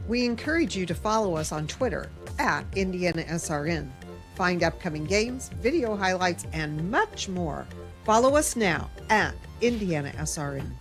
We encourage you to follow us on Twitter at IndianaSRN. Find upcoming games, video highlights, and much more. Follow us now at IndianaSRN.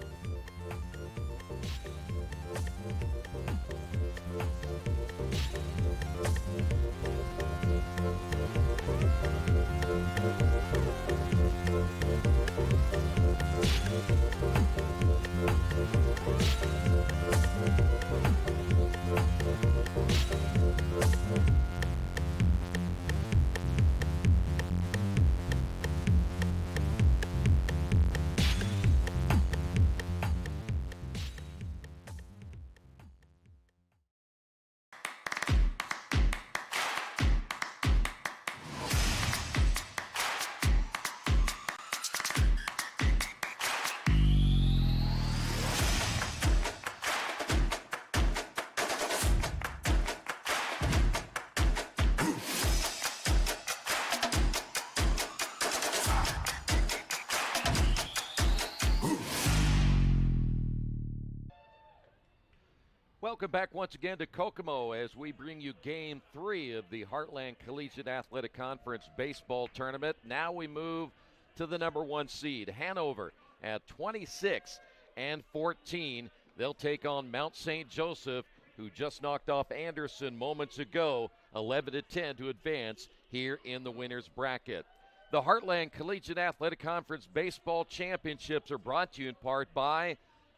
Welcome back once again to Kokomo as we bring you Game 3 of the Heartland Collegiate Athletic Conference Baseball Tournament. Now we move to the number 1 seed, Hanover, at 26-14. They'll take on Mount St. Joseph, who just knocked off Anderson moments ago, 11-10 to advance here in the winner's bracket. The Heartland Collegiate Athletic Conference Baseball Championships are brought to you in part by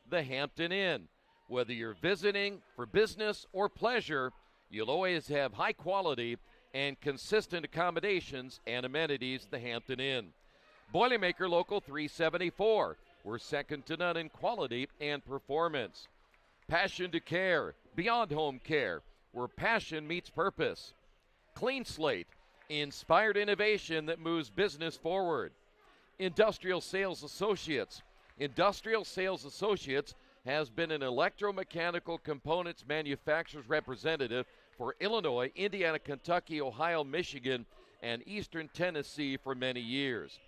the Hampton Inn. Whether you're visiting for business or pleasure, you'll always have high quality and consistent accommodations and amenities at the Hampton Inn. Boilermaker Local 374. We're second to none in quality and performance. Passion to Care, beyond home care, where passion meets purpose. Clean Slate, inspired innovation that moves business forward. Industrial Sales Associates. Industrial Sales Associates has been an electromechanical components manufacturer's representative for Illinois, Indiana, Kentucky, Ohio, Michigan, and Eastern Tennessee for many years.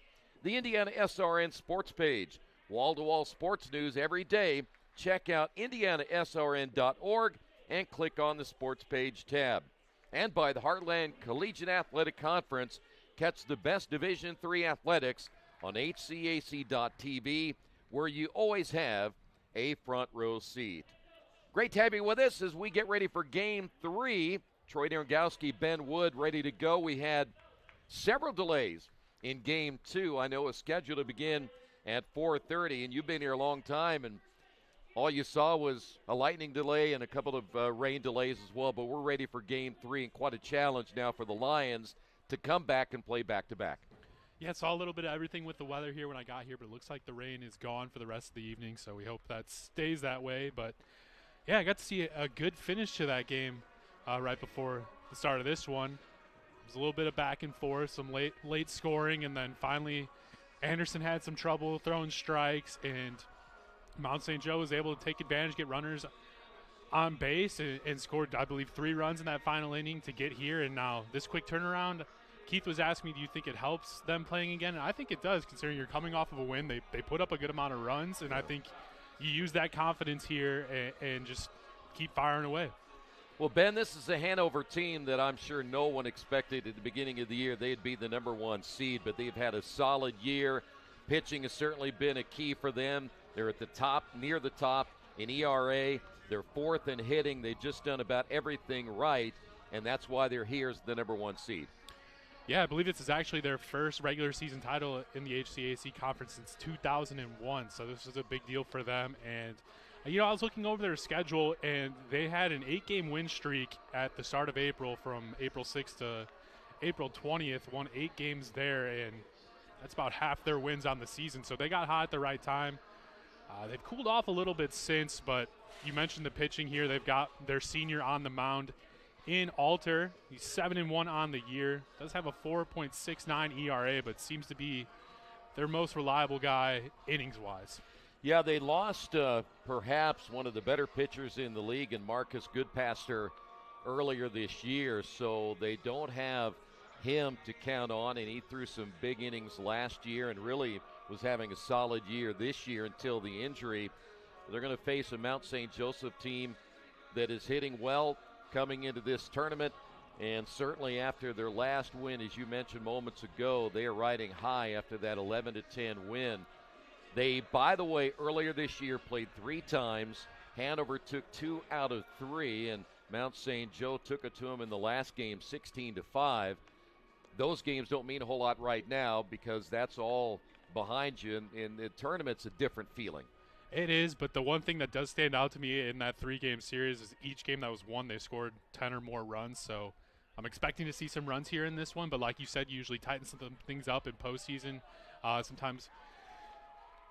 The IndianaSRN sports page, wall-to-wall sports news every day. Check out IndianaSRN.org and click on the sports page tab. And by the Heartland Collegiate Athletic Conference, catch the best Division III athletics on HCAC.tv, where you always have a front row seat. Great to have you with us as we get ready for Game 3. Troy Nerengowski, Ben Wood ready to go. We had several delays in Game 2. I know it's scheduled to begin at 4:30, and you've been here a long time, and all you saw was a lightning delay and a couple of rain delays as well, but we're ready for Game 3, and quite a challenge now for the Lions to come back and play back-to-back. Yeah, I saw a little bit of everything with the weather here when I got here, but it looks like the rain is gone for the rest of the evening, so we hope that stays that way. But, yeah, I got to see a good finish to that game right before the start of this one. It was a little bit of back and forth, some late scoring, and then finally Anderson had some trouble throwing strikes, and Mount St. Joe was able to take advantage, get runners on base, and scored, I believe, 3 runs in that final inning to get here. And now this quick turnaround, Keith was asking me, do you think it helps them playing again? And I think it does, considering you're coming off of a win. They put up a good amount of runs, and I think you use that confidence here and just keep firing away. Well, Ben, this is a Hanover team that I'm sure no one expected at the beginning of the year they'd be the number 1 seed, but they've had a solid year. Pitching has certainly been a key for them. They're at the top, near the top in ERA. They're 4th in hitting. They've just done about everything right, and that's why they're here as the number 1 seed. Yeah, I believe this is actually their first regular season title in the HCAC conference since 2001, so this is a big deal for them. And, I was looking over their schedule, and they had an 8-game win streak at the start of April from April 6th to April 20th, won 8 games there, and that's about half their wins on the season. So they got hot at the right time. They've cooled off a little bit since, but you mentioned the pitching here. They've got their senior on the mound in Alter. He's 7-1 on the year. Does have a 4.69 ERA, but seems to be their most reliable guy innings-wise. Yeah, they lost perhaps one of the better pitchers in the league in Marcus Goodpaster earlier this year, so they don't have him to count on, and he threw some big innings last year and really was having a solid year this year until the injury. They're going to face a Mount St. Joseph team that is hitting well coming into this tournament. And certainly after their last win, as you mentioned moments ago, they are riding high after that 11-10 win. They, by the way, earlier this year played 3 times. Hanover took 2 out of 3, and Mount St. Joe took it to them in the last game 16-5. Those games don't mean a whole lot right now because that's all behind you. And the tournament's a different feeling. It is, but the one thing that does stand out to me in that 3-game series is each game that was won, they scored 10 or more runs. So I'm expecting to see some runs here in this one. But like you said, you usually tighten some things up in postseason. Sometimes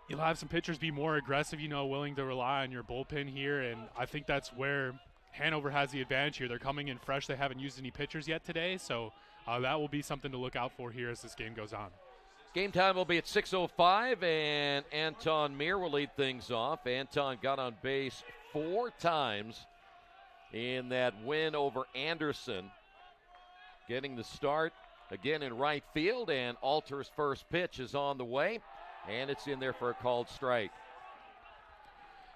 you'll have some pitchers be more aggressive, willing to rely on your bullpen here. And I think that's where Hanover has the advantage here. They're coming in fresh. They haven't used any pitchers yet today. So that will be something to look out for here as this game goes on. Game time will be at 6:05, and Anton Meir will lead things off. Anton got on base 4 times in that win over Anderson. Getting the start again in right field, and Alter's first pitch is on the way, and it's in there for a called strike.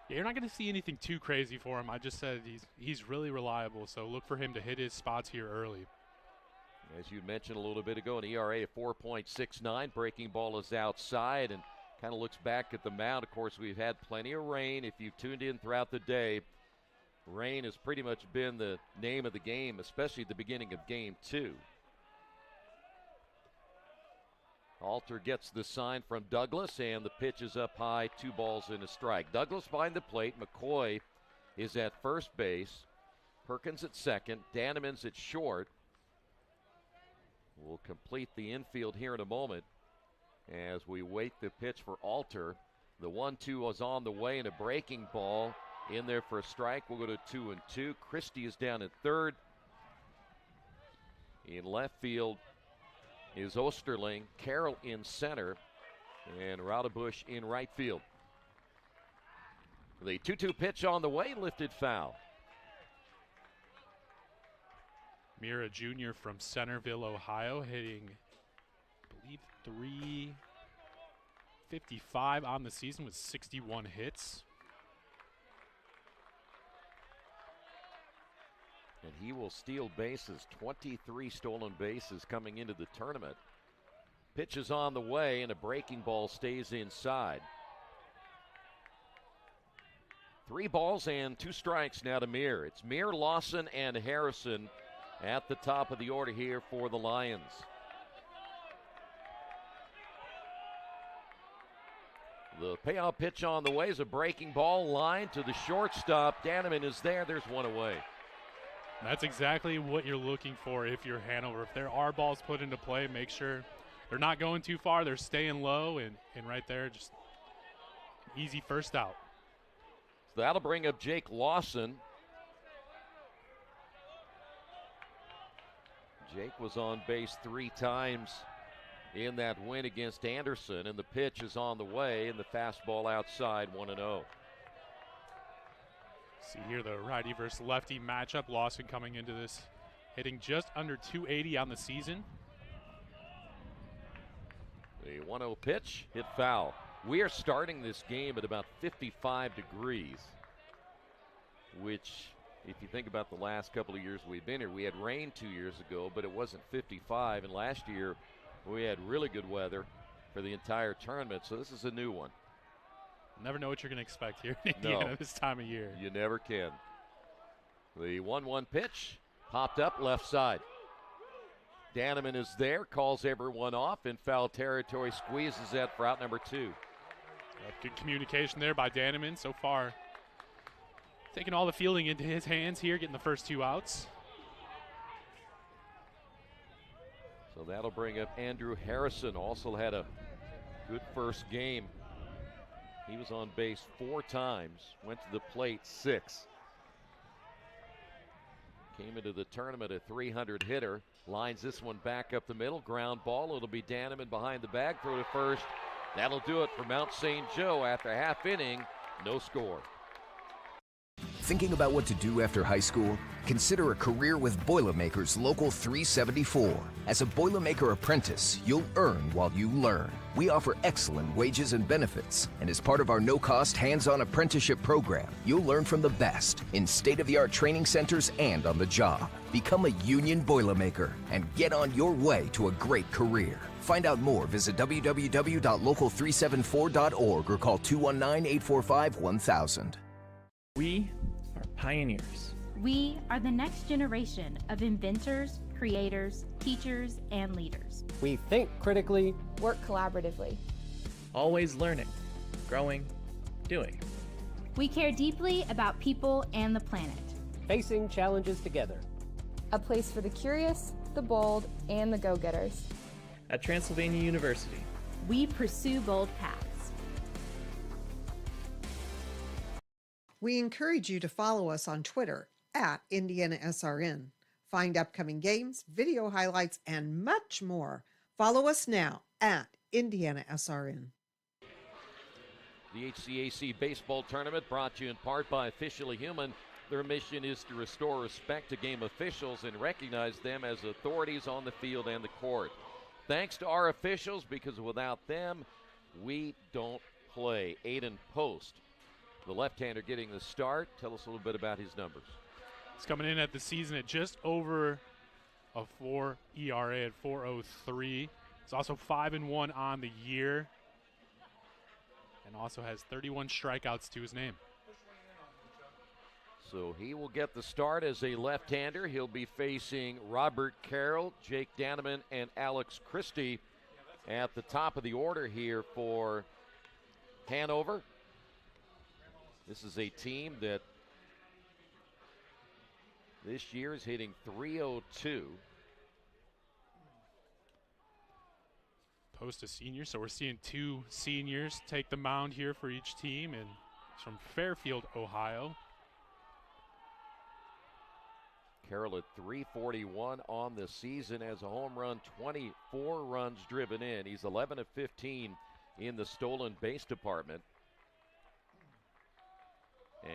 Yeah, you're not going to see anything too crazy for him. I just said he's really reliable, so look for him to hit his spots here early. As you mentioned a little bit ago, an ERA of 4.69. Breaking ball is outside and kind of looks back at the mound. Of course, we've had plenty of rain. If you've tuned in throughout the day, rain has pretty much been the name of the game, especially at the beginning of Game 2. Alter gets the sign from Douglas, and the pitch is up high, 2 balls and a strike. Douglas behind the plate. McCoy is at first base. Perkins at second. Danemon's at short. We'll complete the infield here in a moment as we wait the pitch for Alter. The 1-2 was on the way, and a breaking ball in there for a strike. We'll go to 2-2. Christie is down at third. In left field is Osterling. Carroll in center, and Raudebusch in right field. The 2-2 pitch on the way, lifted foul. Mira Jr. from Centerville, Ohio, hitting, I believe, 355 on the season with 61 hits. And he will steal bases, 23 stolen bases coming into the tournament. Pitch is on the way, and a breaking ball stays inside. 3 balls and 2 strikes now to Meir. It's Meir, Lawson, and Harrison at the top of the order here for the Lions. The payoff pitch on the way is a breaking ball line to the shortstop. Daneman is there. There's 1 away. That's exactly what you're looking for if you're Hanover. If there are balls put into play, make sure they're not going too far. They're staying low, and right there, just easy first out. So that'll bring up Jake Lawson. Jake was on base 3 times in that win against Anderson, and the pitch is on the way, and the fastball outside, 1-0. See here the righty versus lefty matchup. Lawson coming into this hitting just under 280 on the season. The 1-0 pitch hit foul. We are starting this game at about 55 degrees, which, if you think about the last couple of years we've been here, we had rain 2 years ago, but it wasn't 55. And last year we had really good weather for the entire tournament, so this is a new one. Never know what you're going to expect here in Indiana this time of year. You never can. The 1-1 pitch popped up left side. Daneman is there, calls everyone off in foul territory, squeezes that for out number 2. Good communication there by Daneman so far. Taking all the fielding into his hands here, getting the first 2 outs. So that'll bring up Andrew Harrison. Also had a good first game. He was on base 4 times, went to the plate 6. Came into the tournament a 300 hitter. Lines this one back up the middle. Ground ball. It'll be Daneman behind the bag. Throw to first. That'll do it for Mount St. Joe after half inning. No score. Thinking about what to do after high school? Consider a career with Boilermakers Local 374. As a Boilermaker apprentice, you'll earn while you learn. We offer excellent wages and benefits, and as part of our no-cost hands-on apprenticeship program, you'll learn from the best in state-of-the-art training centers and on the job. Become a union Boilermaker and get on your way to a great career. Find out more, visit www.local374.org or call 219-845-1000. We are pioneers. We are the next generation of inventors, creators, teachers, and leaders. We think critically, work collaboratively, always learning, growing, doing. We care deeply about people and the planet. Facing challenges together. A place for the curious, the bold, and the go-getters. At Transylvania University, we pursue bold paths. We encourage you to follow us on Twitter at IndianaSRN. Find upcoming games, video highlights, and much more. Follow us now at IndianaSRN. The HCAC baseball tournament brought to you in part by Officially Human. Their mission is to restore respect to game officials and recognize them as authorities on the field and the court. Thanks to our officials, because without them, we don't play. Aiden Post, the left-hander, getting the start. Tell us a little bit about his numbers. He's coming in at the season at just over a 4 ERA at 4.03. He's also 5-1 on the year, and also has 31 strikeouts to his name. So he will get the start as a left-hander. He'll be facing Robert Carroll, Jake Danneman, and Alex Christie at the top of the order here for Hanover. This is a team that this year is hitting .302. Post a senior, so we're seeing two seniors take the mound here for each team, and it's from Fairfield, Ohio. Carroll at .341 on the season, has a home run, 24 runs driven in. He's 11 of 15 in the stolen base department.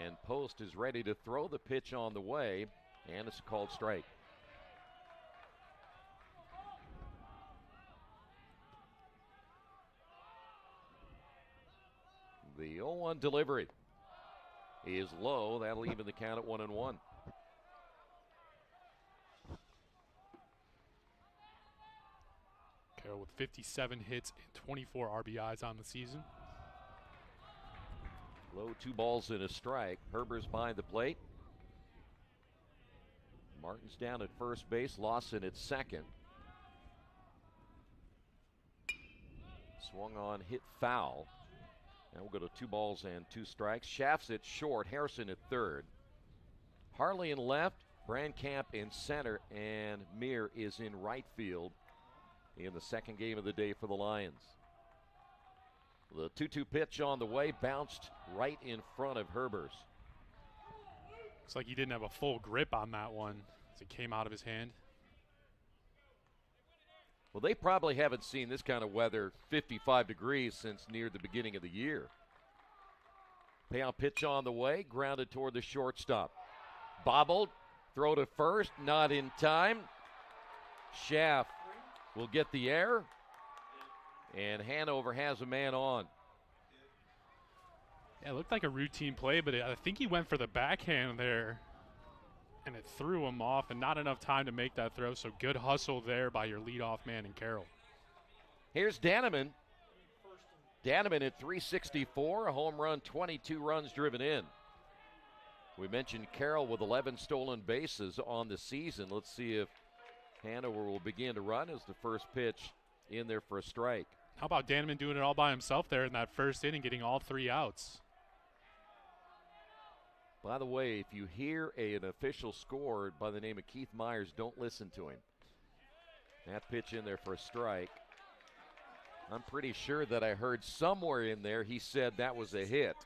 And Post is ready to throw the pitch on the way, and it's a called strike. The 0-1 delivery is low. That'll even the count at 1-1. Carroll with 57 hits and 24 RBIs on the season. Low, 2 balls and a strike. Herber's behind the plate. Martin's down at first base. Lawson at second. Swung on, hit foul. Now we'll go to 2 balls and 2 strikes. Schaff's at short. Harrison at third. Harley in left. Brandcamp in center. And Meir is in right field in the second game of the day for the Lions. The 2-2 pitch on the way, bounced right in front of Herbers. Looks like he didn't have a full grip on that one as it came out of his hand. Well, they probably haven't seen this kind of weather, 55 degrees, since near the beginning of the year. Payout pitch on the way, grounded toward the shortstop. Bobbled, throw to first, not in time. Schaff will get the error, and Hanover has a man on. Yeah, it looked like a routine play, but I think he went for the backhand there, and it threw him off, and not enough time to make that throw, so good hustle there by your leadoff man in Carroll. Here's Danneman. Danneman at .364, a home run, 22 runs driven in. We mentioned Carroll with 11 stolen bases on the season. Let's see if Hanover will begin to run as the first pitch in there for a strike. How about Danneman doing it all by himself there in that first inning, getting all 3 outs? By the way, if you hear an official score by the name of Keith Myers, don't listen to him. That pitch in there for a strike. I'm pretty sure that I heard somewhere in there he said that was a hit.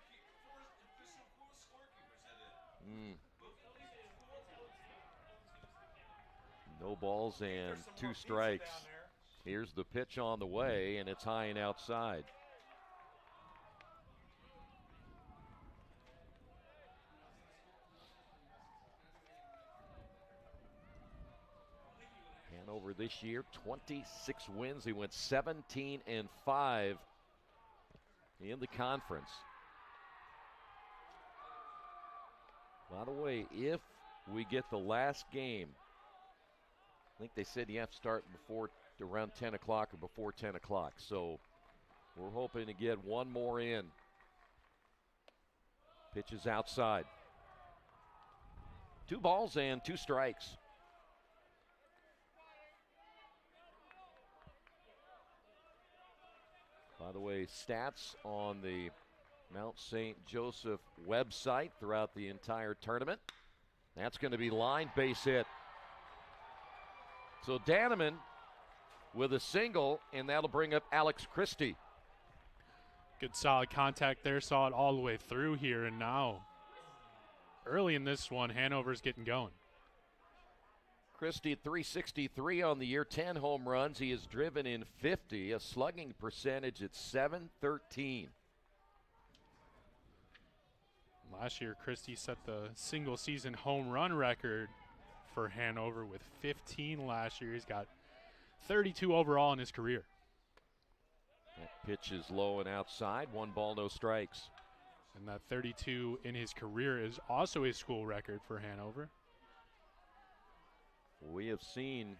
No balls and 2 strikes. Here's the pitch on the way, and it's high and outside. Hanover this year, 26 wins. He went 17-5 in the conference. By the way, if we get the last game, I think they said you have to start before around 10 o'clock or before 10 o'clock. So we're hoping to get one more in. Pitches outside. 2 balls and 2 strikes. By the way, stats on the Mount St. Joseph website throughout the entire tournament. That's going to be line base hit. So Danneman with a single, and that'll bring up Alex Christie. Good solid contact there, saw it all the way through here, and now early in this one, Hanover's getting going. Christie at 363 on the year, 10 home runs. He has driven in 50, a slugging percentage at .713. Last year, Christie set the single season home run record for Hanover with 15 last year. He's got 32 overall in his career. That pitch is low and outside. 1 ball, no strikes. And that 32 in his career is also a school record for Hanover. We have seen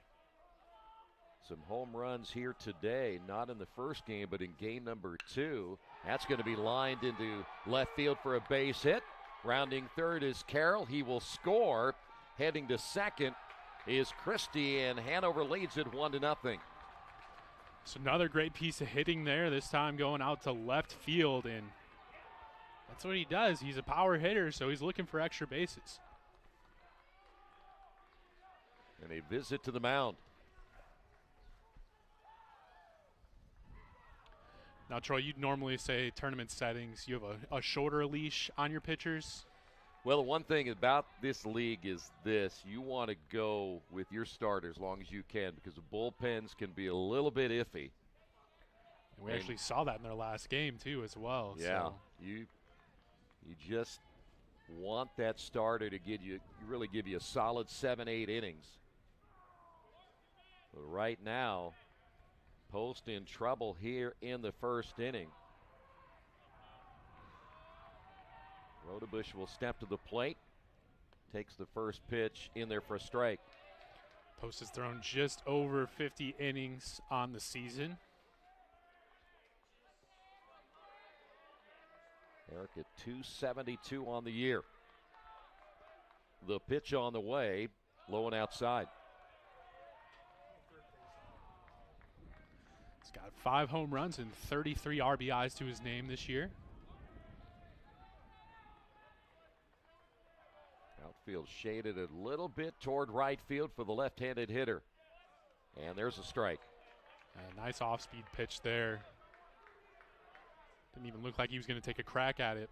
some home runs here today, not in the first game, but in game number 2. That's going to be lined into left field for a base hit. Rounding third is Carroll. He will score. Heading to second is Christie, and Hanover leads it 1-0. So another great piece of hitting there, this time going out to left field, and that's what he does. He's a power hitter, so he's looking for extra bases. And a visit to the mound. Now, Troy, you'd normally say tournament settings, you have a shorter leash on your pitchers. Well, the one thing about this league is this. You want to go with your starter as long as you can, because the bullpens can be a little bit iffy. And we actually saw that in their last game, too, as well. Yeah, so. you just want that starter to really give you a solid 7-8 innings. But right now, Post in trouble here in the first inning. Rodebush will step to the plate. Takes the first pitch in there for a strike. Post has thrown just over 50 innings on the season. Eric at 272 on the year. The pitch on the way, low and outside. He's got 5 home runs and 33 RBIs to his name this year. Outfield shaded a little bit toward right field for the left-handed hitter. And there's a strike. A nice off-speed pitch there. Didn't even look like he was going to take a crack at it.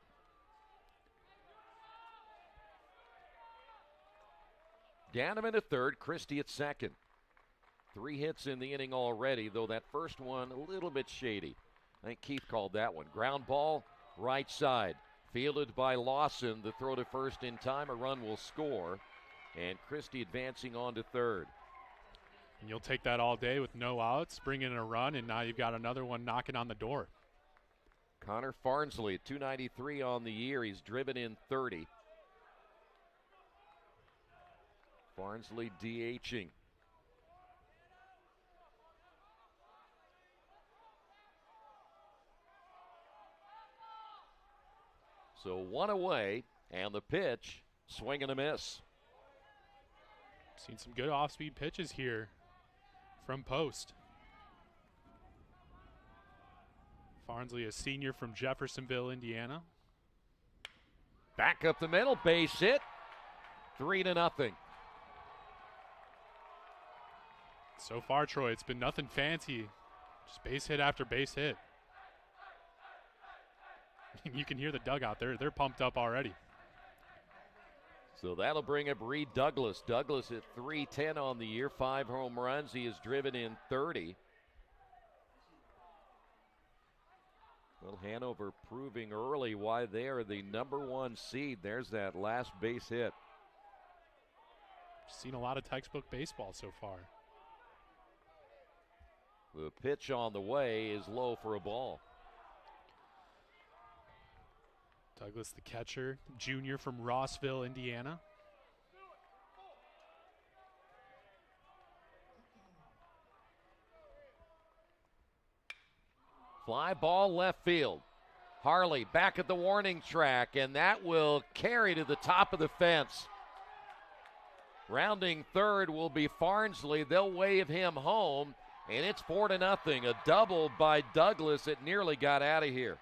Danneman at third, Christie at second. 3 hits in the inning already, though that first one a little bit shady. I think Keith called that one. Ground ball, right side. Fielded by Lawson. The throw to first in time. A run will score. And Christie advancing on to third. And you'll take that all day with no outs, bring in a run, and now you've got another one knocking on the door. Connor Farnsley at 293 on the year. He's driven in 30. Farnsley DHing. So 1 away, and the pitch, swing and a miss. Seen some good off-speed pitches here from Post. Farnsley, a senior from Jeffersonville, Indiana. Back up the middle, base hit, 3-0. So far, Troy, it's been nothing fancy. Just base hit after base hit. You can hear the dugout. They're pumped up already. So that'll bring up Reed Douglas. Douglas at 310 on the year, 5 home runs. He has driven in 30. Well, Hanover proving early why they are the #1 seed. There's that last base hit. Seen a lot of textbook baseball so far. The pitch on the way is low for a ball. Douglas, the catcher, junior from Rossville, Indiana. Fly ball left field. Harley back at the warning track, and that will carry to the top of the fence. Rounding third will be Farnsley. They'll wave him home, and it's 4-0. A double by Douglas. It nearly got out of here.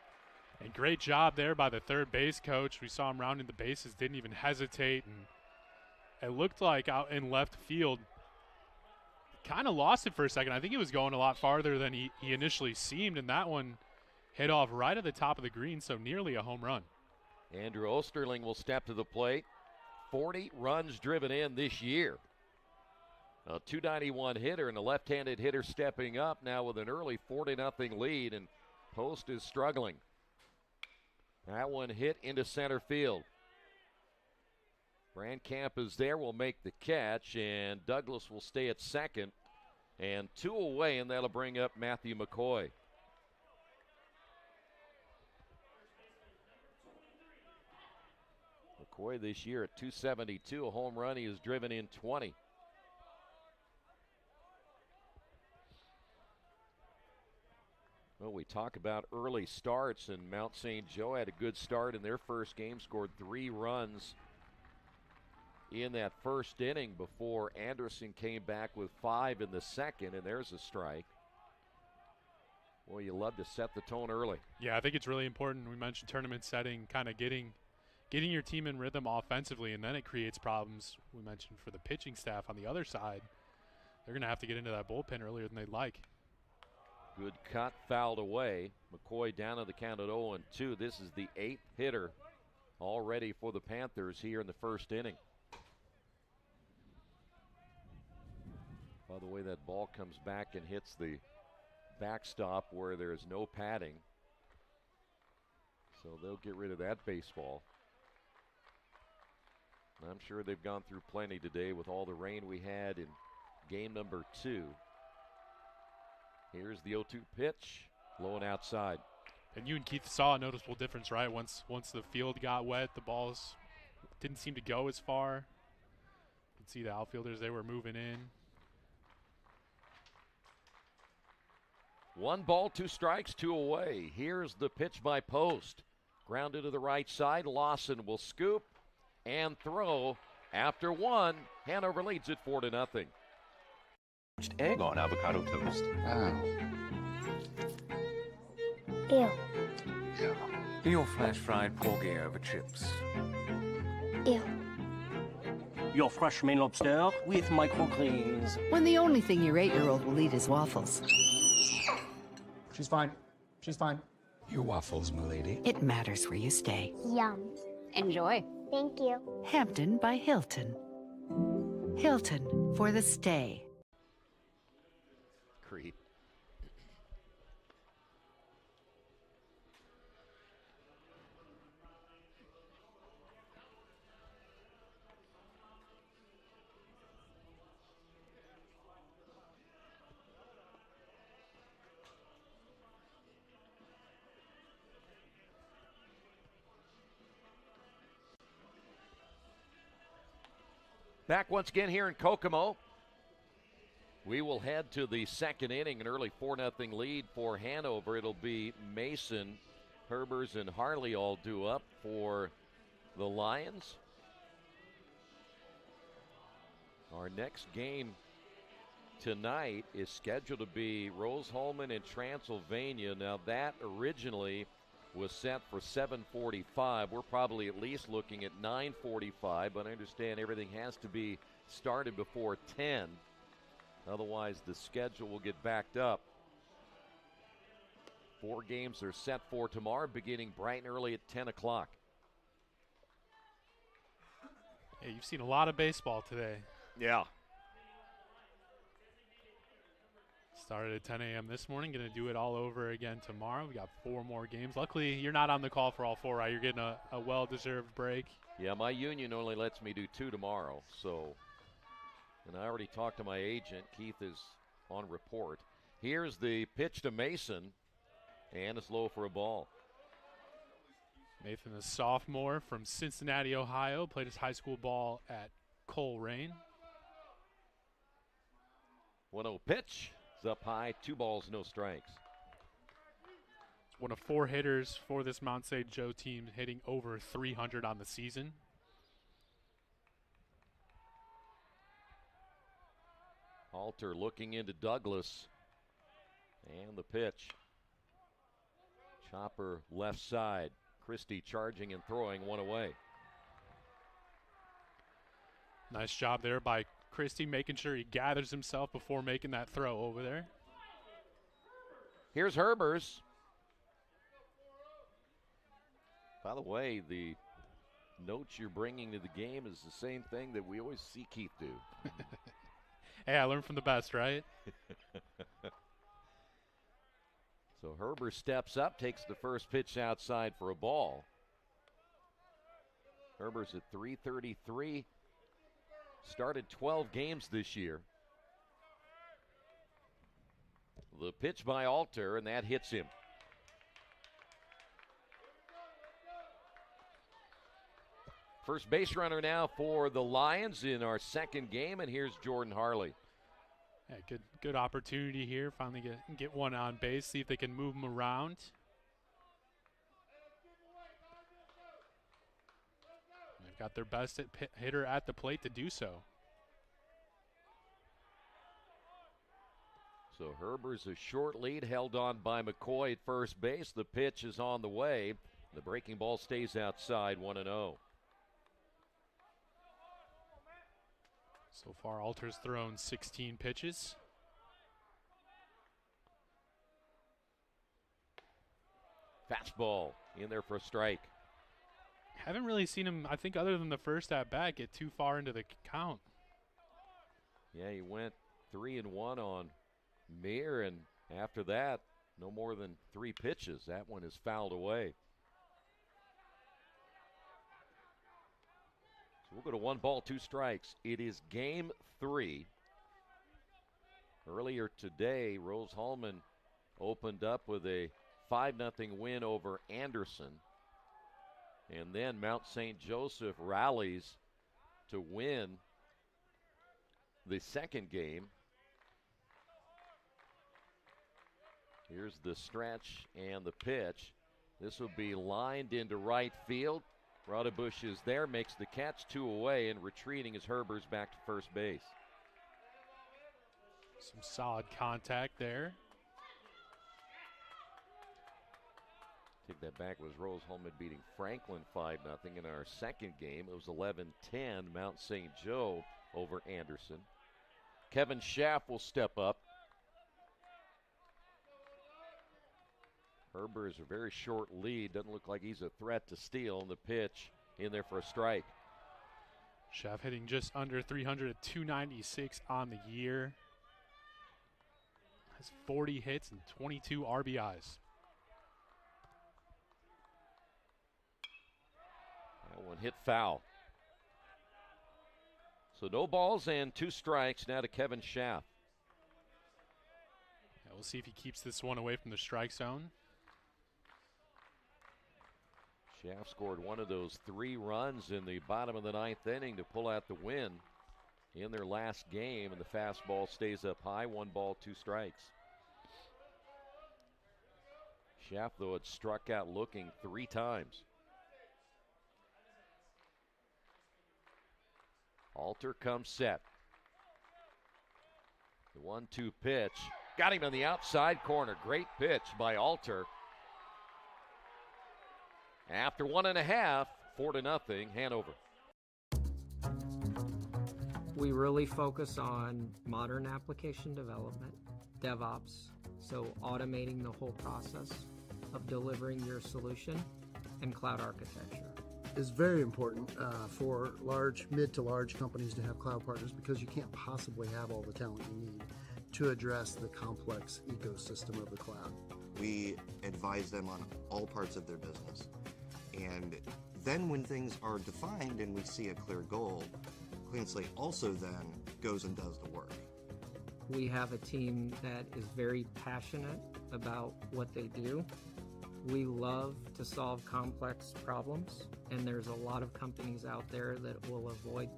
And great job there by the third base coach. We saw him rounding the bases, didn't even hesitate, and it looked like out in left field, kind of lost it for a second. I think he was going a lot farther than he initially seemed, and that one hit off right at the top of the green, so nearly a home run. Andrew Osterling will step to the plate. 40 runs driven in this year. A .291 hitter and a left-handed hitter stepping up now with an early 4-0 lead, and Post is struggling. That one hit into center field. Brandcamp is there, will make the catch, and Douglas will stay at second. And 2 away, and that'll bring up Matthew McCoy. McCoy this year at .272, a home run. He has driven in 20. Well, we talk about early starts, and Mount St. Joe had a good start in their first game, scored 3 runs in that first inning before Anderson came back with 5 in the second, and there's a strike. Well, you love to set the tone early. Yeah, I think it's really important. We mentioned tournament setting, kind of getting your team in rhythm offensively, and then it creates problems. We mentioned for the pitching staff on the other side, they're going to have to get into that bullpen earlier than they'd like. Good cut, fouled away. McCoy down to the count at 0-2. This is the 8th hitter already for the Panthers here in the first inning. By the way, that ball comes back and hits the backstop where there's no padding. So they'll get rid of that baseball. I'm sure they've gone through plenty today with all the rain we had in game number 2. Here's the 0-2 pitch, low and outside. And you and Keith saw a noticeable difference, right? Once the field got wet, the balls didn't seem to go as far. You can see the outfielders, they were moving in. 1 ball, 2 strikes, 2 away. Here's the pitch by Post. Grounded to the right side. Lawson will scoop and throw. After 1, Hanover leads it 4-0. Egg on avocado toast. Oh. Ew. Your flash fried porgy over chips. Ew. Your fresh Maine lobster with microgreens. When the only thing your 8-year-old will eat is waffles. She's fine. She's fine. Your waffles, m'lady. It matters where you stay. Yum. Enjoy. Thank you. Hampton by Hilton. Hilton for the stay. Creep. Back once again here in Kokomo. We will head to the second inning, an early 4-0 lead for Hanover. It'll be Mason, Herbers, and Harley all due up for the Lions. Our next game tonight is scheduled to be Rose-Hulman and Transylvania. Now that originally was set for 7:45. We're probably at least looking at 9:45, but I understand everything has to be started before 10. Otherwise, the schedule will get backed up. 4 games are set for tomorrow, beginning bright and early at 10 o'clock. Hey, you've seen a lot of baseball today. Yeah. Started at 10 a.m. this morning. Going to do it all over again tomorrow. We got 4 more games. Luckily, you're not on the call for all 4, right? You're getting a well-deserved break. Yeah, my union only lets me do 2 tomorrow. So, and I already talked to my agent. Keith is on report. Here's the pitch to Mason, and it's low for a ball. Mason, a sophomore from Cincinnati, Ohio, played his high school ball at Coleraine. 1-0 pitch is up high, 2 balls, no strikes. One of 4 hitters for this Mount St. Joe team, hitting over 300 on the season. Alter looking into Douglas, and the pitch. Chopper left side. Christie charging and throwing, 1 away. Nice job there by Christie, making sure he gathers himself before making that throw over there. Here's Herbers. By the way, the notes you're bringing to the game is the same thing that we always see Keith do. Hey, I learned from the best, right? So Herbers steps up, takes the first pitch outside for a ball. Herbers at .333. Started 12 games this year. The pitch by Alter, and that hits him. First base runner now for the Lions in our second game, and here's Jordan Harley. Yeah, good opportunity here. Finally get one on base, see if they can move him around. They've got their best hitter at the plate to do so. So Herbers a short lead, held on by McCoy at first base. The pitch is on the way. The breaking ball stays outside, 1-0. So far, Alter's thrown 16 pitches. Fastball in there for a strike. Haven't really seen him, I think, other than the first at bat, get too far into the count. Yeah, he went 3-1 on Meir, and after that, no more than 3 pitches. That one is fouled away. So we'll go to 1 ball, 2 strikes. It is game 3. Earlier today, Rose Hallman opened up with a 5-0 win over Anderson. And then Mount St. Joseph rallies to win the second game. Here's the stretch and the pitch. This will be lined into right field. Rodebush is there, makes the catch, 2 away, and retreating is Herbers back to first base. Some solid contact there. Take that back, was Rose Holman beating Franklin 5-0 in our second game. It was 11-10 Mount St. Joe over Anderson. Kevin Schaff will step up. Herbers a very short lead. Doesn't look like he's a threat to steal. And the pitch in there for a strike. Schaff hitting just under 300 at 296 on the year. Has 40 hits and 22 RBIs. That one hit foul. So no balls and 2 strikes now to Kevin Schaff. Yeah, we'll see if he keeps this one away from the strike zone. Schaff scored one of those 3 runs in the bottom of the 9th inning to pull out the win in their last game, and the fastball stays up high. 1 ball, 2 strikes. Schaff, though, had struck out looking 3 times. Alter comes set. The 1-2 pitch. Got him on the outside corner. Great pitch by Alter. After 1.5, 4-0, Hanover. We really focus on modern application development, DevOps, so automating the whole process of delivering your solution, and cloud architecture. It's very important for mid to large companies to have cloud partners, because you can't possibly have all the talent you need to address the complex ecosystem of the cloud. We advise them on all parts of their business. And then when things are defined and we see a clear goal, Clean Slate also then goes and does the work. We have a team that is very passionate about what they do. We love to solve complex problems, and there's a lot of companies out there that will avoid,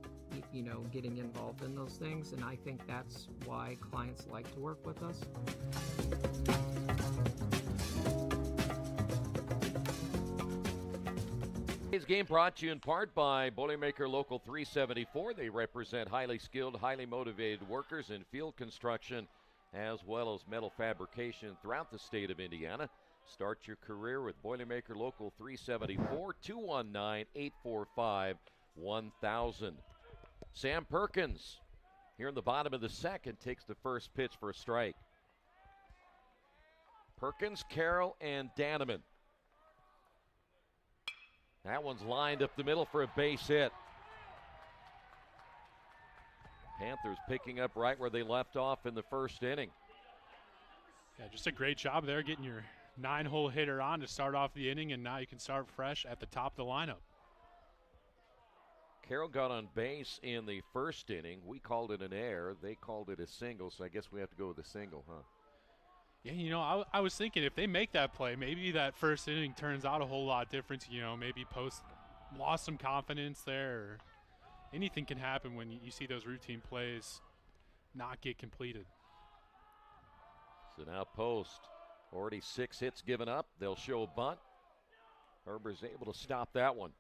getting involved in those things, and I think that's why clients like to work with us. Today's game brought to you in part by Boilermaker Local 374. They represent highly skilled, highly motivated workers in field construction as well as metal fabrication throughout the state of Indiana. Start your career with Boilermaker Local 374, 219-845-1000. Sam Perkins, here in the bottom of the second, takes the first pitch for a strike. Perkins, Carroll, and Danneman. That one's lined up the middle for a base hit. Panthers picking up right where they left off in the first inning. Yeah, just a great job there getting your 9-hole hitter on to start off the inning, and now you can start fresh at the top of the lineup. Carroll got on base in the first inning. We called it an error. They called it a single, so I guess we have to go with a single, huh? Yeah, I was thinking if they make that play, maybe that first inning turns out a whole lot different. Maybe Post lost some confidence there. Or anything can happen when you see those routine plays not get completed. So now Post, already 6 hits given up. They'll show a bunt. Herber's able to stop that one.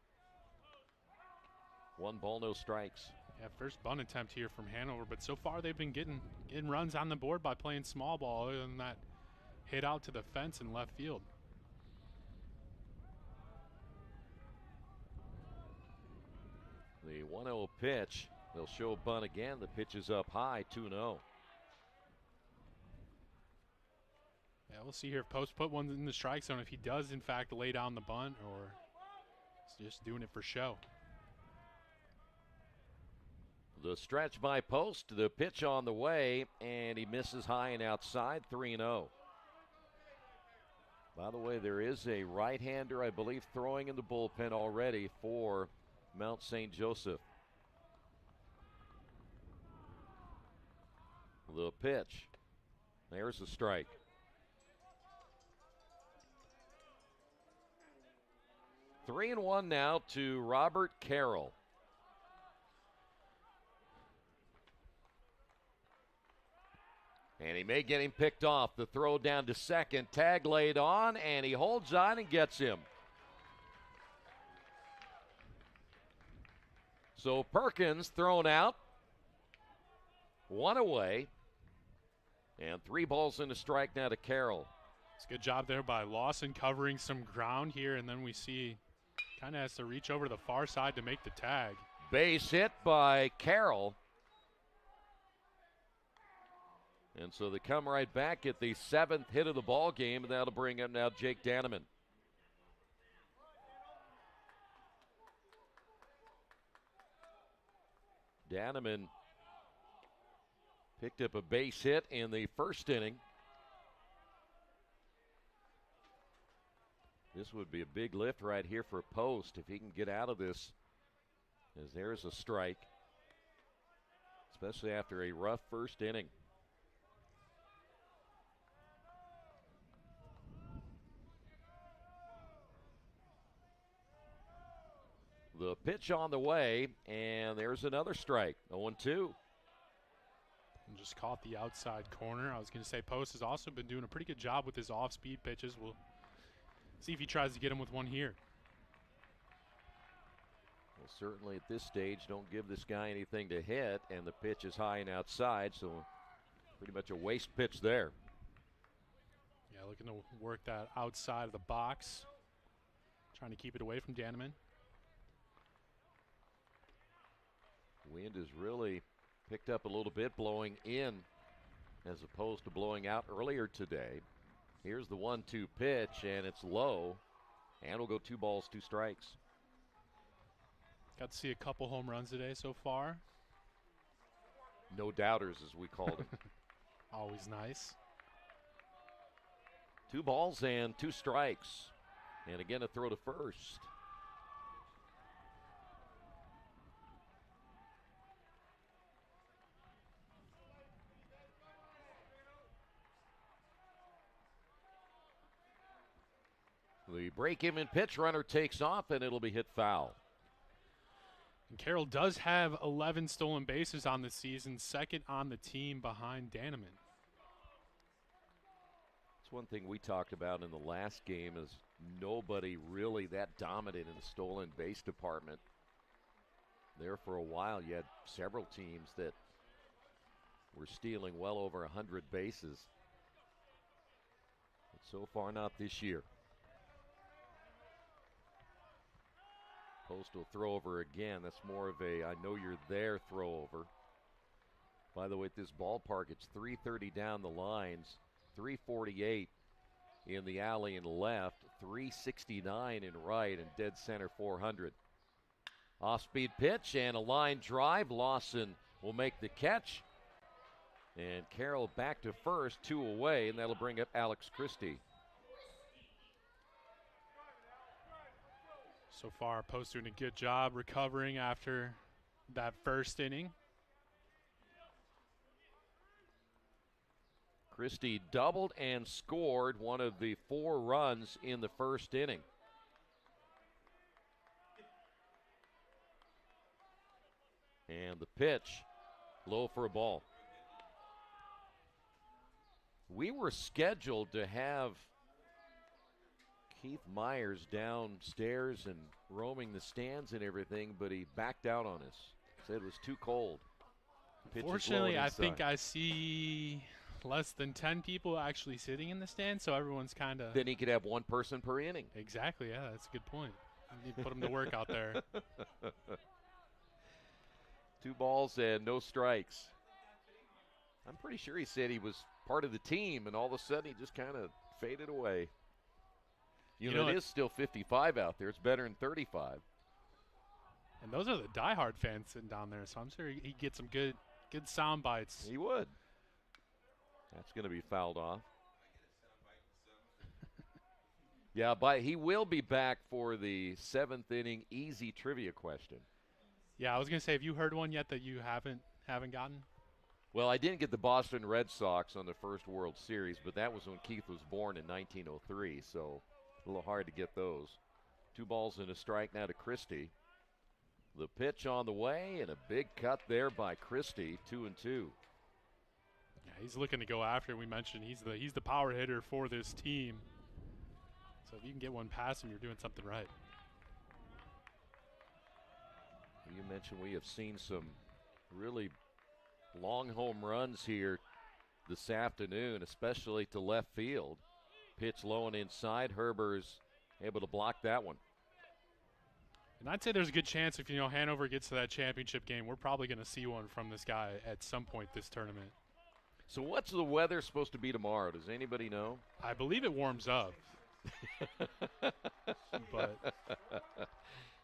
1 ball, no strikes. Yeah, first bunt attempt here from Hanover, but so far they've been getting runs on the board by playing small ball, other than that hit out to the fence in left field. The 1-0 pitch. They'll show a bunt again. The pitch is up high, 2-0. Yeah, we'll see here if Post put one in the strike zone, if he does in fact lay down the bunt or he's just doing it for show. The stretch by Post, the pitch on the way, and he misses high and outside, 3-0. By the way, there is a right-hander, I believe, throwing in the bullpen already for Mount St. Joseph. The pitch. There's a strike. Three and one now to Robert Carroll. And he may get him picked off. The throw down to second. Tag laid on, and he holds on and gets him. So Perkins thrown out. 1 away. And 3 balls and a strike now to Carroll. It's a good job there by Lawson covering some ground here, and then we see kind of has to reach over to the far side to make the tag. Base hit by Carroll. And so they come right back at the 7th hit of the ball game, and that'll bring up now Jake Danneman. Danneman picked up a base hit in the first inning. This would be a big lift right here for Post if he can get out of this, as there's a strike, especially after a rough first inning. The pitch on the way, and there's another strike, 0-2. And just caught the outside corner. I was going to say Post has also been doing a pretty good job with his off-speed pitches. We'll see if he tries to get him with one here. Well, certainly at this stage, don't give this guy anything to hit, and the pitch is high and outside, so pretty much a waste pitch there. Yeah, looking to work that outside of the box, trying to keep it away from Danneman. Wind has really picked up a little bit, blowing in as opposed to blowing out earlier today. Here's the 1-2 pitch, and it's low, and we'll go 2 balls, 2 strikes. Got to see a couple home runs today so far. No doubters, as we called them. Always nice. 2 balls and 2 strikes. And again, a throw to first. break-even pitch, runner takes off, and it'll be hit foul. And Carroll does have 11 stolen bases on the season, second on the team behind Danneman. It's one thing we talked about in the last game is nobody really that dominant in the stolen base department. There for a while, you had several teams that were stealing well over 100 bases. But so far, not this year. Postal throw over again. That's more of a I know you're there throw over. By the way, at this ballpark, it's 330 down the lines, 348 in the alley and left, 369 in right, and dead center 400. Off-speed pitch and a line drive. Lawson will make the catch. And Carroll back to first, 2 away, and that'll bring up Alex Christie. So far, Post doing a good job recovering after that first inning. Christie doubled and scored one of the 4 runs in the first inning. And the pitch, low for a ball. We were scheduled to have Keith Myers downstairs and roaming the stands and everything, but he backed out on us. Said it was too cold. Fortunately, I think I see less than 10 people actually sitting in the stands, so everyone's kind of... Then he could have 1 person per inning. Exactly, yeah, that's a good point. You need to put him to work out there. 2 balls and no strikes. I'm pretty sure he said he was part of the team, and all of a sudden he just kind of faded away. You know, it is still 55 out there. It's better than 35. And those are the diehard fans sitting down there, so I'm sure he'd get some good sound bites. He would. That's going to be fouled off. Yeah, but he will be back for the 7th inning easy trivia question. Yeah, I was going to say, have you heard one yet that you haven't gotten? Well, I didn't get the Boston Red Sox on the first World Series, but that was when Keith was born in 1903, so a little hard to get those. 2 balls and a strike now to Christie. The pitch on the way, and a big cut there by Christie, 2-2. Yeah, he's looking to go after. We mentioned he's the power hitter for this team. So if you can get one past him, you're doing something right. You mentioned we have seen some really long home runs here this afternoon, especially to left field. Pitch low and inside. Herber's able to block that one. And I'd say there's a good chance if, Hanover gets to that championship game, we're probably going to see one from this guy at some point this tournament. So what's the weather supposed to be tomorrow? Does anybody know? I believe it warms up. But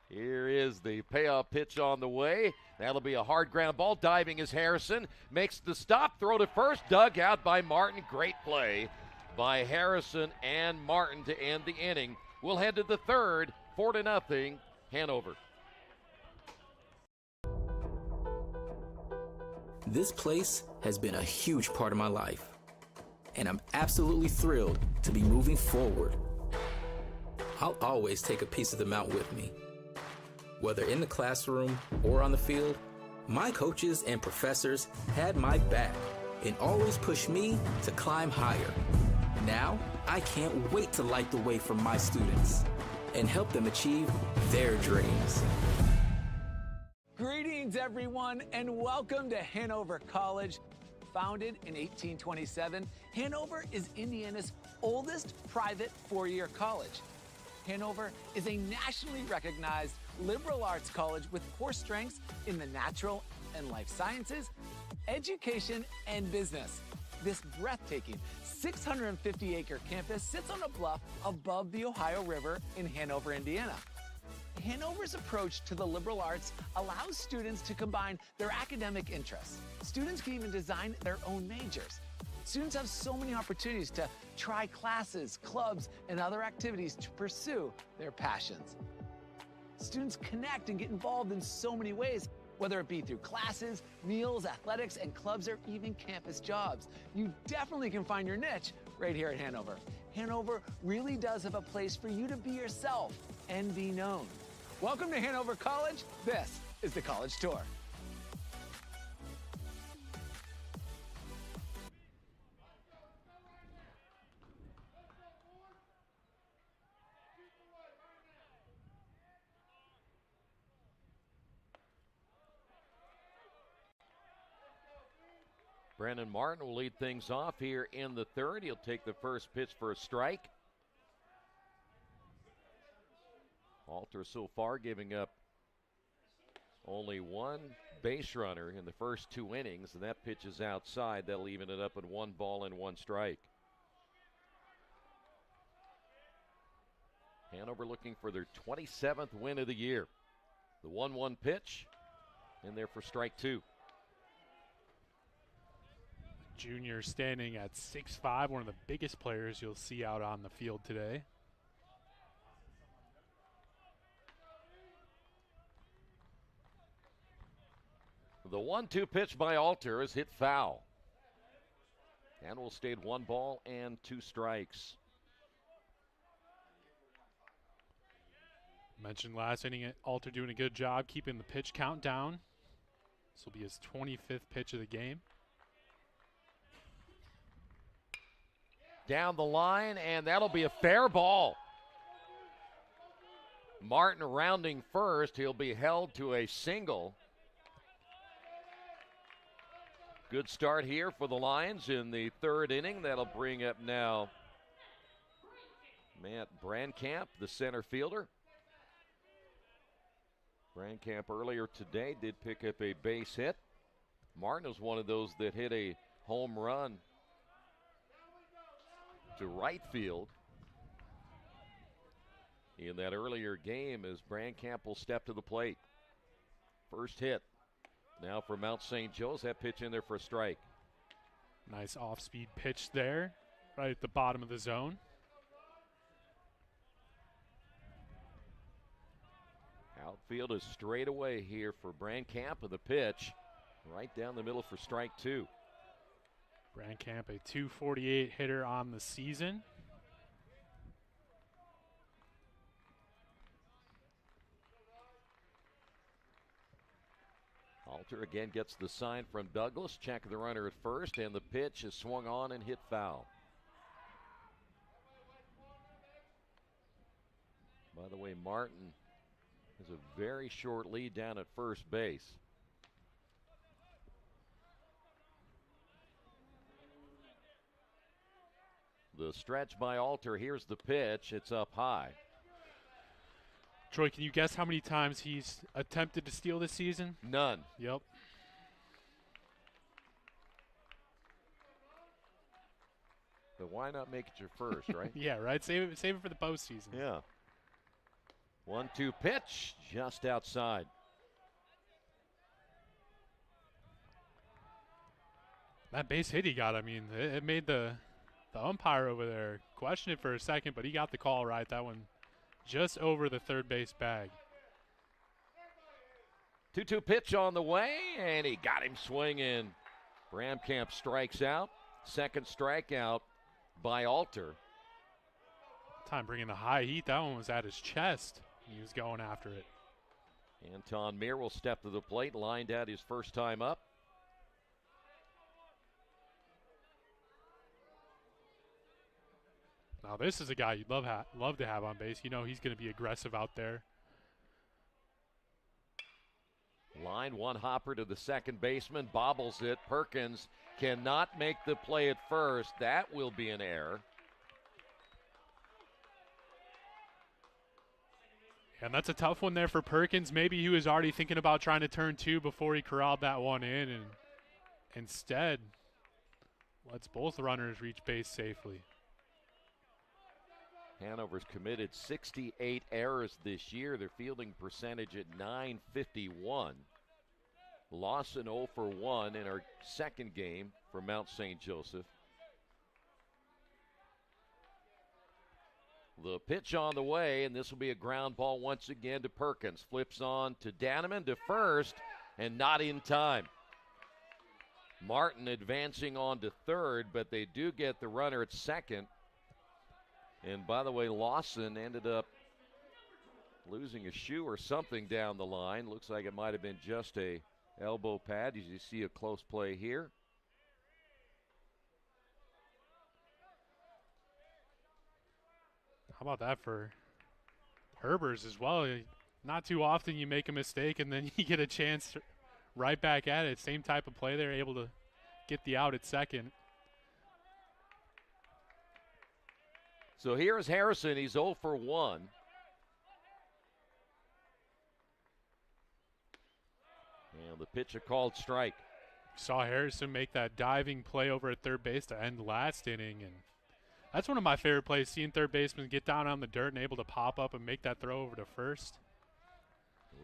here is the payoff pitch on the way. That'll be a hard ground ball. Diving is Harrison. Makes the stop. Throw to first. Dug out by Martin. Great play by Harrison and Martin to end the inning. We'll head to the 3rd. 4-0 Hanover. This place has been a huge part of my life, and I'm absolutely thrilled to be moving forward. I'll always take a piece of the mountain with me. Whether in the classroom or on the field, my coaches and professors had my back and always pushed me to climb higher. Now, I can't wait to light the way for my students and help them achieve their dreams. Greetings, everyone, and welcome to Hanover College. Founded in 1827, Hanover is Indiana's oldest private four-year college. Hanover is a nationally recognized liberal arts college with core strengths in the natural and life sciences, education, and business. This breathtaking 650-acre campus sits on a bluff above the Ohio River in Hanover, Indiana. Hanover's approach to the liberal arts allows students to combine their academic interests. Students can even design their own majors. Students have so many opportunities to try classes, clubs, and other activities to pursue their passions. Students connect and get involved in so many ways, whether it be through classes, meals, athletics, and clubs, or even campus jobs. You definitely can find your niche right here at Hanover. Hanover really does have a place for you to be yourself and be known. Welcome to Hanover College. This is the College Tour. Brandon Martin will lead things off here in the third. He'll take the first pitch for a strike. Alter so far giving up only one base runner in the first 2 innings, and that pitch is outside. That'll even it up at 1 ball and 1 strike. Hanover looking for their 27th win of the year. The 1-1 pitch in there for strike 2. Junior standing at 6'5", one of the biggest players you'll see out on the field today. The 1-2 pitch by Alter is hit foul. And will stay 1 ball and 2 strikes. Mentioned last inning, Alter doing a good job keeping the pitch count down. This will be his 25th pitch of the game. Down the line, and that'll be a fair ball. Martin rounding first. He'll be held to a single. Good start here for the Lions in the 3rd inning. That'll bring up now Matt Brandkamp, the center fielder. Brandkamp earlier today did pick up a base hit. Martin was one of those that hit a home run to right field in that earlier game as Brandkamp will step to the plate. First hit now for Mount St. Joe's. That pitch in there for a strike. Nice off-speed pitch there, right at the bottom of the zone. Outfield is straight away here for Brandkamp, and the pitch right down the middle for strike 2. Brandkamp, a .248 hitter on the season. Alter again gets the sign from Douglas. Check the runner at first, and the pitch is swung on and hit foul. By the way, Martin has a very short lead down at first base. The stretch by Alter. Here's the pitch. It's up high. Troy, can you guess how many times he's attempted to steal this season? None. Yep. But why not make it your first, right? Yeah, right. Save it for the postseason. Yeah. 1-2 pitch just outside. That base hit he got, I mean, it made the umpire over there question it for a second, but he got the call right. That one just over the third base bag. 2-2 pitch on the way, and he got him swinging. Brandkamp strikes out. Second strikeout by Alter. Time bringing the high heat. That one was at his chest. He was going after it. Anton Meir will step to the plate, lined out his first time up. Now this is a guy you'd love to have on base. You know he's going to be aggressive out there. Line one hopper to the second baseman, bobbles it. Perkins cannot make the play at first. That will be an error. And that's a tough one there for Perkins. Maybe he was already thinking about trying to turn 2 before he corralled that one in, and instead lets both runners reach base safely. Hanover's committed 68 errors this year. Their fielding percentage at .951. Loss in 0 for 1 in our second game for Mount St. Joseph. The pitch on the way, and this will be a ground ball once again to Perkins. Flips on to Danneman to first, and not in time. Martin advancing on to third, but they do get the runner at second. And by the way, Lawson ended up losing a shoe or something down the line. Looks like it might have been just a elbow pad. As you see a close play here. How about that for Herbers as well? Not too often you make a mistake and then you get a chance right back at it. Same type of play. They're able to get the out at second. So here's Harrison. He's 0 for 1. And the pitch a called strike. Saw Harrison make that diving play over at third base to end last inning, and that's one of my favorite plays, seeing third baseman get down on the dirt and able to pop up and make that throw over to first.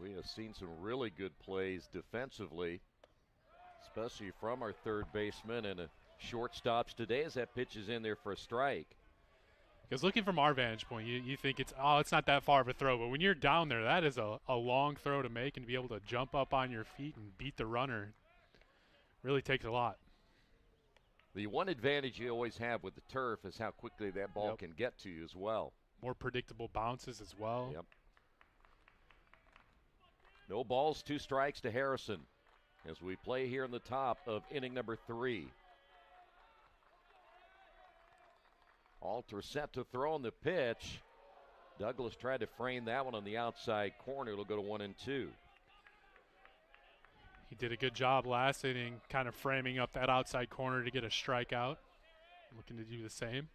We have seen some really good plays defensively, especially from our third baseman and shortstops today as that pitch is in there for a strike. Because looking from our vantage point, you think it's not that far of a throw, but when you're down there, that is a long throw to make, and to be able to jump up on your feet and beat the runner really takes a lot. The one advantage you always have with the turf is how quickly that ball can get to you as well. More predictable bounces as well. Yep. No balls, 2 strikes to Harrison as we play here in the top of inning number 3. Alter set to throw on the pitch. Douglas tried to frame that one on the outside corner. It'll go to 1-2. He did a good job last inning, kind of framing up that outside corner to get a strikeout. Looking to do the same.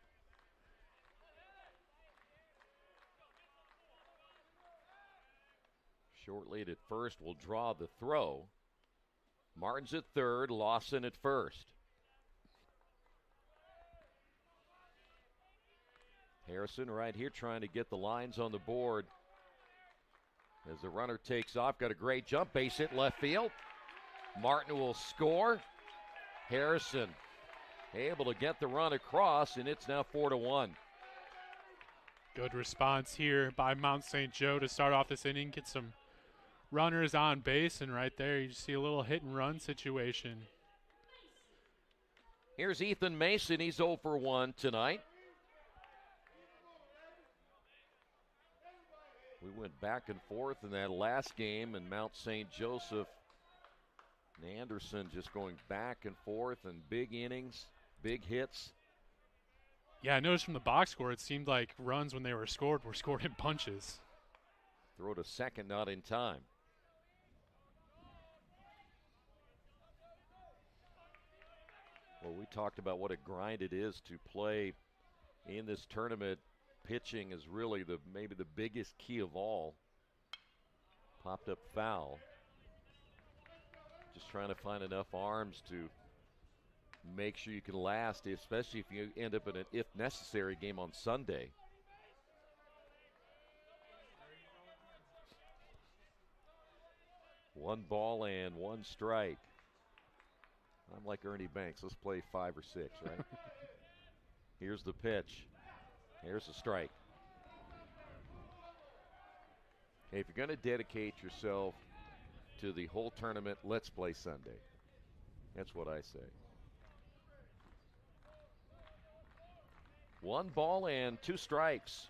Short lead at first will draw the throw. Martin's at third, Lawson at first. Harrison right here trying to get the lines on the board. As the runner takes off, got a great jump, base hit left field. Martin will score. Harrison able to get the run across, and it's now 4-1. Good response here by Mount St. Joe to start off this inning. Get some runners on base, and right there you just see a little hit and run situation. Here's Ethan Mason. He's 0 for 1 tonight. We went back and forth in that last game, and Mount St. Joseph and Anderson just going back and forth in big innings, big hits. Yeah, I noticed from the box score it seemed like runs when they were scored in bunches. Throw to second, not in time. Well, we talked about what a grind it is to play in this tournament. Pitching is really maybe the biggest key of all. Popped up foul. Just trying to find enough arms to make sure you can last, especially if you end up in an if necessary game on Sunday. One ball and 1 strike. I'm like Ernie Banks. Let's play 5 or 6, right? Here's the pitch. Here's a strike. Hey, if you're going to dedicate yourself to the whole tournament, let's play Sunday. That's what I say. 1 ball and 2 strikes.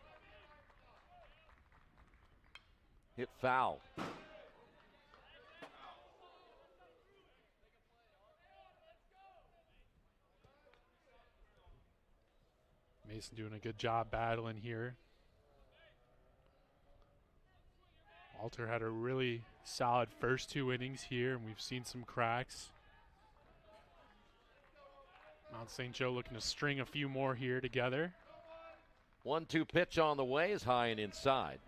Hit foul. Mason doing a good job battling here. Alter had a really solid first 2 innings here, and we've seen some cracks. Mount St. Joe looking to string a few more here together. 1-2 pitch on the way is high and inside.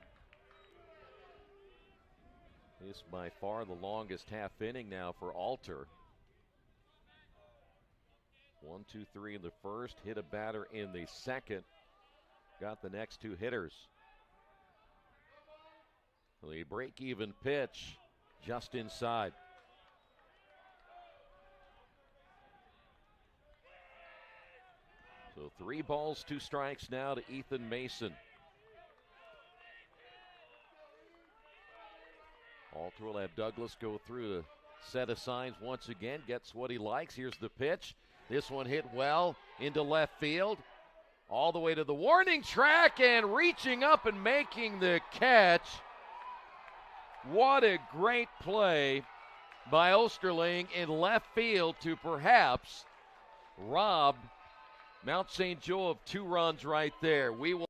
This by far the longest half inning now for Alter. 1, 2, 3 in the first, hit a batter in the second. Got the next 2 hitters. The break-even pitch just inside. So 3 balls, 2 strikes now to Ethan Mason. Alter will have Douglas go through the set of signs once again, gets what he likes. Here's the pitch. This one hit well into left field. all the way to the warning track and reaching up and making the catch. What a great play by Osterling in left field to perhaps rob Mount St. Joe of 2 runs right there. We will.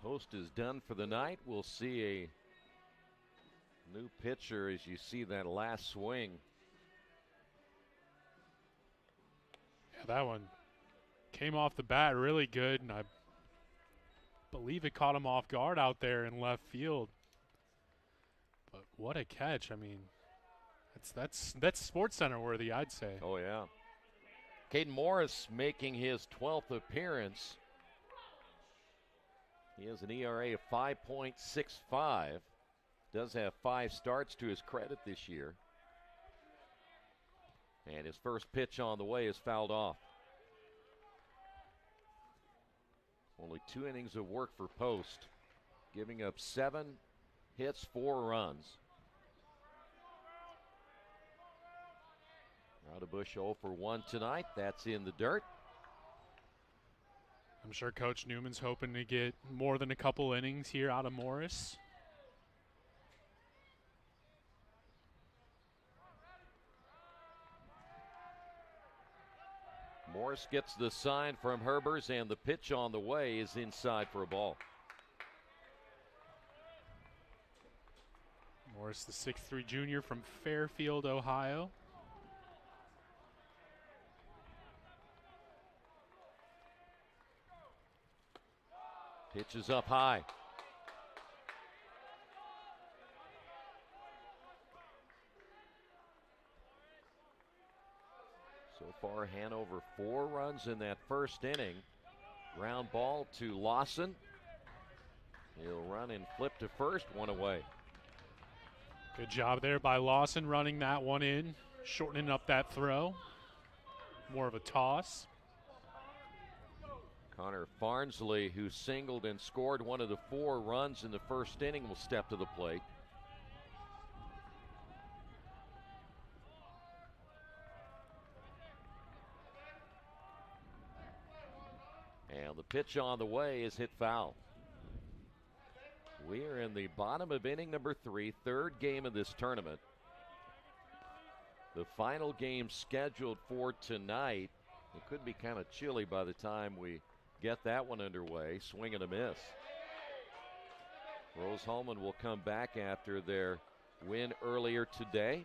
Post is done for the night. We'll see a new pitcher as you see that last swing. Yeah, that one came off the bat really good, and I believe it caught him off guard out there in left field. But what a catch. I mean, that's Sports Center worthy, I'd say. Oh, yeah. Caden Morris making his 12th appearance. He has an ERA of 5.65. Does have 5 starts to his credit this year. And his first pitch on the way is fouled off. Only 2 innings of work for Post, giving up 7 hits, 4 runs. Raudebush 0 for 1 tonight. That's in the dirt. I'm sure Coach Newman's hoping to get more than a couple innings here out of Morris. Morris gets the sign from Herbers, and the pitch on the way is inside for a ball. Morris, the 6'3" junior from Fairfield, Ohio. Pitch is up high. So far, Hanover 4 runs in that first inning. Ground ball to Lawson. He'll run and flip to first, 1 away. Good job there by Lawson running that one in, shortening up that throw. More of a toss. Connor Farnsley, who singled and scored one of the 4 runs in the first inning, will step to the plate. And the pitch on the way is hit foul. We are in the bottom of inning number 3, 3rd game of this tournament. The final game scheduled for tonight. It could be kind of chilly by the time we get that one underway. Swing and a miss. Rose-Hulman will come back after their win earlier today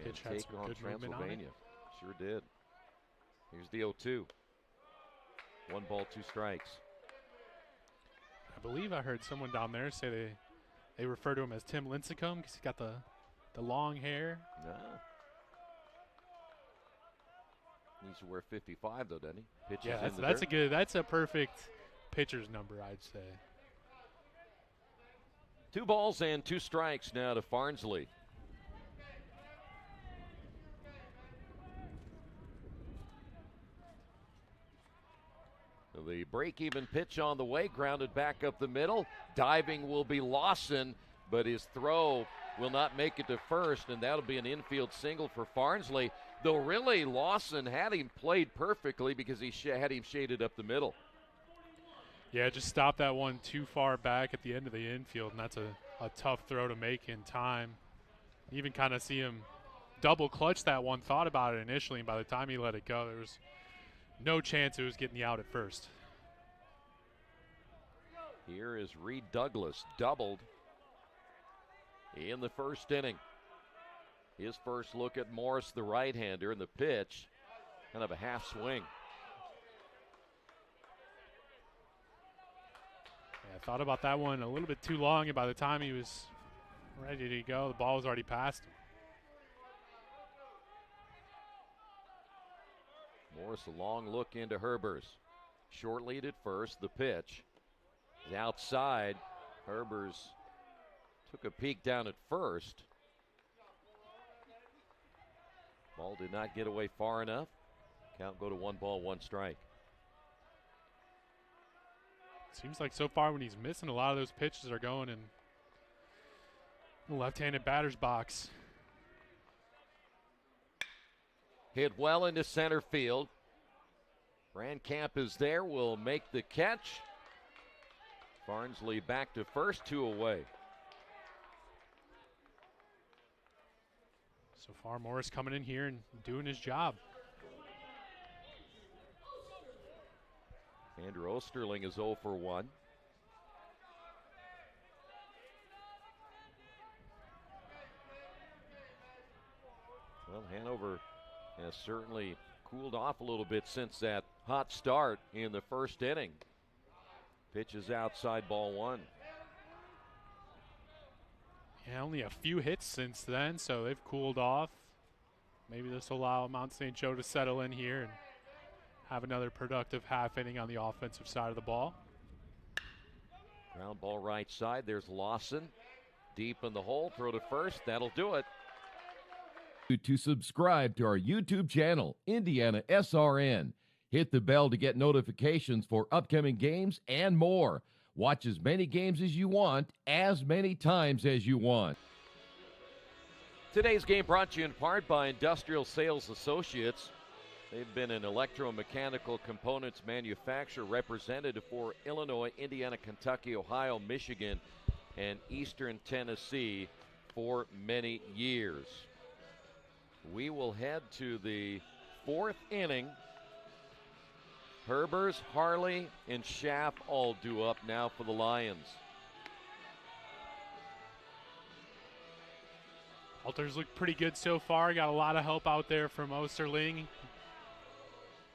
and take on Transylvania. Sure did. Here's the 0-2. 1 ball, 2 strikes. I believe I heard someone down there say they refer to him as Tim Lincecum because he's got the long hair. No. Needs to wear 55 though, doesn't he? Pitches yeah, in the dirt. That's a perfect pitcher's number, I'd say. 2 balls and 2 strikes now to Farnsley. The break-even pitch on the way, grounded back up the middle. Diving will be Lawson, but his throw will not make it to first, and that'll be an infield single for Farnsley. Though really, Lawson had him played perfectly because he had him shaded up the middle. Yeah, just stopped that one too far back at the end of the infield, and that's a tough throw to make in time. You even kind of see him double clutch that one, thought about it initially, and by the time he let it go, there was no chance it was getting the out at first. Here is Reed Douglas, doubled in the first inning. His first look at Morris, the right-hander, and the pitch, kind of a half swing. Yeah, I thought about that one a little bit too long, and by the time he was ready to go, the ball was already past him. Morris, a long look into Herbers. Short lead at first, the pitch. The outside, Herbers took a peek down at first. Ball did not get away far enough. Count go to 1-1 Seems like so far when he's missing, a lot of those pitches are going in the left-handed batter's box. Hit well into center field. Brandcamp is there, will make the catch. Farnsley back to first, 2 away. So far, Morris coming in here and doing his job. Andrew Osterling is 0 for 1. Well, Hanover has certainly cooled off a little bit since that hot start in the first inning. Pitch is outside, ball 1. Yeah, only a few hits since then, so they've cooled off. Maybe this will allow Mount St. Joe to settle in here and have another productive half inning on the offensive side of the ball. Ground ball right side. There's Lawson. Deep in the hole. Throw to first. That'll do it. To subscribe to our YouTube channel, IndianaSRN. Hit the bell to get notifications for upcoming games and more. Watch as many games as you want, as many times as you want. Today's game brought to you in part by Industrial Sales Associates. They've been an electromechanical components manufacturer representative for Illinois, Indiana, Kentucky, Ohio, Michigan, and Eastern Tennessee for many years. We will head to the 4th inning. Herbers, Harley, and Schaff all due up now for the Lions. Alters look pretty good so far. Got a lot of help out there from Osterling.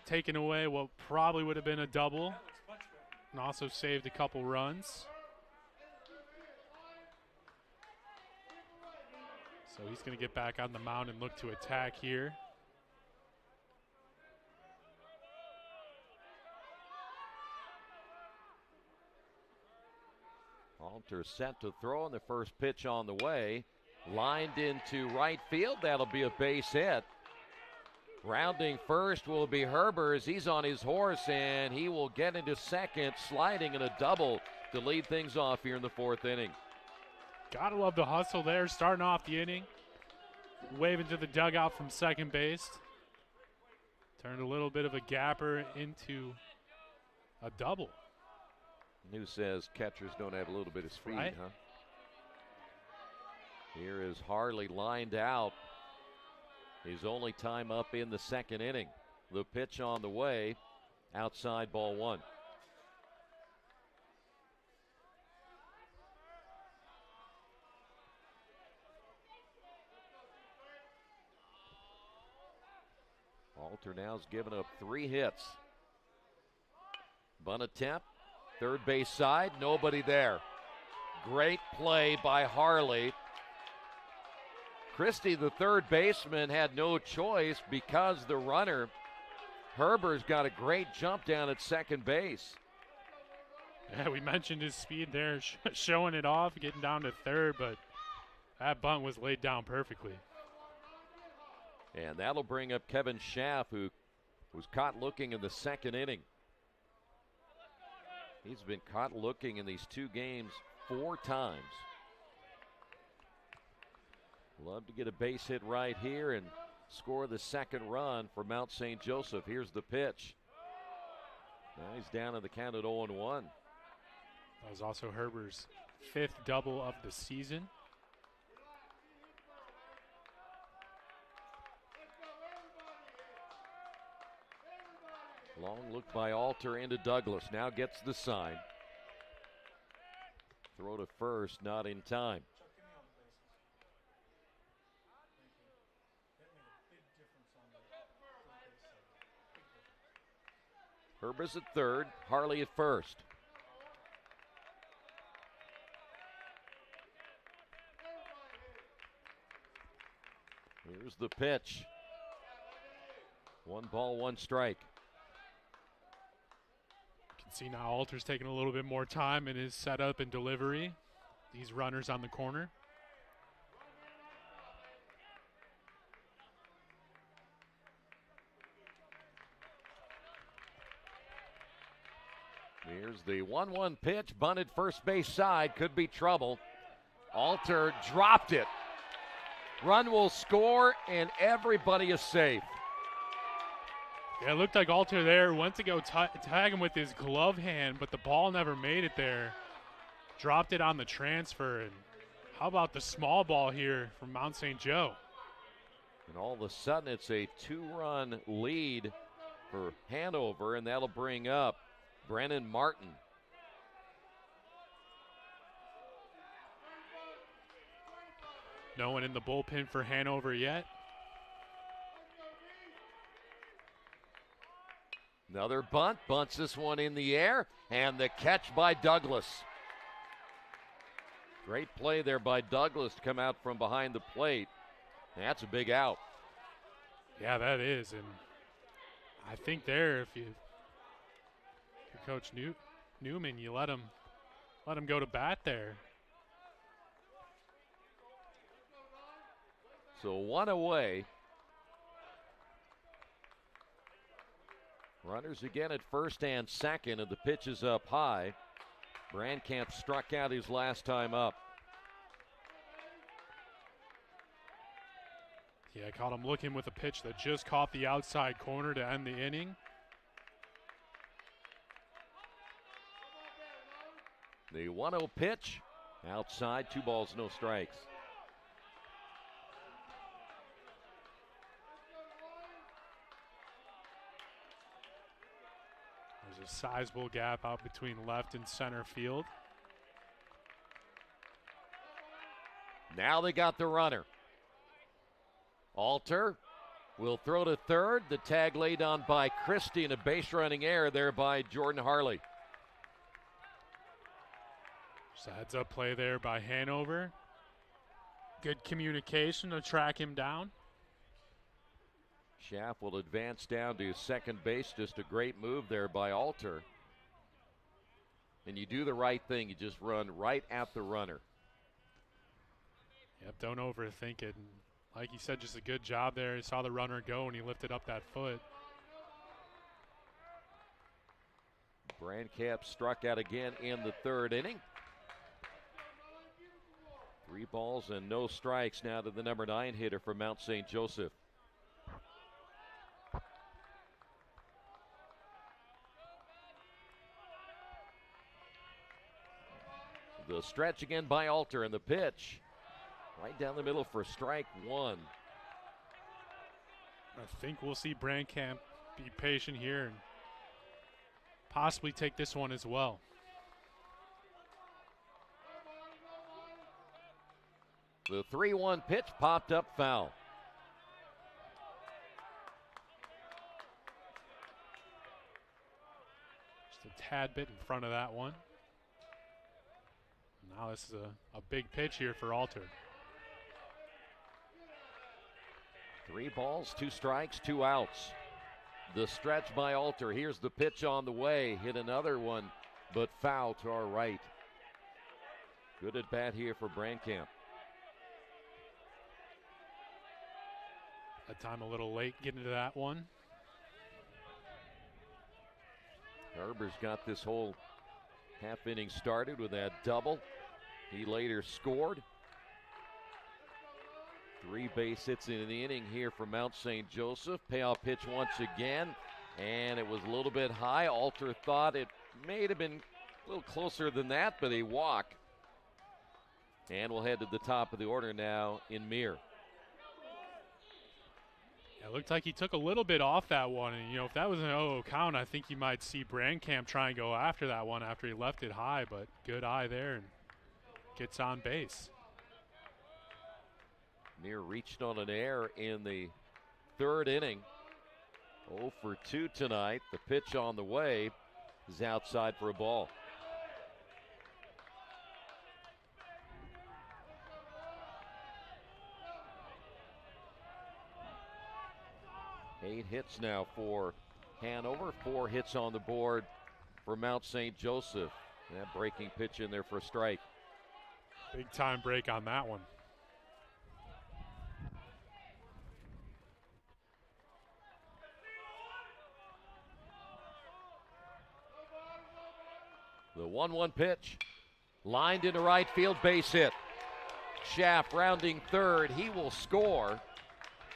Taking away what probably would have been a double. And also saved a couple runs. So he's going to get back on the mound and look to attack here. Alter set to throw, and the first pitch on the way. Lined into right field. That'll be a base hit. Rounding first will be Herbers. He's on his horse, and he will get into second, sliding in a double to lead things off here in the 4th inning. Gotta love the hustle there, starting off the inning. Waving to the dugout from second base. Turned a little bit of a gapper into a double. Who says catchers don't have a little bit of speed, right? Huh? Here is Harley lined out. His only time up in the 2nd inning. The pitch on the way, outside, ball 1. Alter now's given up 3 hits. Bunt attempt, third base side, nobody there. Great play by Harley. Christie, the third baseman, had no choice because the runner, Herber's, got a great jump down at second base. Yeah, we mentioned his speed there, showing it off, getting down to third, but that bunt was laid down perfectly. And that'll bring up Kevin Schaff, who was caught looking in the 2nd inning. He's been caught looking in these 2 games 4 times. Love to get a base hit right here and score the 2nd run for Mount St. Joseph. Here's the pitch. Now he's down to the count at 0-1. That was also Herber's 5th double of the season. Long look by Alter into Douglas. Now gets the sign. Throw to first, not in time. Herbers at third, Harley at first. Here's the pitch. 1 ball, 1 strike. You can see now Alter's taking a little bit more time in his setup and delivery. These runners on the corner. Here's the 1-1 pitch, bunted first base side, could be trouble. Alter dropped it. Run will score, and everybody is safe. Yeah, it looked like Alter there went to go tag him with his glove hand, but the ball never made it there. Dropped it on the transfer, and how about the small ball here from Mount St. Joe? And all of a sudden, it's a 2-run lead for Hanover, and that'll bring up Brennan Martin. No one in the bullpen for Hanover yet. Another bunt, bunts this one in the air, and the catch by Douglas. Great play there by Douglas to come out from behind the plate. That's a big out. Yeah, that is, and I think there, if you're Coach Newman, you let him go to bat there. So 1 away. Runners again at first and second, and the pitch is up high. Brandkamp struck out his last time up. Yeah, I caught him looking with a pitch that just caught the outside corner to end the inning. The 1-0 pitch, outside, 2 balls, no strikes. There's a sizable gap out between left and center field. Now they got the runner. Alter will throw to third. The tag laid on by Christie, and a base running error there by Jordan Harley. Just a heads-up play there by Hanover. Good communication to track him down. Schaff will advance down to second base. Just a great move there by Alter. And you do the right thing. You just run right at the runner. Yep, don't overthink it. And like you said, just a good job there. He saw the runner go, and he lifted up that foot. Brandkamp struck out again in the third inning. 3 balls and no strikes now to the number 9 hitter for Mount St. Joseph. The stretch again by Alter, and the pitch right down the middle for strike 1. I think we'll see Brandkamp be patient here and possibly take this one as well. The 3-1 pitch popped up foul. Just a tad bit in front of that one. Now this is a big pitch here for Alter. 3 balls, 2 strikes, 2 outs. The stretch by Alter. Here's the pitch on the way. Hit another one, but foul to our right. Good at bat here for Brandkamp. That time a little late getting to that one. Herber's got this whole half inning started with that double. He later scored. 3 base hits in the inning here for Mount St. Joseph. Payoff pitch once again, and it was a little bit high. Alter thought it may have been a little closer than that, but a walk. And we'll head to the top of the order now in Mir. It looked like he took a little bit off that one, and if that was an 0-0 count, I think you might see Brandkamp try and go after that one after he left it high, but good eye there and gets on base. Near reached on an error in the third inning. 0 for 2 tonight. The pitch on the way is outside for a ball. Eight hits now for Hanover. 4 hits on the board for Mount St. Joseph. And that breaking pitch in there for a strike. Big time break on that one. The 1-1 pitch. Lined into right field, base hit. Schaff rounding third. He will score.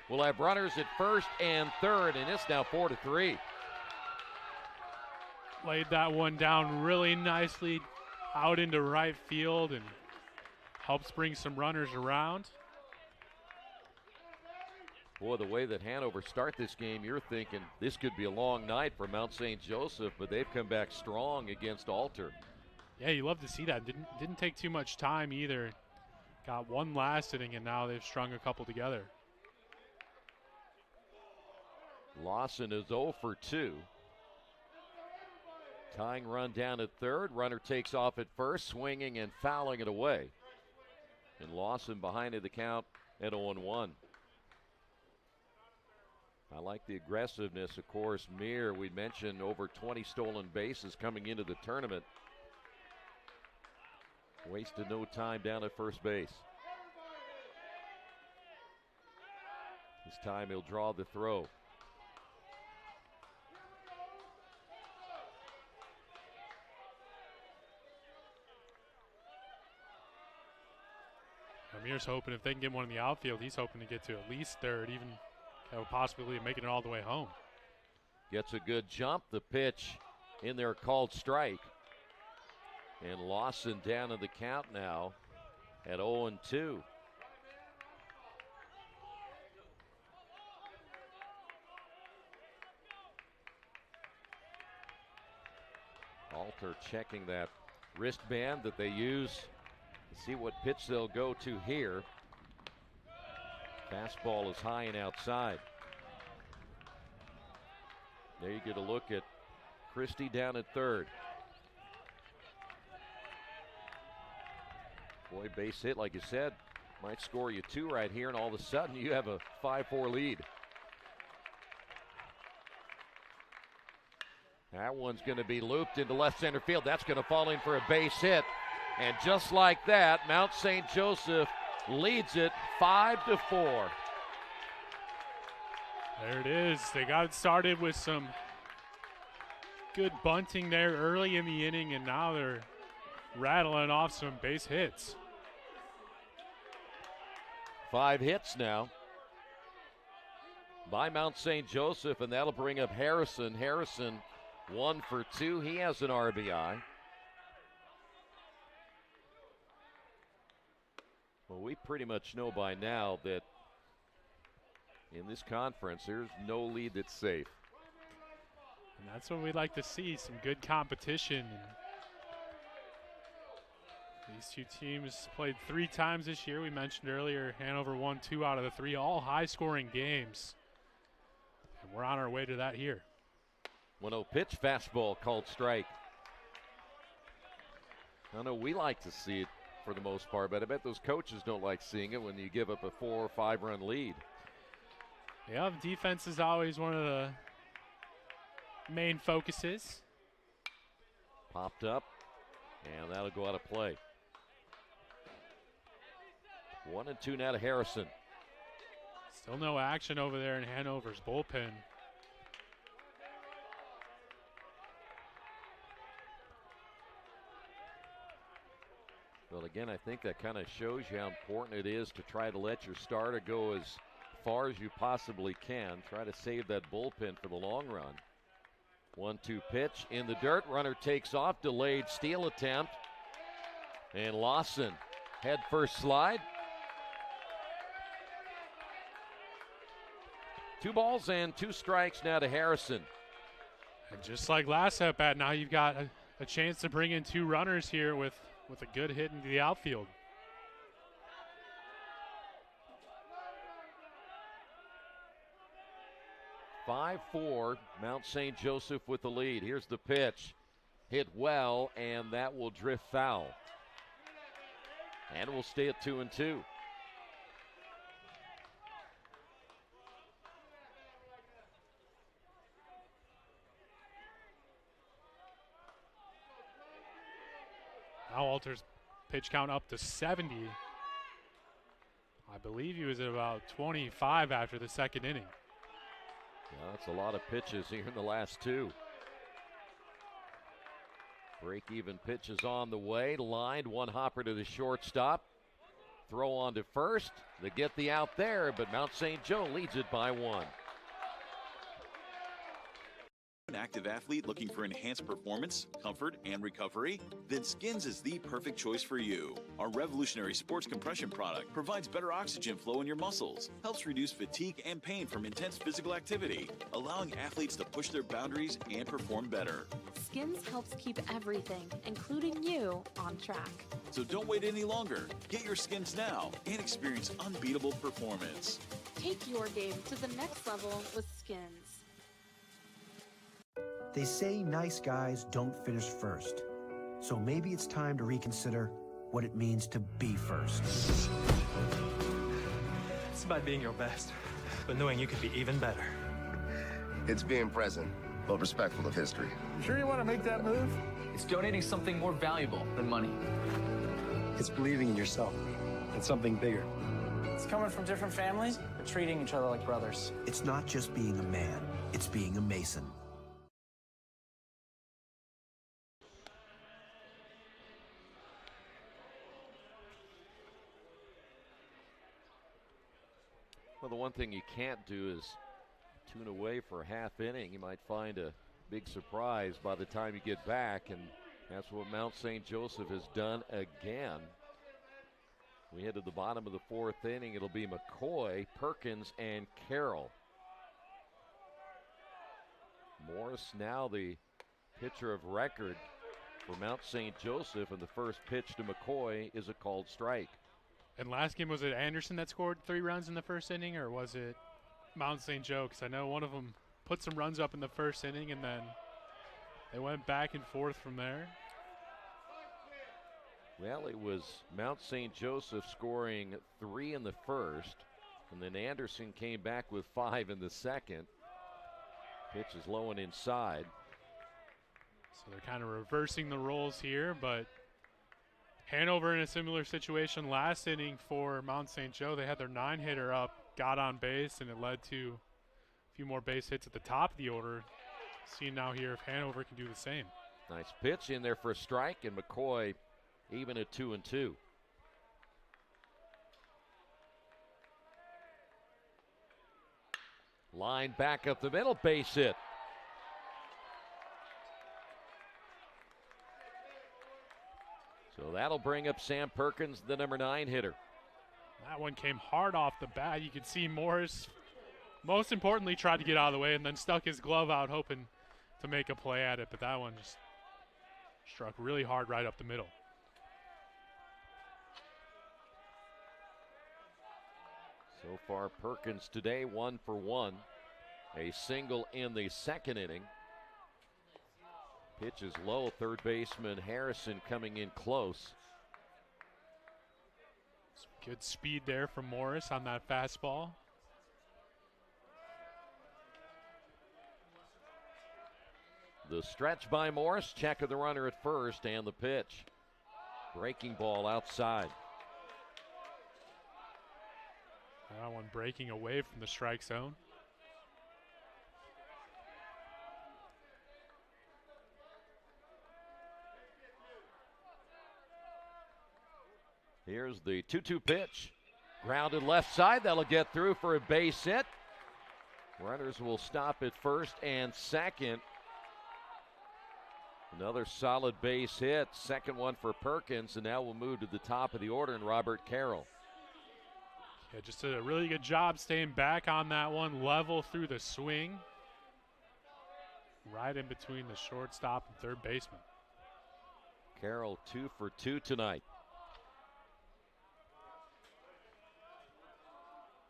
We'll have runners at first and third, and it's now 4-3. Laid that one down really nicely out into right field and helps bring some runners around. Boy, the way that Hanover start this game, you're thinking this could be a long night for Mount St. Joseph, but they've come back strong against Alter. Yeah, you love to see that. Didn't take too much time either. Got one last inning, and now they've strung a couple together. Lawson is 0 for 2. Tying run down at third. Runner takes off at first, swinging and fouling it away. And Lawson behind in the count at 0-1. I like the aggressiveness. Of course, Meir, we mentioned over 20 stolen bases coming into the tournament. Wasted no time down at first base. This time he'll draw the throw. Amir's hoping if they can get one in the outfield, he's hoping to get to at least third, even have a possibility of making it all the way home. Gets a good jump. The pitch in there called strike. And Lawson down in the count now at 0-2. Alter checking that wristband that they use to see what pitch they'll go to here. Fastball is high and outside. There you get a look at Christie down at third. Boy, base hit, like you said, might score you 2 right here, and all of a sudden you have a 5-4 lead. That one's going to be looped into left center field. That's going to fall in for a base hit. And just like that, Mount St. Joseph leads it 5-4. There it is. They got it started with some good bunting there early in the inning, and now they're rattling off some base hits. 5 hits now by Mount St. Joseph, and that'll bring up Harrison. Harrison 1 for 2. He has an RBI. Well, we pretty much know by now that in this conference, there's no lead that's safe. And that's what we'd like to see, some good competition. These two teams played 3 times this year. We mentioned earlier, Hanover won 2 out of the 3, all high-scoring games. And we're on our way to that here. 1-0 pitch, fastball called strike. I know we like to see it for the most part, but I bet those coaches don't like seeing it when you give up a 4 or 5 run lead. Yeah, defense is always one of the main focuses. Popped up, and that'll go out of play. 1-2 now to Harrison. Still no action over there in Hanover's bullpen. Well, again, I think that kind of shows you how important it is to try to let your starter go as far as you possibly can. Try to save that bullpen for the long run. 1-2 pitch in the dirt. Runner takes off. Delayed steal attempt. And Lawson head first slide. 2 balls and 2 strikes now to Harrison. And just like last at bat, now you've got a chance to bring in 2 runners here with a good hit into the outfield. (5-4), Mount St. Joseph with the lead. Here's the pitch. Hit well, and that will drift foul. And we'll stay at 2-2. Now Alter's pitch count up to 70. I believe he was at about 25 after the second inning. Yeah, that's a lot of pitches here in the last 2. Break-even pitches on the way. Lined, 1 hopper to the shortstop. Throw on to first. They get the out there, but Mount St. Joe leads it by 1. An active athlete looking for enhanced performance, comfort, and recovery? Then Skins is the perfect choice for you. Our revolutionary sports compression product provides better oxygen flow in your muscles, helps reduce fatigue and pain from intense physical activity, allowing athletes to push their boundaries and perform better. Skins helps keep everything, including you, on track. So don't wait any longer. Get your Skins now and experience unbeatable performance. Take your game to the next level with Skins. They say nice guys don't finish first. So maybe it's time to reconsider what it means to be first. It's about being your best, but knowing you could be even better. It's being present, but respectful of history. You sure you want to make that move? It's donating something more valuable than money. It's believing in yourself and something bigger. It's coming from different families, but treating each other like brothers. It's not just being a man, it's being a Mason. Well, the one thing you can't do is tune away for a half inning. You might find a big surprise by the time you get back, and that's what Mount St. Joseph has done again. We head to the bottom of the 4th inning. It'll be McCoy, Perkins, and Carroll. Morris now the pitcher of record for Mount St. Joseph, and the first pitch to McCoy is a called strike. And last game, was it Anderson that scored 3 runs in the first inning, or was it Mount St. Joe? Because I know one of them put some runs up in the first inning, and then they went back and forth from there. Well, it was Mount St. Joseph scoring 3 in the first, and then Anderson came back with 5 in the second. Pitch is low and inside. So they're kind of reversing the roles here, but Hanover in a similar situation last inning for Mount St. Joe. They had their 9-hitter up, got on base, and it led to a few more base hits at the top of the order. See now here if Hanover can do the same. Nice pitch in there for a strike, and McCoy even at 2-2. Line back up the middle, base hit. So that'll bring up Sam Perkins, the number 9 hitter. That one came hard off the bat. You could see Morris, most importantly, tried to get out of the way and then stuck his glove out hoping to make a play at it, but that one just struck really hard right up the middle. So far, Perkins today 1 for 1. A single in the second inning. Pitch is low. Third baseman Harrison coming in close. Some good speed there from Morris on that fastball. The stretch by Morris. Check of the runner at first, and the pitch. Breaking ball outside. That one breaking away from the strike zone. Here's the 2-2 pitch. Grounded left side. That'll get through for a base hit. Runners will stop at first and second. Another solid base hit. Second one for Perkins, and now we'll move to the top of the order and Robert Carroll. Yeah, just did a really good job staying back on that one, level through the swing. Right in between the shortstop and third baseman. Carroll 2 for 2 tonight.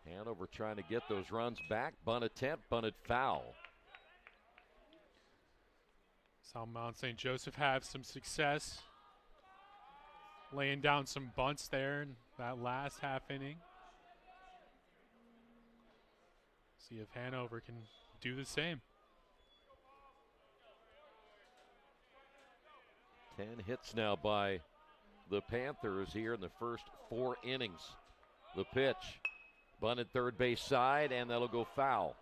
Hanover trying to get those runs back. Bunt attempt, bunted foul. Saw Mount St. Joseph have some success laying down some bunts there in that last half inning. See if Hanover can do the same. 10 hits now by the Panthers here in the first 4 innings. The pitch, bunted third base side, and that'll go foul.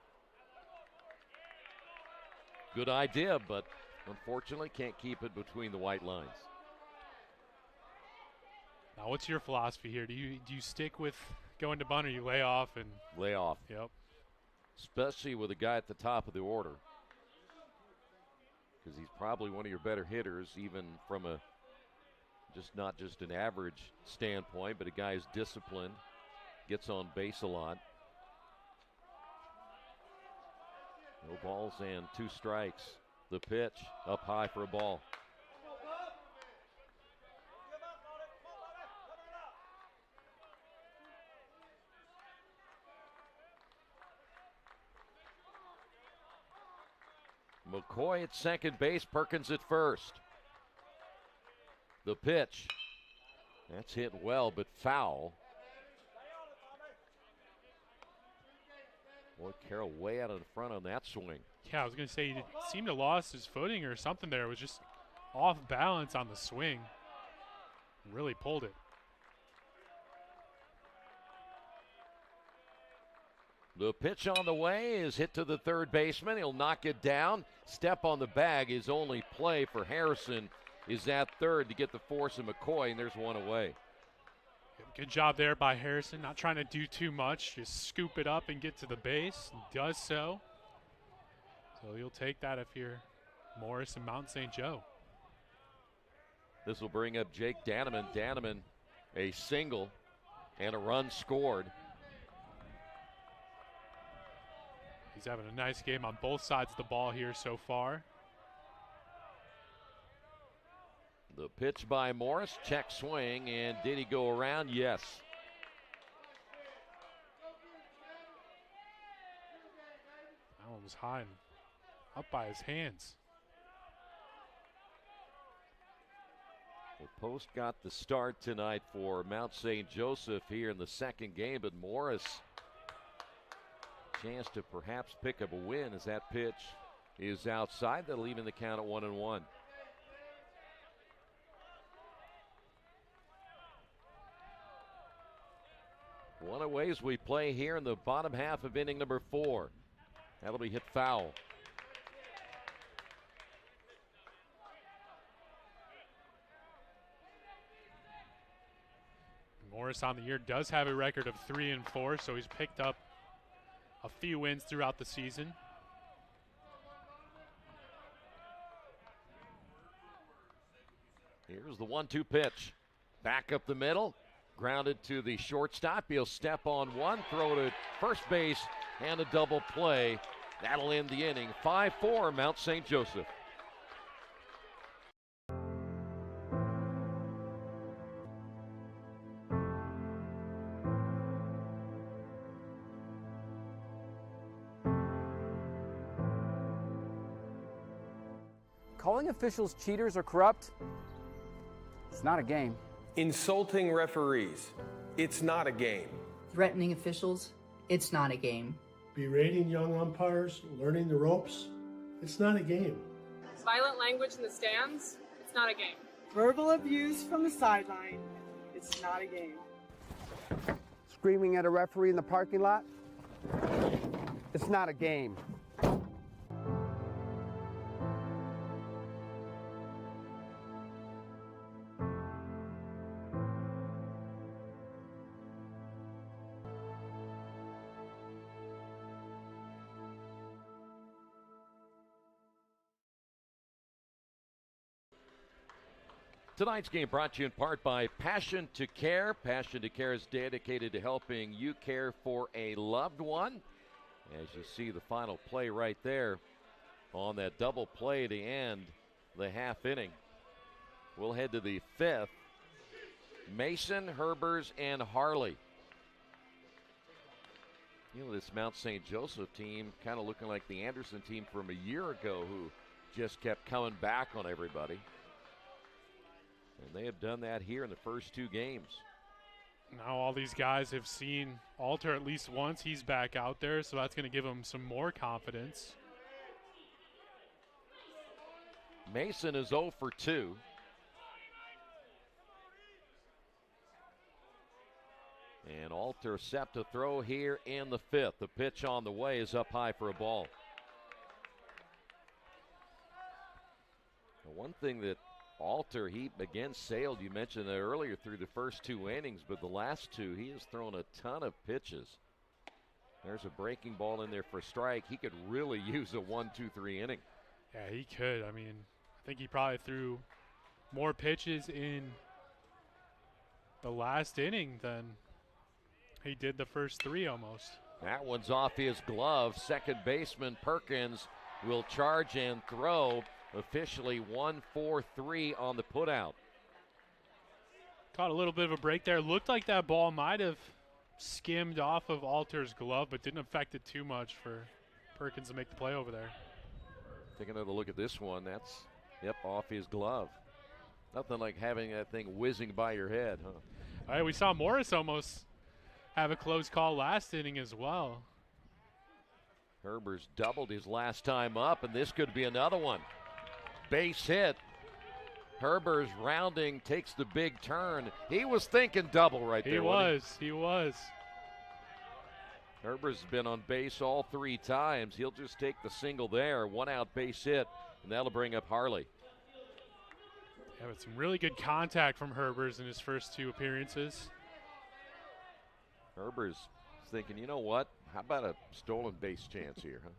Good idea, but unfortunately can't keep it between the white lines. Now, what's your philosophy here? Do you stick with going to bunt, or you lay off and lay off? Yep. Especially with a guy at the top of the order, because he's probably one of your better hitters, even from a not just an average standpoint, but a guy who's disciplined, gets on base a lot. No balls and 2 strikes. The pitch up high for a ball. McCoy at second base, Perkins at first. The pitch. That's hit well, but foul. Boy, Carroll way out in front on that swing. Yeah, I was going to say he seemed to lost his footing or something there. It was just off balance on the swing. Really pulled it. The pitch on the way is hit to the third baseman. He'll knock it down. Step on the bag. His only play for Harrison is at third to get the force of McCoy, and there's one away. Good job there by Harrison. Not trying to do too much. Just scoop it up and get to the base. And does so. So you'll take that if you're Morris and Mount St. Joe. This will bring up Jake Danneman. Danneman, a single and a run scored. He's having a nice game on both sides of the ball here so far. The pitch by Morris, check swing, and did he go around? Yes. That one was high and up by his hands. The Post got the start tonight for Mount St. Joseph here in the second game, but Morris, chance to perhaps pick up a win as that pitch is outside. That'll even the count at 1-1. One away as we play here in the bottom half of inning number 4. That'll be hit foul. Morris on the year does have a record of 3-4, so he's picked up a few wins throughout the season. Here's the 1-2 pitch. Back up the middle. Grounded to the shortstop. He'll step on one, throw to first base, and a double play. That'll end the inning. 5-4, Mount St. Joseph. Calling officials cheaters or corrupt, it's not a game. Insulting referees, it's not a game. Threatening officials, it's not a game. Berating young umpires, learning the ropes, it's not a game. Violent language in the stands, it's not a game. Verbal abuse from the sideline, it's not a game. Screaming at a referee in the parking lot, it's not a game. Tonight's game brought to you in part by Passion to Care. Passion to Care is dedicated to helping you care for a loved one. As you see the final play right there on that double play to end the half inning. We'll head to the fifth. Mason, Herbers, and Harley. You know, this Mount St. Joseph team kind of looking like the Anderson team from a year ago who just kept coming back on everybody. And they have done that here in the first two games. Now all these guys have seen Alter at least once. He's back out there, so that's going to give him some more confidence. Mason is 0 for 2. And Alter set to throw here in the fifth. The pitch on the way is up high for a ball. Now, one thing that Alter, he again sailed, you mentioned that earlier, through the first two innings, but the last two, he has thrown a ton of pitches. There's a breaking ball in there for a strike. He could really use a 1-2-3 inning. Yeah, he could. I mean, I think he probably threw more pitches in the last inning than he did the first three almost. That one's off his glove. Second baseman Perkins will charge and throw. Officially 1-4-3 on the putout. Caught a little bit of a break there. Looked like that ball might have skimmed off of Alter's glove, but didn't affect it too much for Perkins to make the play over there. Take another look at this one. That's, off his glove. Nothing like having that thing whizzing by your head, huh? All right, we saw Morris almost have a close call last inning as well. Herbers doubled his last time up, and this could be another one. Base hit. Herbers rounding, takes the big turn. He was thinking double right there. He was. Herbers has been on base all three times. He'll just take the single there. One out base hit, and that'll bring up Harley. Yeah, but some really good contact from Herbers in his first two appearances. Herbers is thinking, you know what? How about a stolen base chance here, huh?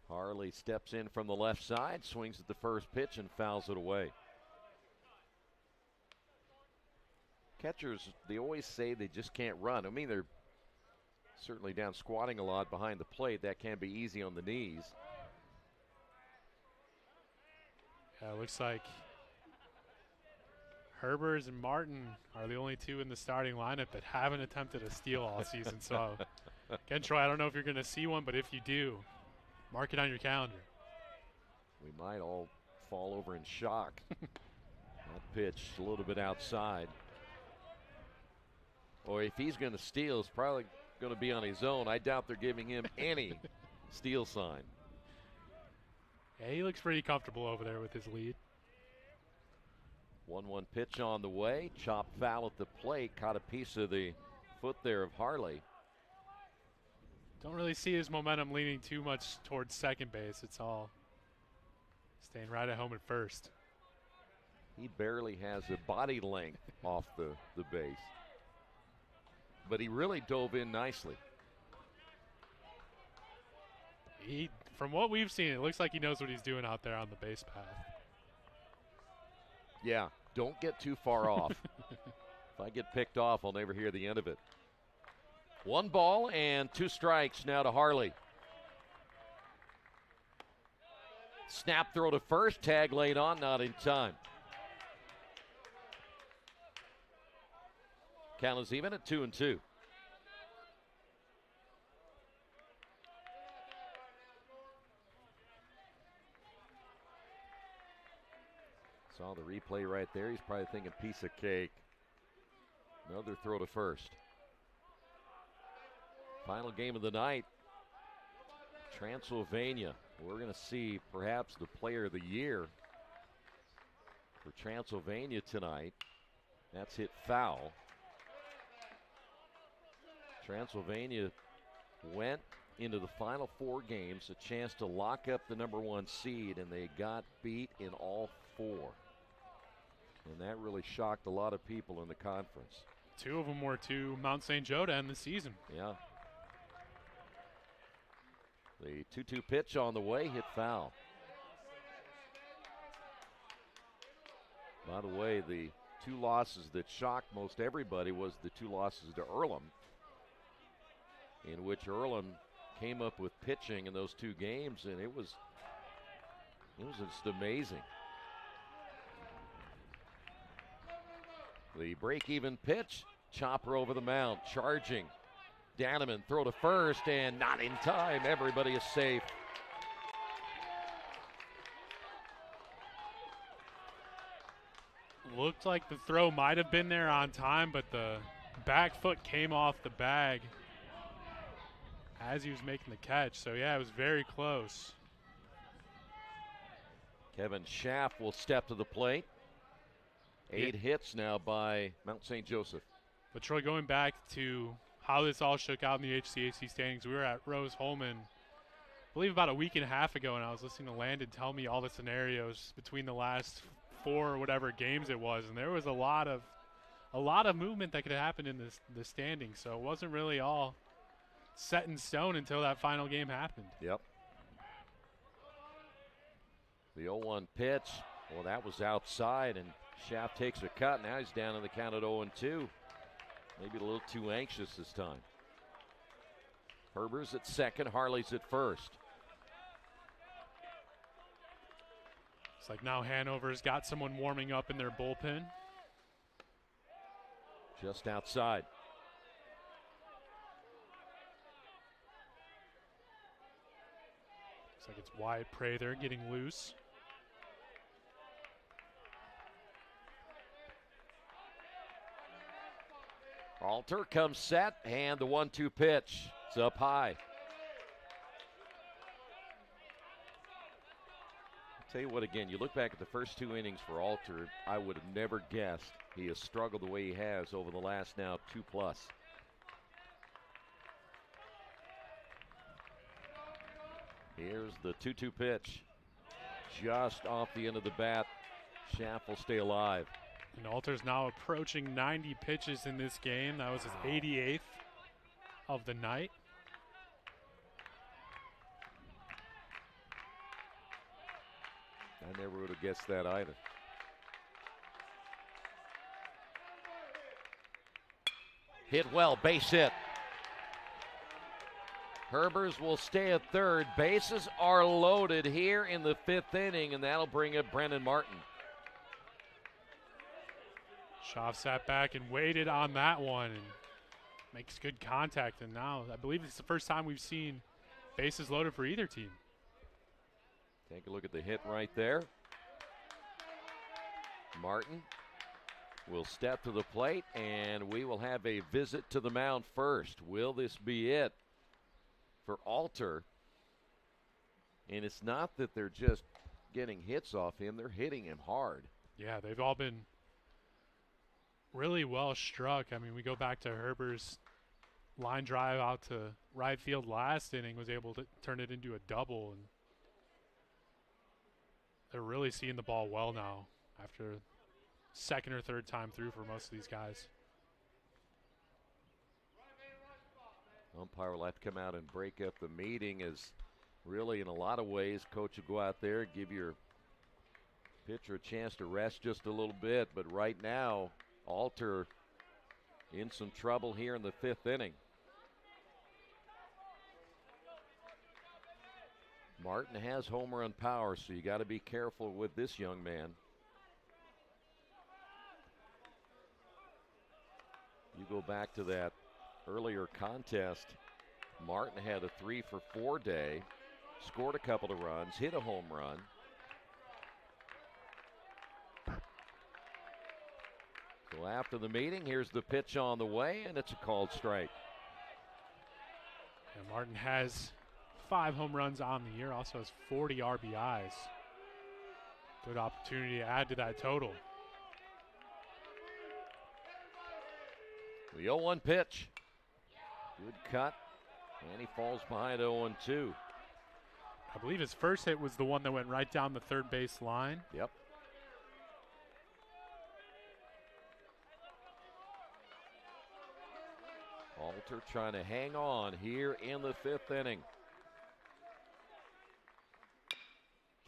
Harley steps in from the left side, swings at the first pitch, and fouls it away. Catchers, they always say they just can't run. I mean, they're certainly down squatting a lot behind the plate. That can be easy on the knees. Yeah, it looks like Herbers and Martin are the only two in the starting lineup that haven't attempted a steal all season. So, again, Troy, I don't know if you're going to see one, but if you do, mark it on your calendar. We might all fall over in shock. That pitch a little bit outside. Or if he's going to steal, it's probably going to be on his own. I doubt they're giving him any steal sign. Yeah, he looks pretty comfortable over there with his lead. 1-1 pitch on the way. Chop foul at the plate. Caught a piece of the foot there of Harley. Don't really see his momentum leaning too much towards second base. It's all staying right at home at first. He barely has a body length off the base. But he really dove in nicely. From what we've seen, it looks like he knows what he's doing out there on the base path. Yeah, don't get too far off. If I get picked off, I'll never hear the end of it. 1 ball and 2 strikes now to Harley. Snap throw to first, tag laid on, not in time. Count is even at 2-2. Saw the replay right there. He's probably thinking piece of cake. Another throw to first. Final game of the night. Transylvania. We're going to see perhaps the player of the year for Transylvania tonight. That's hit foul. Transylvania went into the final 4 games, a chance to lock up the #1 seed, and they got beat in all 4. And that really shocked a lot of people in the conference. 2 of them were to Mount St. Joe to end the season. Yeah. The 2-2 pitch on the way, hit foul. By the way, the 2 losses that shocked most everybody was the 2 losses to Earlham, in which Earlham came up with pitching in those 2 games, and it was just amazing. The break-even pitch, chopper over the mound, charging. Danneman throw to first, and not in time. Everybody is safe. Looked like the throw might have been there on time, but the back foot came off the bag as he was making the catch. So, yeah, it was very close. Kevin Schaff will step to the plate. 8 hits now by Mount St. Joseph. But, Troy, going back to how this all shook out in the HCAC standings, we were at Rose Holman, I believe about a week and a half ago, and I was listening to Landon tell me all the scenarios between the last 4 or whatever games it was, and there was a lot of movement that could have happened in the standings. So it wasn't really all set in stone until that final game happened. Yep. The 0-1 pitch, well, that was outside, and Schaff takes a cut. Now he's down on the count at 0-2. Maybe a little too anxious this time. Herber's at second, Harley's at first. It's like now Hanover's got someone warming up in their bullpen. Just outside. Looks like it's Wyatt Prather getting loose. Alter comes set, and the 1-2 pitch. It's up high. I'll tell you what, again, you look back at the first 2 innings for Alter, I would have never guessed he has struggled the way he has over the last now 2+. Here's the 2-2 pitch. Just off the end of the bat. Schaff will stay alive. And Alter's now approaching 90 pitches in this game. That was his 88th of the night. I never would have guessed that either. Hit well, base hit. Herbers will stay at third. Bases are loaded here in the 5th inning, and that'll bring up Brennan Martin. Schaff sat back and waited on that one and makes good contact. And now I believe it's the first time we've seen bases loaded for either team. Take a look at the hit right there. Martin will step to the plate, and we will have a visit to the mound first. Will this be it for Alter? And it's not that they're just getting hits off him, they're hitting him hard. Yeah, they've all been really well struck. I mean, we go back to Herber's line drive out to right field last inning, was able to turn it into a double, and they're really seeing the ball well now after second or third time through for most of these guys. Umpire will have to come out and break up the meeting, as really in a lot of ways coach will go out there, give your pitcher a chance to rest just a little bit, but right now Alter in some trouble here in the 5th inning. Martin has home run power, so you got to be careful with this young man. You go back to that earlier contest, Martin had a 3-for-4 day, scored a couple of runs, hit a home run. So after the meeting, here's the pitch on the way, and it's a called strike. And Martin has 5 home runs on the year, also has 40 RBIs. Good opportunity to add to that total. The 0-1 pitch. Good cut, and he falls behind 0-2. I believe his first hit was the one that went right down the third base line. Yep. Alter trying to hang on here in the 5th inning.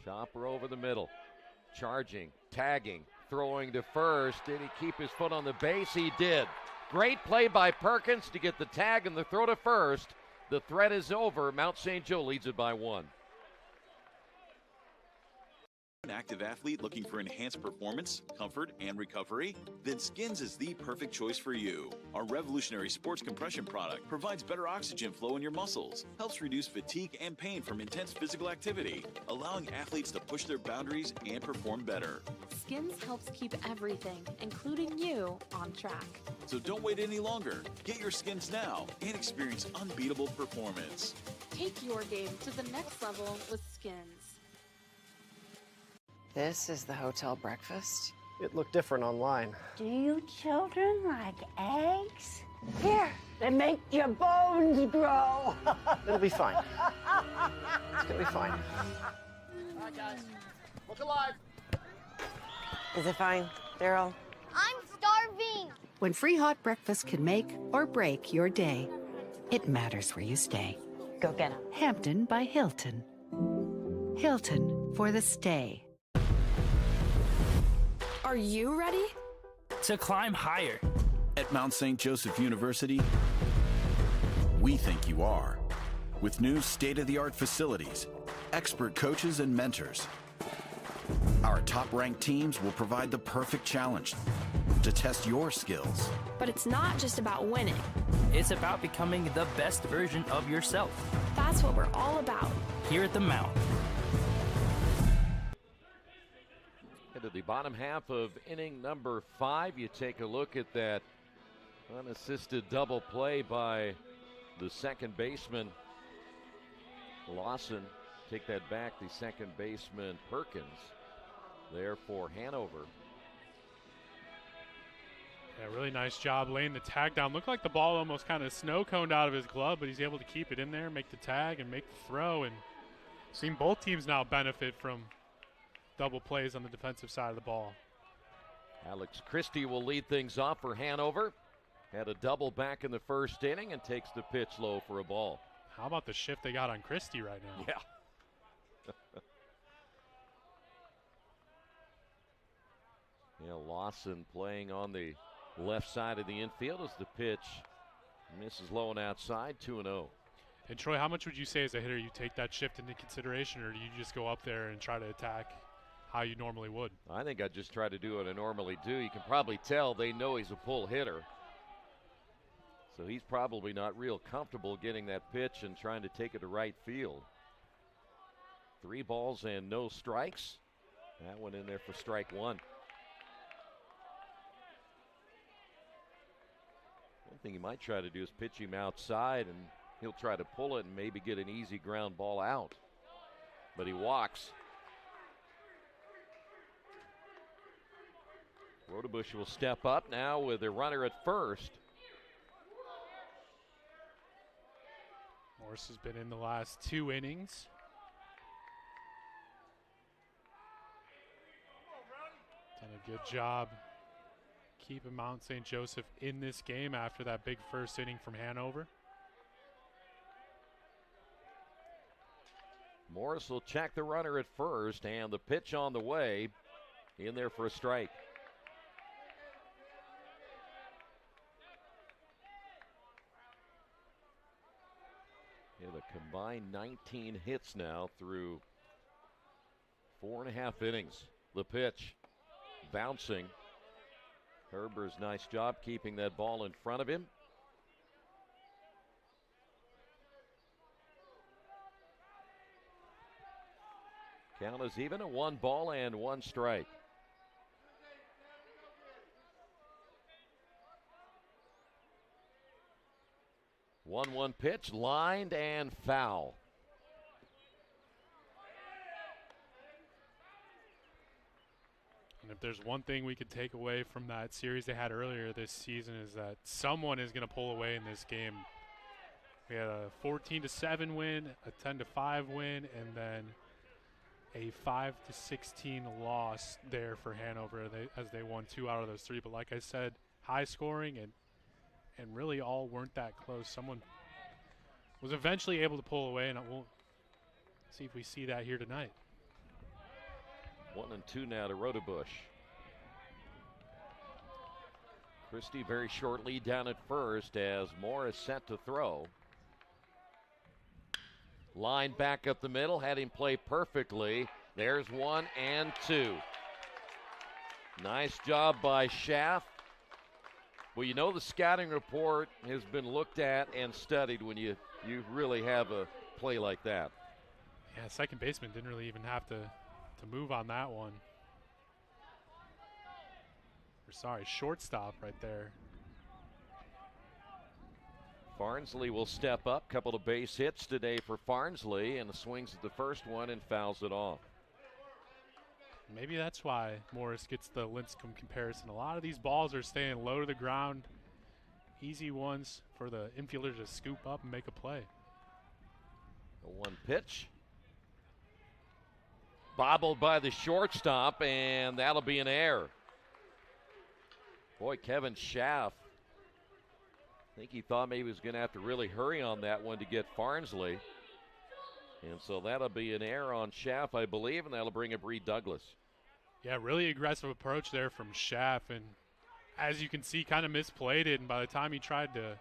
Chopper over the middle. Charging, tagging, throwing to first. Did he keep his foot on the base? He did. Great play by Perkins to get the tag and the throw to first. The threat is over. Mount St. Joe leads it by 1. An active athlete looking for enhanced performance, comfort, and recovery? Then Skins is the perfect choice for you. Our revolutionary sports compression product provides better oxygen flow in your muscles, helps reduce fatigue and pain from intense physical activity, allowing athletes to push their boundaries and perform better. Skins helps keep everything, including you, on track. So don't wait any longer. Get your Skins now and experience unbeatable performance. Take your game to the next level with Skins. This is the hotel breakfast. It looked different online. Do you children like eggs? Here, they make your bones grow. It'll be fine. It's gonna be fine. All right, guys, look alive. Is it fine, Daryl? I'm starving. When free hot breakfast can make or break your day, it matters where you stay. Go get 'em. Hampton by Hilton. Hilton for the stay. Are you ready? To climb higher. At Mount St. Joseph University, we think you are. With new state-of-the-art facilities, expert coaches and mentors, our top-ranked teams will provide the perfect challenge to test your skills. But it's not just about winning. It's about becoming the best version of yourself. That's what we're all about. Here at the Mount. Into the bottom half of inning number 5, you take a look at that unassisted double play by the second baseman Lawson. Take that back, the second baseman Perkins there for Hanover. Yeah, really nice job laying the tag down. Looked like the ball almost kind of snow coned out of his glove, but he's able to keep it in there, make the tag, and make the throw. And seen both teams now benefit from double plays on the defensive side of the ball. Alex Christie will lead things off for Hanover. Had a double back in the first inning and takes the pitch low for a ball. How about the shift they got on Christie right now? Yeah. Yeah, Lawson playing on the left side of the infield as the pitch misses low and outside, 2-0. And Troy, how much would you say as a hitter you take that shift into consideration, or do you just go up there and try to attack how you normally would? I think I just try to do what I normally do. You can probably tell they know he's a pull hitter. So he's probably not real comfortable getting that pitch and trying to take it to right field. 3 balls and no strikes. That one in there for strike 1. One thing he might try to do is pitch him outside, and he'll try to pull it and maybe get an easy ground ball out. But he walks. Rodebush will step up now with a runner at first. Morris has been in the last 2 innings. Done a good job keeping Mount St. Joseph in this game after that big first inning from Hanover. Morris will check the runner at first, and the pitch on the way. In there for a strike. Yeah, the combined 19 hits now through 4.5 innings. The pitch bouncing. Herber's nice job keeping that ball in front of him. Count is even, a 1 ball and 1 strike. One pitch, lined and foul. And if there's one thing we could take away from that series they had earlier this season, is that someone is going to pull away in this game. We had a 14-7 win, a 10-5 win, and then a 5-16 loss there for Hanover as they won 2 out of those 3. But like I said, high scoring and really all weren't that close. Someone was eventually able to pull away, and we'll see if we see that here tonight. 1-2 now to Rodebush. Christie very short lead down at first as Morris set to throw. Line back up the middle, had him play perfectly. There's 1 and 2. Nice job by Schaff. Well, you know the scouting report has been looked at and studied when you really have a play like that. Yeah, second baseman didn't really even have to move on that one. Or sorry, shortstop right there. Farnsley will step up. Couple of base hits today for Farnsley, and swings at the first one and fouls it off. Maybe that's why Morris gets the Lincecum comparison. A lot of these balls are staying low to the ground. Easy ones for the infielder to scoop up and make a play. The 1 pitch. Bobbled by the shortstop, and that'll be an error. Boy, Kevin Schaff, I think he thought maybe he was going to have to really hurry on that one to get Farnsley. And so that'll be an error on Schaff, I believe, and that'll bring up Reed Douglas. Yeah, really aggressive approach there from Schaff, and as you can see, kind of misplayed it, and by the time he tried to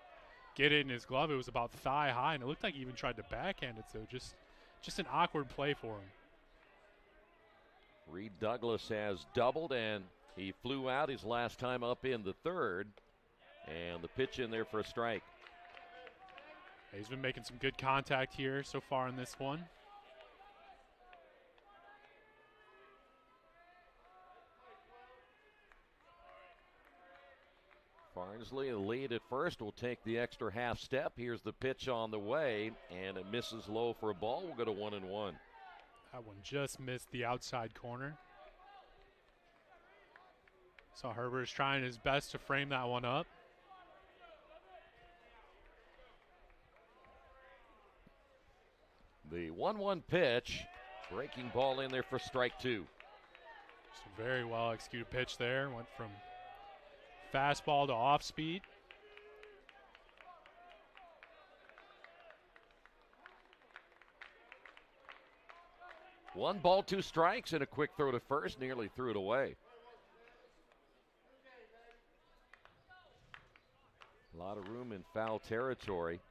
get it in his glove, it was about thigh high, and it looked like he even tried to backhand it, so just an awkward play for him. Reed Douglas has doubled, and he flew out his last time up in the third, and the pitch in there for a strike. He's been making some good contact here so far in this one. Farnsley, the lead at first, will take the extra half step. Here's the pitch on the way, and it misses low for a ball. We'll go to 1-1. That one just missed the outside corner. So Herbert is trying his best to frame that one up. The 1-1 pitch, breaking ball in there for strike 2. Just a very well executed pitch there. Went from fastball to off speed. One ball, 2 strikes, and a quick throw to first. Nearly threw it away. A lot of room in foul territory.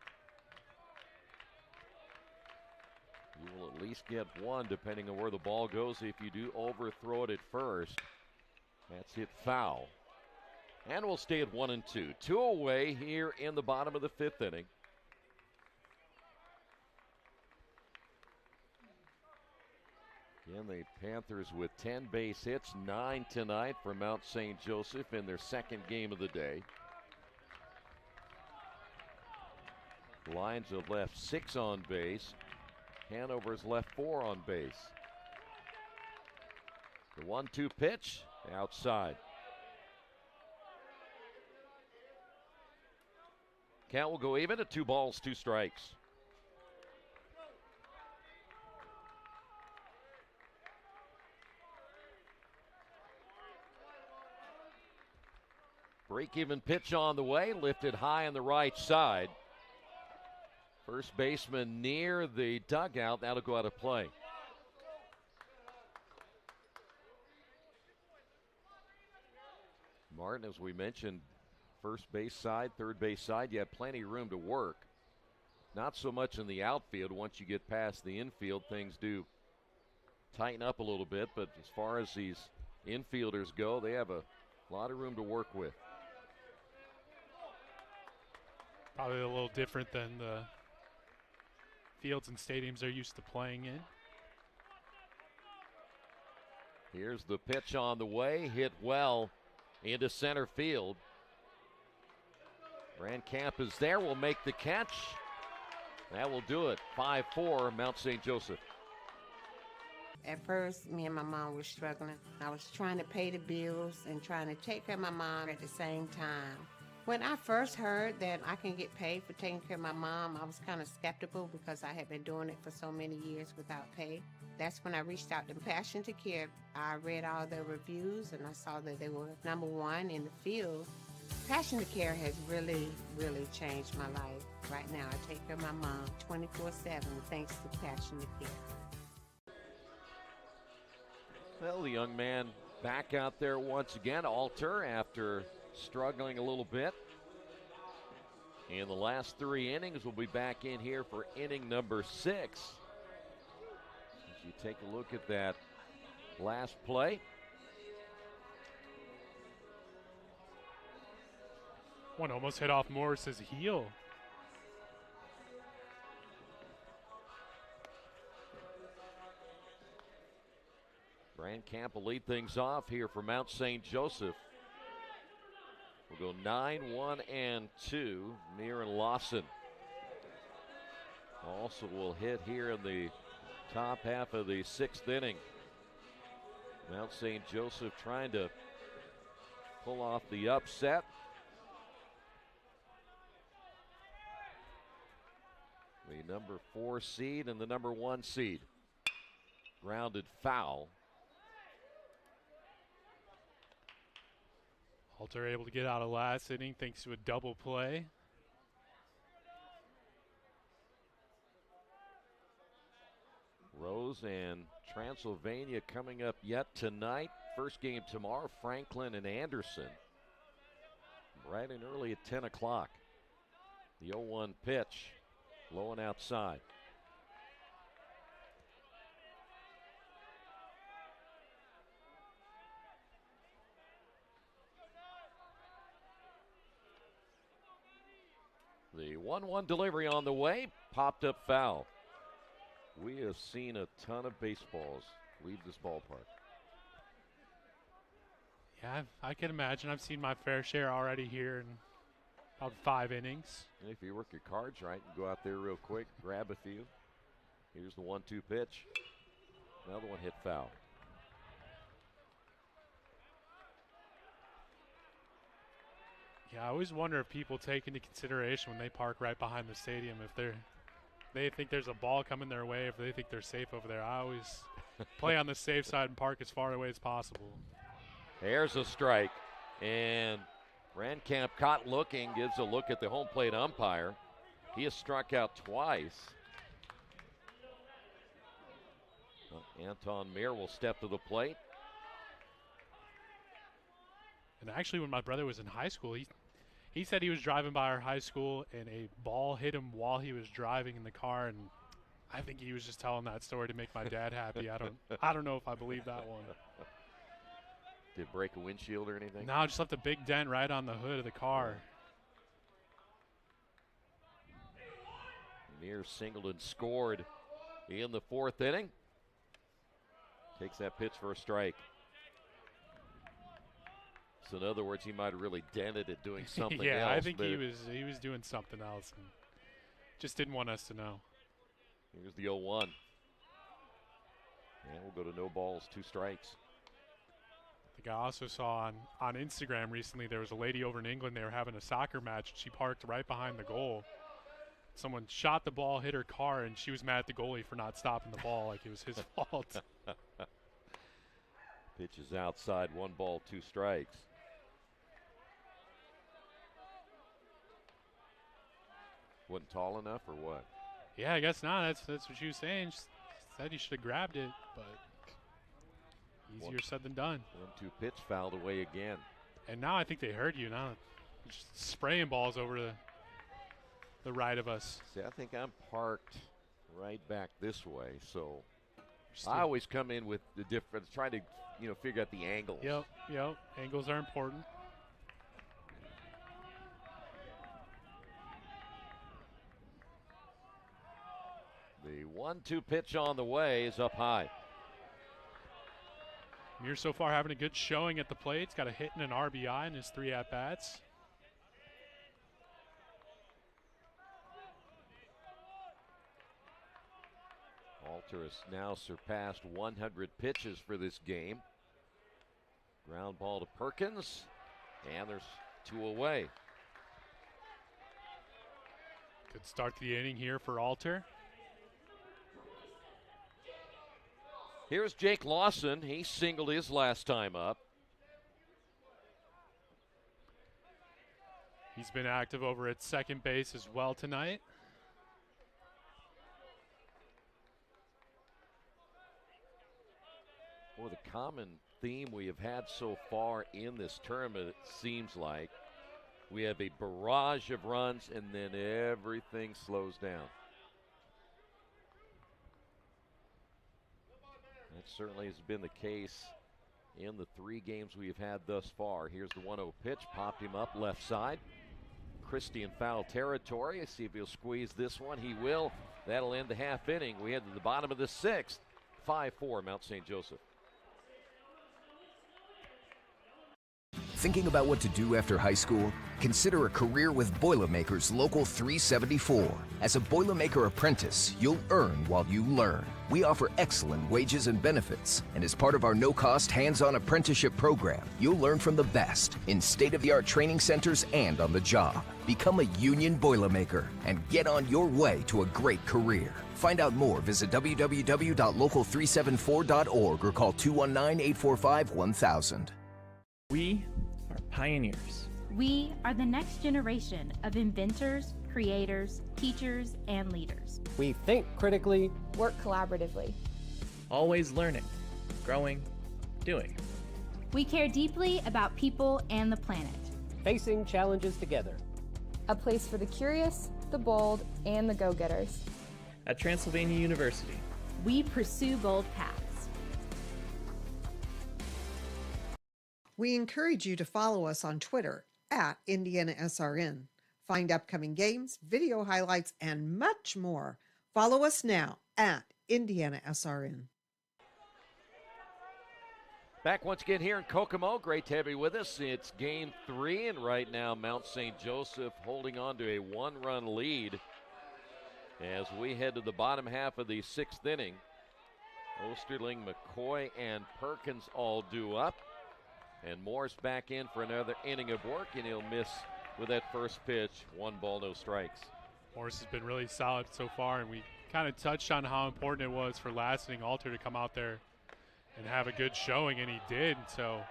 You will at least get 1 depending on where the ball goes. If you do overthrow it at first, that's hit foul. And we'll stay at 1-2. 2 away here in the bottom of the 5th inning. Again, the Panthers with 10 base hits, 9 tonight for Mount St. Joseph in their second game of the day. Lions have left 6 on base. Hanover's left 4 on base. The 1-2 pitch outside. Count will go even at 2 balls, 2 strikes. Break-even pitch on the way, lifted high on the right side. First baseman near the dugout. That'll go out of play. Martin, as we mentioned, first base side, third base side, you have plenty of room to work. Not so much in the outfield. Once you get past the infield, things do tighten up a little bit. But as far as these infielders go, they have a lot of room to work with. Probably a little different than the fields and stadiums they're used to playing in. Here's the pitch on the way, hit well into center field. Brandcamp is there, will make the catch. That will do it. 5-4, Mount St. Joseph. At first, me and my mom were struggling. I was trying to pay the bills and trying to take care of my mom at the same time. When I first heard that I can get paid for taking care of my mom, I was kind of skeptical because I had been doing it for so many years without pay. That's when I reached out to Passion to Care. I read all the reviews and I saw that they were #1 in the field. Passion to Care has really, really changed my life. Right now, I take care of my mom 24/7 thanks to Passion to Care. Well, the young man back out there once again. Alter, after struggling a little bit. In the last 3 innings, we'll be back in here for inning number 6. As you take a look at that last play. One almost hit off Morris's heel. Brand Camp will lead things off here for Mount St. Joseph. We'll go 9-1-2. Meir and Lawson also will hit here in the top half of the 6th inning. Mount St. Joseph trying to pull off the upset. The number 4 seed and the number 1 seed. Grounded foul. Alter able to get out of last inning thanks to a double play. Rose and Transylvania coming up yet tonight. First game tomorrow, Franklin and Anderson. Right in early at 10 o'clock. The 0-1 pitch, low and outside. The 1-1 delivery on the way, popped up foul. We have seen a ton of baseballs leave this ballpark. Yeah, I can imagine. I've seen my fair share already here in about 5 innings. And if you work your cards right, you go out there real quick, grab a few. Here's the 1-2 pitch. Another one hit foul. Yeah, I always wonder if people take into consideration when they park right behind the stadium, if they think there's a ball coming their way, if they think they're safe over there. I always play on the safe side and park as far away as possible. There's a strike, and Randkamp caught looking, gives a look at the home plate umpire. He has struck out twice. Anton Meir will step to the plate. And actually, when my brother was in high school, he said he was driving by our high school and a ball hit him while he was driving in the car, and I think he was just telling that story to make my dad happy. I don't know if I believe that one. Did it break a windshield or anything? No, just left a big dent right on the hood of the car. Meir singled and scored in the 4th inning. Takes that pitch for a strike. So in other words, he might have really dented it doing something else. Yeah, I think he was doing something else and just didn't want us to know. Here's the 0-1. And we'll go to no balls, 2 strikes. I think I also saw on Instagram recently there was a lady over in England. They were having a soccer match. She parked right behind the goal. Someone shot the ball, hit her car, and she was mad at the goalie for not stopping the ball like it was his fault. Pitch is outside, 1 ball, 2 strikes. Wasn't tall enough or what? Yeah, I guess not. That's what she was saying. She said he should have grabbed it, but easier said than done. 1-2 pitch fouled away again. And now I think they heard you. Now just spraying balls over the right of us. See, I think I'm parked right back this way, so I always come in with the difference, trying to figure out the angles. Yep. Angles are important. The 1-2 pitch on the way is up high. Meir so far having a good showing at the plate. He's got a hit and an RBI in his 3 at-bats. Alter has now surpassed 100 pitches for this game. Ground ball to Perkins, and there's 2 away. Good start to the inning here for Alter. Here's Jake Lawson. He singled his last time up. He's been active over at second base as well tonight. Boy, the common theme we have had so far in this tournament, it seems like. We have a barrage of runs, and then everything slows down. That certainly has been the case in the 3 games we've had thus far. Here's the 1-0 pitch, popped him up left side. Christie in foul territory. Let's see if he'll squeeze this one. He will. That'll end the half inning. We head to the bottom of the 6th. 5-4 Mount St. Joseph. Thinking about what to do after high school? Consider a career with Boilermakers Local 374. As a Boilermaker apprentice, you'll earn while you learn. We offer excellent wages and benefits, and as part of our no-cost hands-on apprenticeship program, you'll learn from the best in state-of-the-art training centers and on the job. Become a union Boilermaker and get on your way to a great career. Find out more, visit www.local374.org or call 219-845-1000. We are pioneers. We are the next generation of inventors, creators, teachers, and leaders. We think critically, work collaboratively, always learning, growing, doing. We care deeply about people and the planet. Facing challenges together. A place for the curious, the bold, and the go-getters. At Transylvania University, we pursue bold paths. We encourage you to follow us on Twitter at IndianaSRN. Find upcoming games, video highlights, and much more. Follow us now at IndianaSRN. Back once again here in Kokomo. Great to have you with us. It's game 3, and right now Mount St. Joseph holding on to a 1-run lead as we head to the bottom half of the 6th inning. Osterling, McCoy, and Perkins all due up. And Morris back in for another inning of work, and he'll miss with that first pitch. 1 ball, no strikes. Morris has been really solid so far, and we kind of touched on how important it was for last inning Alter to come out there and have a good showing, and he did. So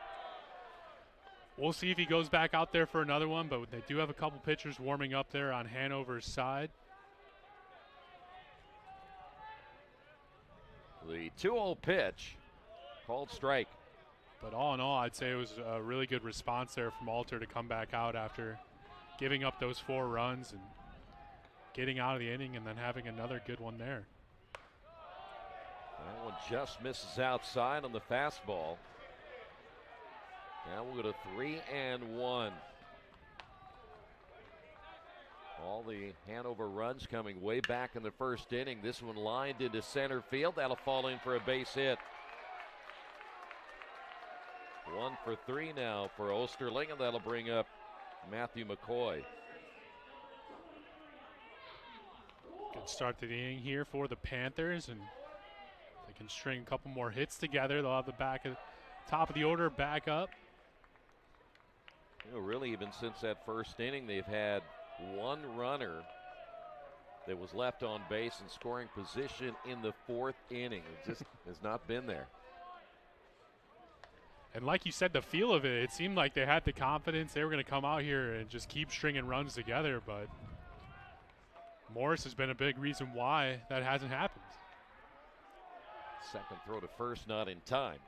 we'll see if he goes back out there for another one, but they do have a couple pitchers warming up there on Hanover's side. The 2-0 pitch, called strike. But all in all, I'd say it was a really good response there from Alter to come back out after giving up those 4 runs and getting out of the inning and then having another good one there. That one just misses outside on the fastball. Now we'll go to 3-1. All the Hanover runs coming way back in the first inning. This one lined into center field. That'll fall in for a base hit. 1 for 3 now for Osterling, and that'll bring up Matthew McCoy. Good start to the inning here for the Panthers, and they can string a couple more hits together. They'll have the top of the order back up. You know, really, even since that first inning, they've had 1 runner that was left on base in scoring position in the 4th inning. It just has not been there. And like you said, the feel of it seemed like they had the confidence. They were going to come out here and just keep stringing runs together, but Morris has been a big reason why that hasn't happened. Second throw to first, not in time.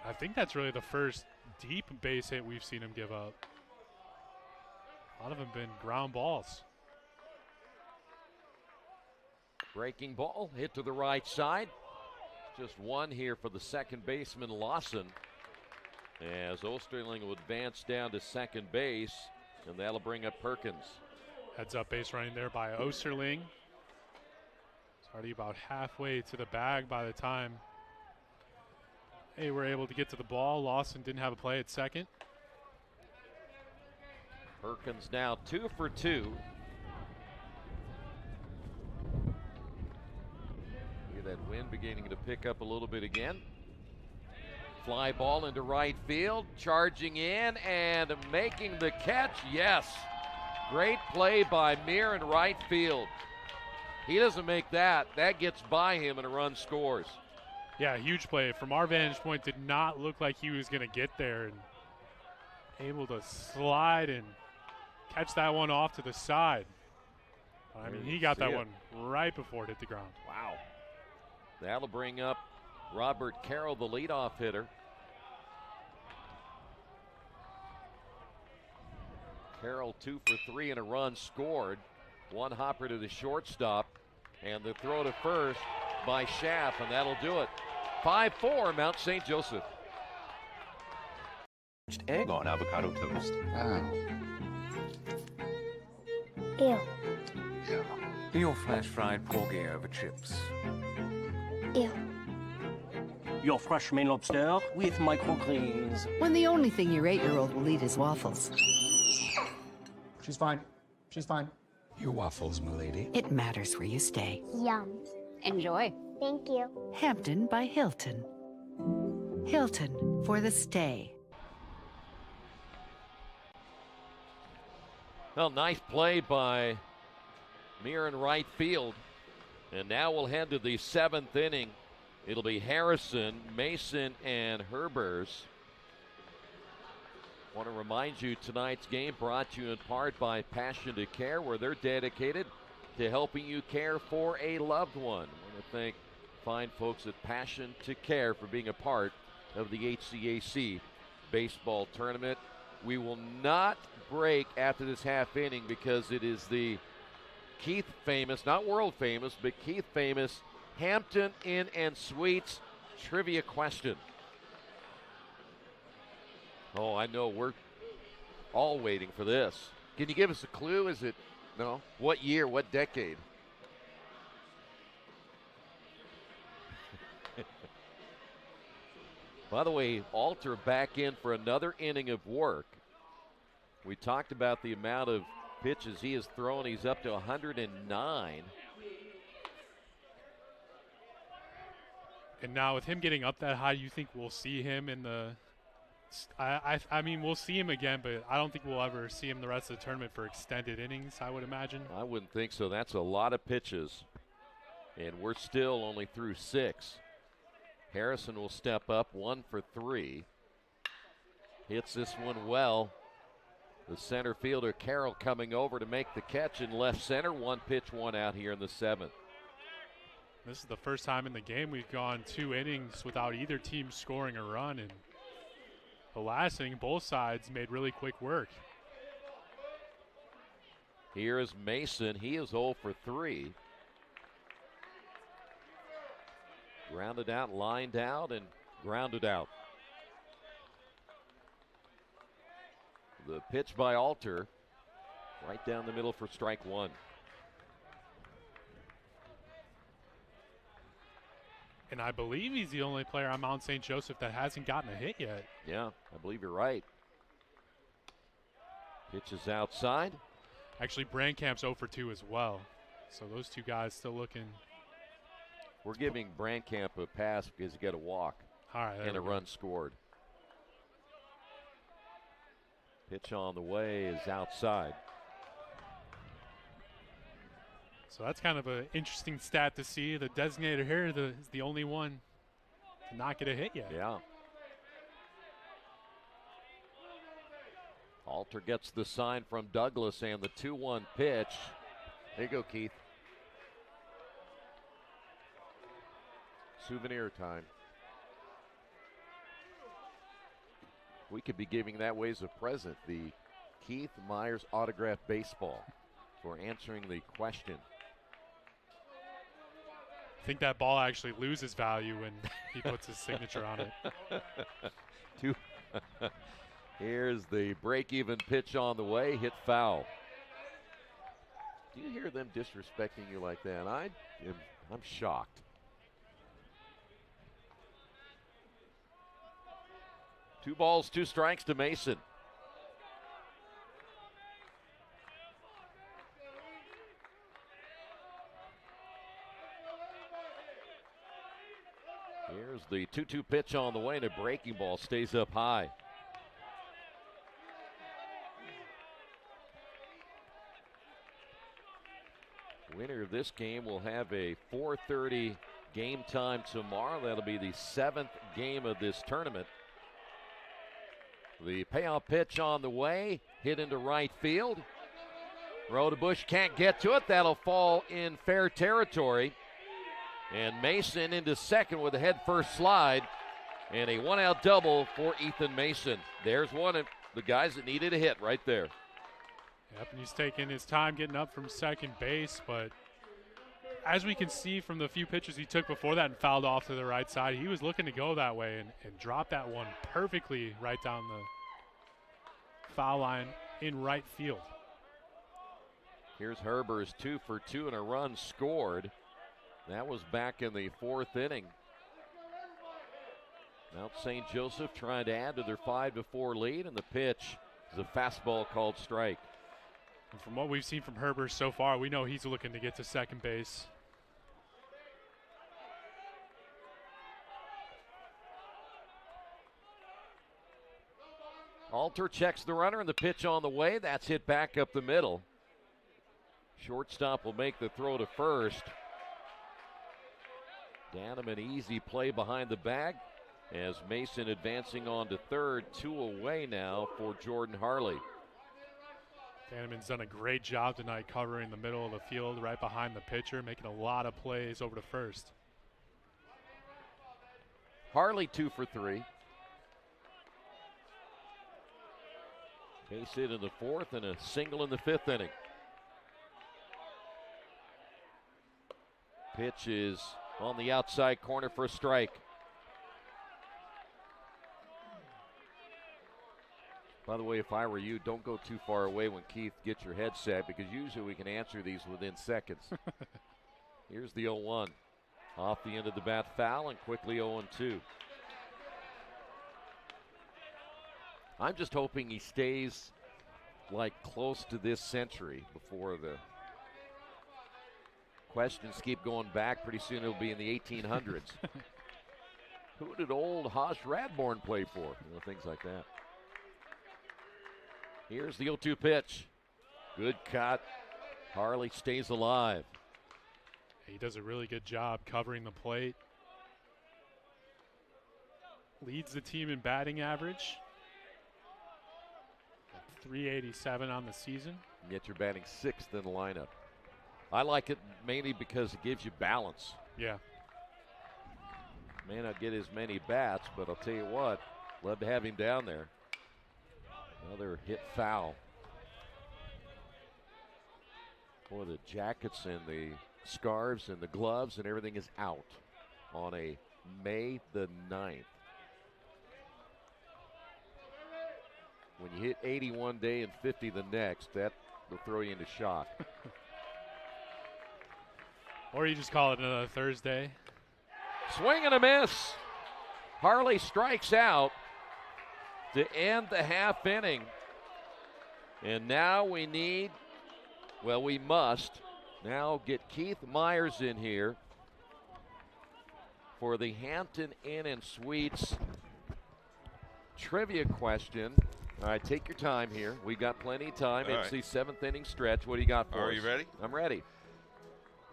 I think that's really the first deep base hit we've seen him give up. A lot of them been ground balls. Breaking ball, hit to the right side. Just 1 here for the second baseman, Lawson, as Osterling will advance down to second base, and that'll bring up Perkins. Heads up base running there by Osterling. It's already about halfway to the bag by the time they were able to get to the ball. Lawson didn't have a play at second. Perkins now 2 for 2. That wind beginning to pick up a little bit again. Fly ball into right field, charging in and making the catch. Yes, great play by Meir in right field. He doesn't make that. That gets by him and a run scores. Yeah, huge play. From our vantage point, did not look like he was going to get there, and able to slide and catch that one off to the side. I mean, he got that one right before it hit the ground. Wow. That'll bring up Robert Carroll, the leadoff hitter. Carroll 2 for 3 and a run scored. One hopper to the shortstop, and the throw to first by Schaff, and that'll do it. 5-4, Mount St. Joseph. Egg on avocado toast. Ew. Your flash fried porgy over chips. Ew. Your fresh main lobster with microgreens. When the only thing your 8-year-old will eat is waffles. She's fine. She's fine. Your waffles, milady. It matters where you stay. Yum. Enjoy. Thank you. Hampton by Hilton. Hilton for the stay. Well, nice play by Meir in right field. And now we'll head to the 7th inning. It'll be Harrison, Mason, and Herbers. Want to remind you, tonight's game brought to you in part by Passion to Care, where they're dedicated to helping you care for a loved one. I want to thank fine folks at Passion to Care for being a part of the HCAC baseball tournament. We will not break after this half inning because it is the Keith famous, not world famous, but Keith famous Hampton Inn and Suites trivia question. Oh, I know, we're all waiting for this. Can you give us a clue? Is it, no? What year, what decade? By the way, Alter back in for another inning of work. We talked about the amount of pitches he has thrown. He's up to 109. And now with him getting up that high, you think we'll see him in the I mean, we'll see him again, but I don't think we'll ever see him the rest of the tournament for extended innings, I would imagine. I wouldn't think so. That's a lot of pitches. And we're still only through 6. Harrison will step up, 1 for 3. Hits this one well. The center fielder, Carroll, coming over to make the catch in left center. 1 pitch, 1 out here in the 7th. This is the first time in the game we've gone 2 innings without either team scoring a run, and the last inning, both sides made really quick work. Here is Mason. He is 0 for 3. Grounded out, lined out, and grounded out. The pitch by Alter, right down the middle for strike 1. And I believe he's the only player on Mount St. Joseph that hasn't gotten a hit yet. Yeah, I believe you're right. Pitch is outside. Actually, Brandcamp's 0 for 2 as well. So those two guys still looking. We're giving Brandcamp a pass because he got a walk. All right, and a run scored. Pitch on the way is outside. So that's kind of an interesting stat to see. The designator here is the only one to not get a hit yet. Yeah. Alter gets the sign from Douglas and the 2-1 pitch. There you go, Keith. Souvenir time. We could be giving that away as a present, the Keith Myers autographed baseball for answering the question. I think that ball actually loses value when he puts his signature on it. Here's the break-even pitch on the way, hit foul. Do you hear them disrespecting you like that? I'm shocked. 2 balls, 2 strikes to Mason. Here's the 2-2 pitch on the way, and a breaking ball stays up high. Winner of this game will have a 4:30 game time tomorrow. That'll be the 7th game of this tournament. The payoff pitch on the way, hit into right field. Rodebush can't get to it. That'll fall in fair territory. And Mason into second with a head-first slide. And a one-out double for Ethan Mason. There's one of the guys that needed a hit right there. Yep, and he's taking his time getting up from second base, but as we can see from the few pitches he took before that and fouled off to the right side, he was looking to go that way and drop that one perfectly right down the foul line in right field. Here's Herber's 2 for 2 and a run scored. That was back in the 4th inning. Mount St. Joseph trying to add to their 5-4 lead, and the pitch is a fastball called strike. And from what we've seen from Herbert so far, we know he's looking to get to second base. Alter checks the runner, and the pitch on the way. That's hit back up the middle. Shortstop will make the throw to first. Danneman, easy play behind the bag as Mason advancing on to third. 2 away now for Jordan Harley. Danneman's done a great job tonight covering the middle of the field right behind the pitcher, making a lot of plays over to first. Harley 2 for 3. Base hit in the 4th and a single in the 5th inning. Pitch is on the outside corner for a strike. By the way, if I were you, don't go too far away when Keith gets your headset, because usually we can answer these within seconds. Here's the 0-1. Off the end of the bat foul, and quickly 0-2. I'm just hoping he stays like close to this century before the questions keep going back. Pretty soon it'll be in the 1800s. Who did old Hosh Radbourne play for? You know, things like that. Here's the 0-2 pitch. Good cut. Harley stays alive. He does a really good job covering the plate. Leads the team in batting average. 387 on the season. And yet you're batting 6th in the lineup. I like it mainly because it gives you balance. Yeah. May not get as many bats, but I'll tell you what, love to have him down there. Another hit foul. Boy, the jackets and the scarves and the gloves and everything is out on a May the 9th. When you hit 80 one day and 50 the next, that will throw you into shock. Or you just call it another Thursday. Swing and a miss. Harley strikes out to end the half inning. And now we must now get Keith Myers in here for the Hampton Inn and Suites trivia question. All right, take your time here. We got plenty of time. All It's right. the 7th inning stretch. What do you got for us? Are you ready? I'm ready.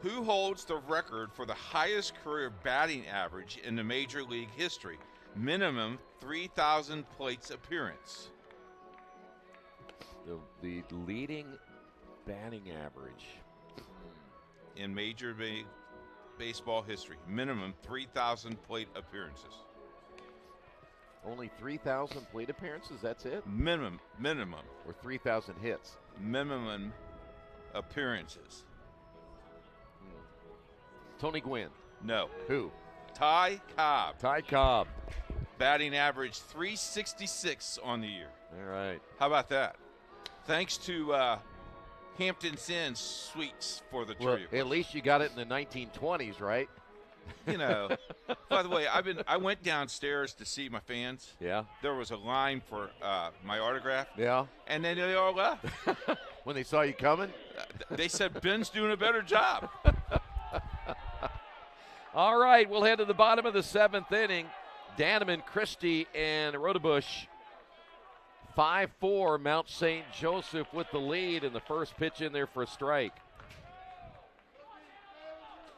Who holds the record for the highest career batting average in the Major League history? Minimum 3,000 plates appearance. The leading batting average in Major League Baseball history. Minimum 3,000 plate appearances. Only 3,000 plate appearances, that's it? Minimum. Or 3,000 hits? Minimum appearances. Tony Gwynn. No. Who? Ty Cobb. Ty Cobb. Batting average 366 on the year. All right. How about that? Thanks to Hampton's Inn Suites for the trivia. At least you got it in the 1920s, right? You know. By the way, I went downstairs to see my fans. Yeah. There was a line for my autograph. Yeah. And then they all left. When they saw you coming? They said Ben's doing a better job. All right, we'll head to the bottom of the 7th inning. Danneman, Christie, and Rodebush. 5-4, Mount St. Joseph with the lead, and the first pitch in there for a strike.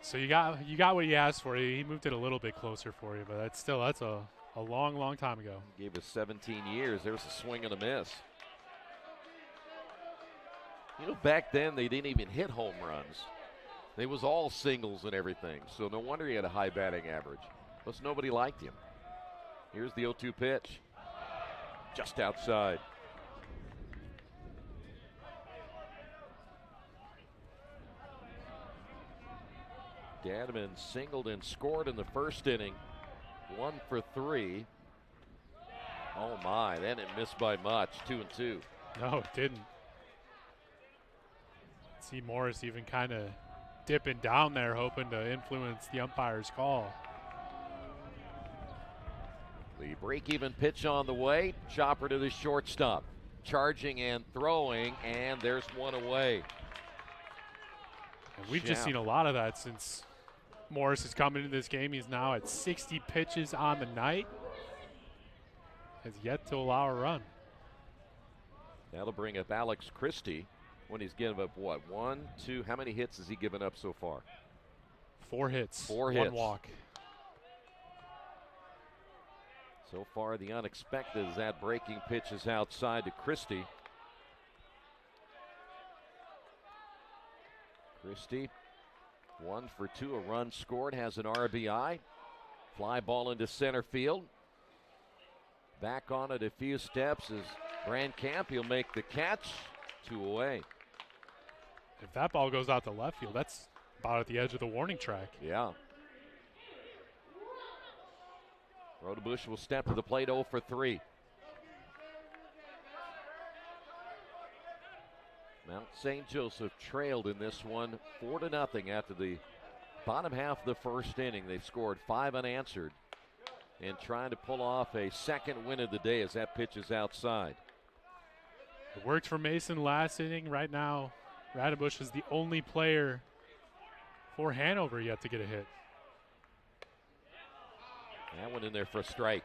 So you got what you asked for. He moved it a little bit closer for you, but that's a long time ago. Gave us 17 years. There's a swing and a miss. You know, back then they didn't even hit home runs. It was all singles and everything, so no wonder he had a high batting average. Plus nobody liked him. Here's the 0-2 pitch. Just outside. Ganneman singled and scored in the first inning. 1 for 3. Oh my, then it missed by much. 2-2. No, it didn't. See Morris even kind of dipping down there, hoping to influence the umpire's call. The break-even pitch on the way. Chopper to the shortstop. Charging and throwing, and there's one away. And we've just seen a lot of that since Morris has come into this game. He's now at 60 pitches on the night. Has yet to allow a run. That'll bring up Alex Christie when he's given up what? 1, 2, how many hits has he given up so far? 4 hits. 4 hits. 1 walk. So far, the unexpected is that breaking pitch is outside to Christie. Christie, 1 for 2, a run scored, has an RBI. Fly ball into center field. Back on it a few steps is Brandkamp. He'll make the catch. 2 away. If that ball goes out to left field, that's about at the edge of the warning track. Yeah. Rodebush will step to the plate 0 for 3. Mount St. Joseph trailed in this one 4-0 after the bottom half of the first inning. They've scored 5 unanswered and trying to pull off a second win of the day as that pitch is outside. It worked for Mason last inning. Right now, Rodebush is the only player for Hanover yet to get a hit. That one in there for a strike.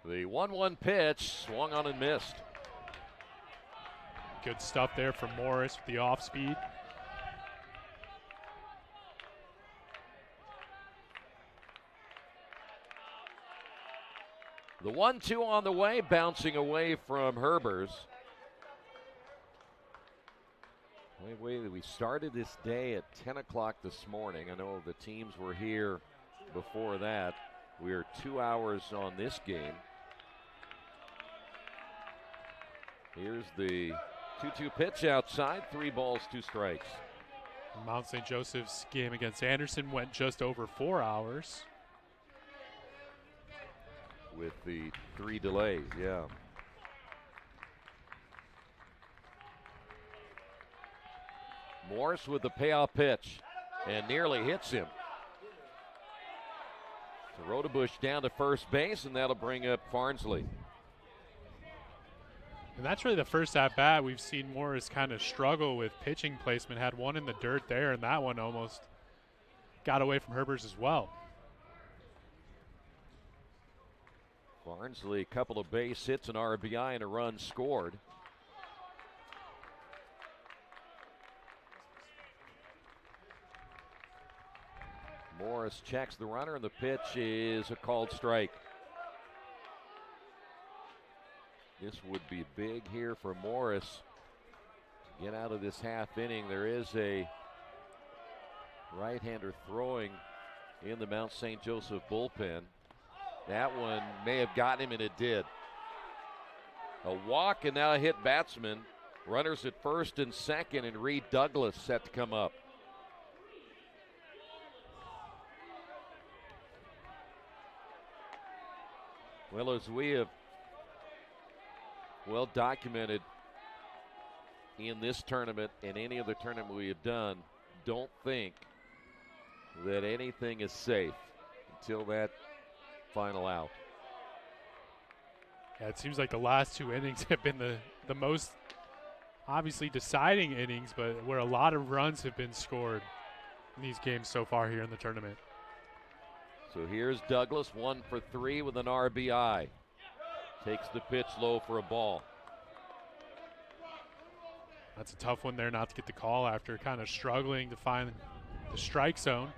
The 1-1 pitch swung on and missed. Good stuff there from Morris with the off speed. The 1-2 on the way, bouncing away from Herbers. We started this day at 10 o'clock this morning. I know the teams were here before that. We're 2 hours on this game. Here's the 2-2 pitch outside. 3 balls, 2 strikes. Mount St. Joseph's game against Anderson went just over 4 hours. With the 3 delays, yeah. Morris with the payoff pitch and nearly hits him. So Rodebush down to first base, and that'll bring up Farnsley. And that's really the first at bat we've seen Morris kind of struggle with pitching placement. Had one in the dirt there, and that one almost got away from Herbers as well. Farnsley, a couple of base hits, an RBI, and a run scored. Morris checks the runner, and the pitch is a called strike. This would be big here for Morris to get out of this half inning. There is a right-hander throwing in the Mount St. Joseph bullpen. That one may have gotten him, and it did. A walk and now a hit batsman. Runners at first and second, and Reed Douglas set to come up. Well, as we have well documented in this tournament and any other tournament we have done, don't think that anything is safe until that final out. Yeah, it seems like the last 2 innings have been the most obviously deciding innings, but where a lot of runs have been scored in these games so far here in the tournament. So here's Douglas, 1 for 3 with an RBI. Takes the pitch low for a ball. That's a tough one there not to get the call after kind of struggling to find the strike zone.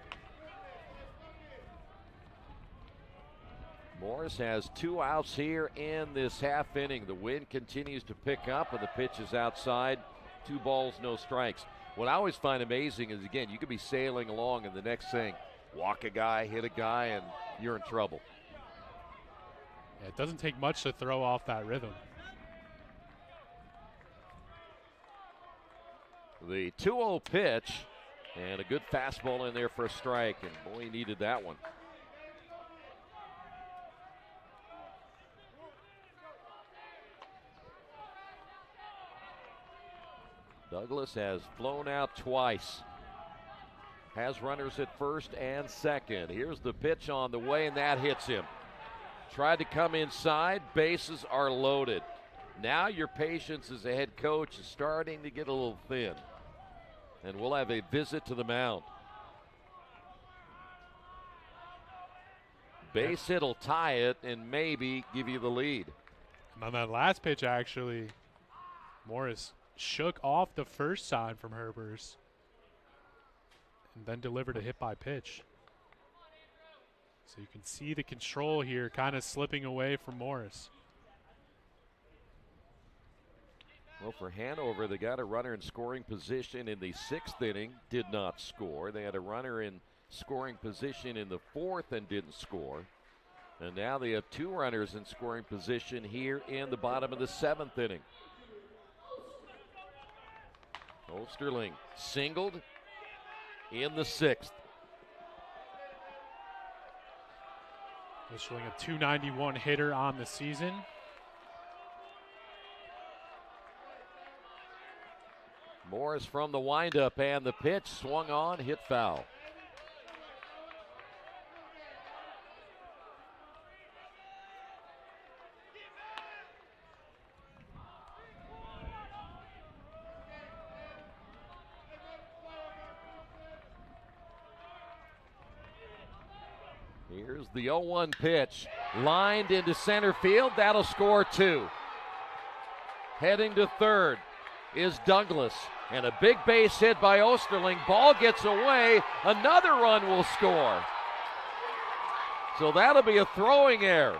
Morris has 2 outs here in this half inning. The wind continues to pick up, and the pitch is outside. 2 balls, no strikes. What I always find amazing is, again, you could be sailing along, and the next thing, walk a guy, hit a guy, and you're in trouble. Yeah, it doesn't take much to throw off that rhythm. The 2-0 pitch, and a good fastball in there for a strike, and boy, he needed that one. Douglas has flown out twice. Has runners at first and second. Here's the pitch on the way, and that hits him. Tried to come inside. Bases are loaded. Now your patience as a head coach is starting to get a little thin. And we'll have a visit to the mound. Base hit will tie it and maybe give you the lead. And on that last pitch, actually, Morris shook off the first sign from Herbers and then delivered a hit by pitch. So you can see the control here kind of slipping away from Morris. Well, for Hanover, they got a runner in scoring position in the 6th inning, did not score. They had a runner in scoring position in the 4th and didn't score. And now they have 2 runners in scoring position here in the bottom of the 7th inning. Osterling singled in the 6th. Osterling a .291 hitter on the season. Morris from the windup, and the pitch swung on, hit foul. Here's the 0-1 pitch, lined into center field. That'll score 2. Heading to third is Douglas, and a big base hit by Osterling. Ball gets away. Another run will score. So that'll be a throwing error.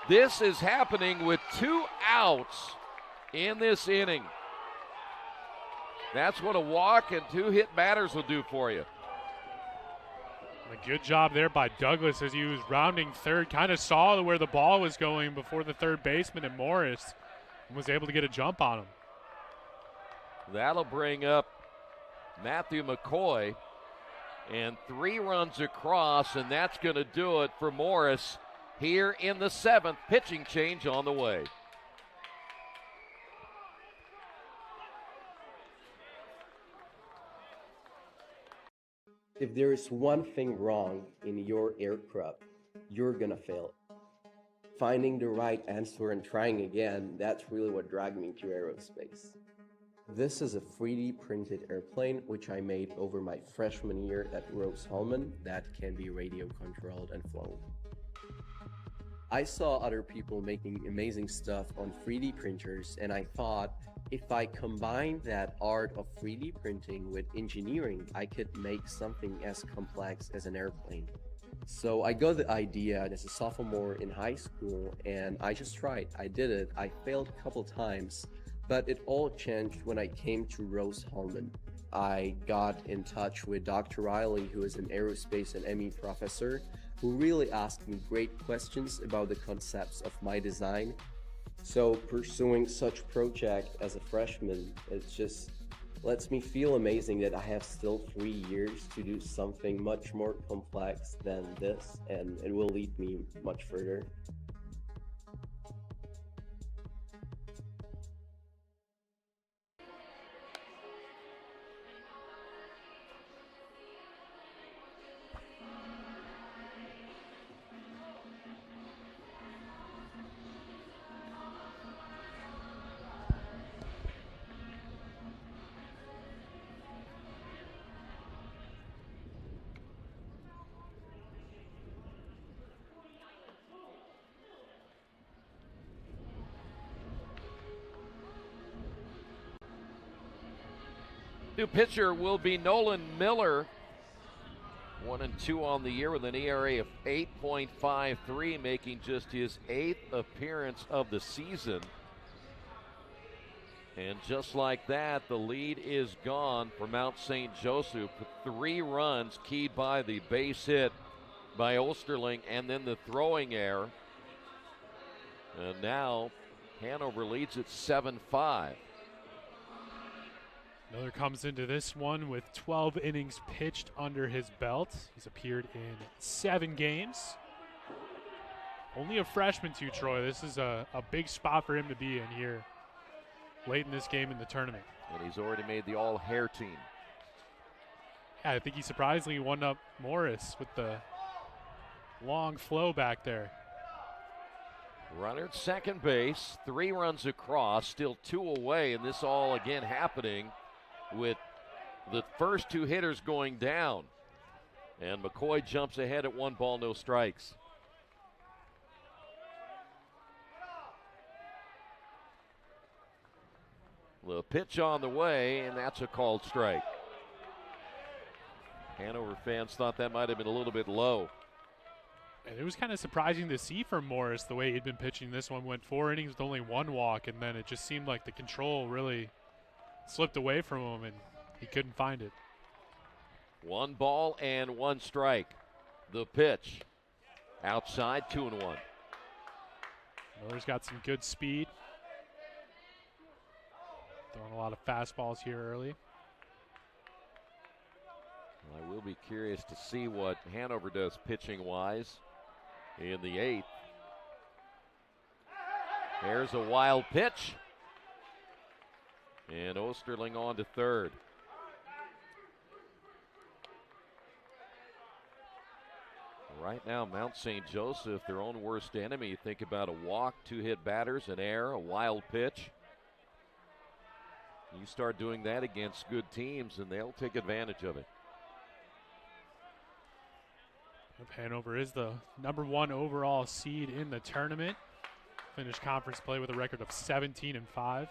This is happening with 2 outs in this inning. That's what a walk and 2 hit batters will do for you. A good job there by Douglas as he was rounding third. Kind of saw where the ball was going before the third baseman and Morris, and was able to get a jump on him. That'll bring up Matthew McCoy, and 3 runs across, and that's going to do it for Morris here in the 7th. Pitching change on the way. If there is one thing wrong in your aircraft, you're gonna fail. Finding the right answer and trying again, that's really what dragged me to aerospace. This is a 3D printed airplane which I made over my freshman year at Rose-Hulman that can be radio controlled and flown. I saw other people making amazing stuff on 3D printers, and I thought, if I combine that art of 3D printing with engineering, I could make something as complex as an airplane. So I got the idea as a sophomore in high school, and I just tried. I did it. I failed a couple times, but it all changed when I came to Rose-Hulman. I got in touch with Dr. Riley, who is an aerospace and ME professor, who really asked me great questions about the concepts of my design. So pursuing such project as a freshman, it just lets me feel amazing that I have still 3 years to do something much more complex than this, and it will lead me much further. New pitcher will be Nolan Miller. 1-2 on the year with an ERA of 8.53, making just his 8th appearance of the season. And just like that, the lead is gone for Mount St. Joseph. 3 runs keyed by the base hit by Osterling and then the throwing error. And now Hanover leads at 7-5. Miller comes into this one with 12 innings pitched under his belt. He's appeared in 7 games. Only a freshman too, Troy. This is a big spot for him to be in here late in this game in the tournament. And he's already made the all-hair team. Yeah, I think he surprisingly won up Morris with the long flow back there. Runner at second base, 3 runs across, still 2 away, and this all again happening with the first 2 hitters going down. And McCoy jumps ahead at 1 ball, no strikes. The pitch on the way, and that's a called strike. Hanover fans thought that might have been a little bit low. And it was kind of surprising to see from Morris the way he'd been pitching this one. Went 4 innings with only 1 walk, and then it just seemed like the control really slipped away from him, and he couldn't find it. 1 ball and 1 strike. The pitch. Outside, 2-1. Miller's got some good speed. Throwing a lot of fastballs here early. I will be curious to see what Hanover does pitching-wise in the 8th. There's a wild pitch. And Osterling on to third. Right now, Mount St. Joseph, their own worst enemy. You think about a walk, 2 hit batters, an error, a wild pitch. You start doing that against good teams, and they'll take advantage of it. Hanover is the #1 overall seed in the tournament. Finished conference play with a record of 17-5.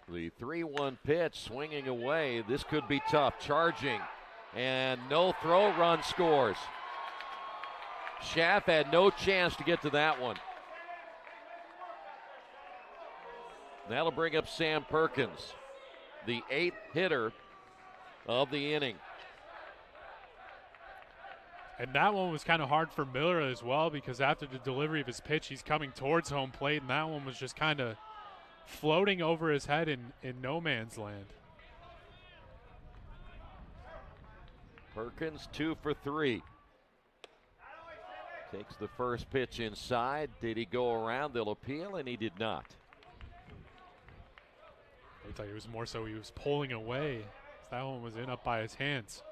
The 3-1 pitch swinging away. This could be tough. Charging. And no throw, run scores. Schaff had no chance to get to that one. That'll bring up Sam Perkins, the 8th hitter of the inning. And that one was kind of hard for Miller as well, because after the delivery of his pitch, he's coming towards home plate, and that one was just kind of floating over his head in no man's land. Perkins 2 for 3. Takes the first pitch inside. Did he go around? They'll appeal, and he did not. I thought it was more so he was pulling away. That one was in up by his hands.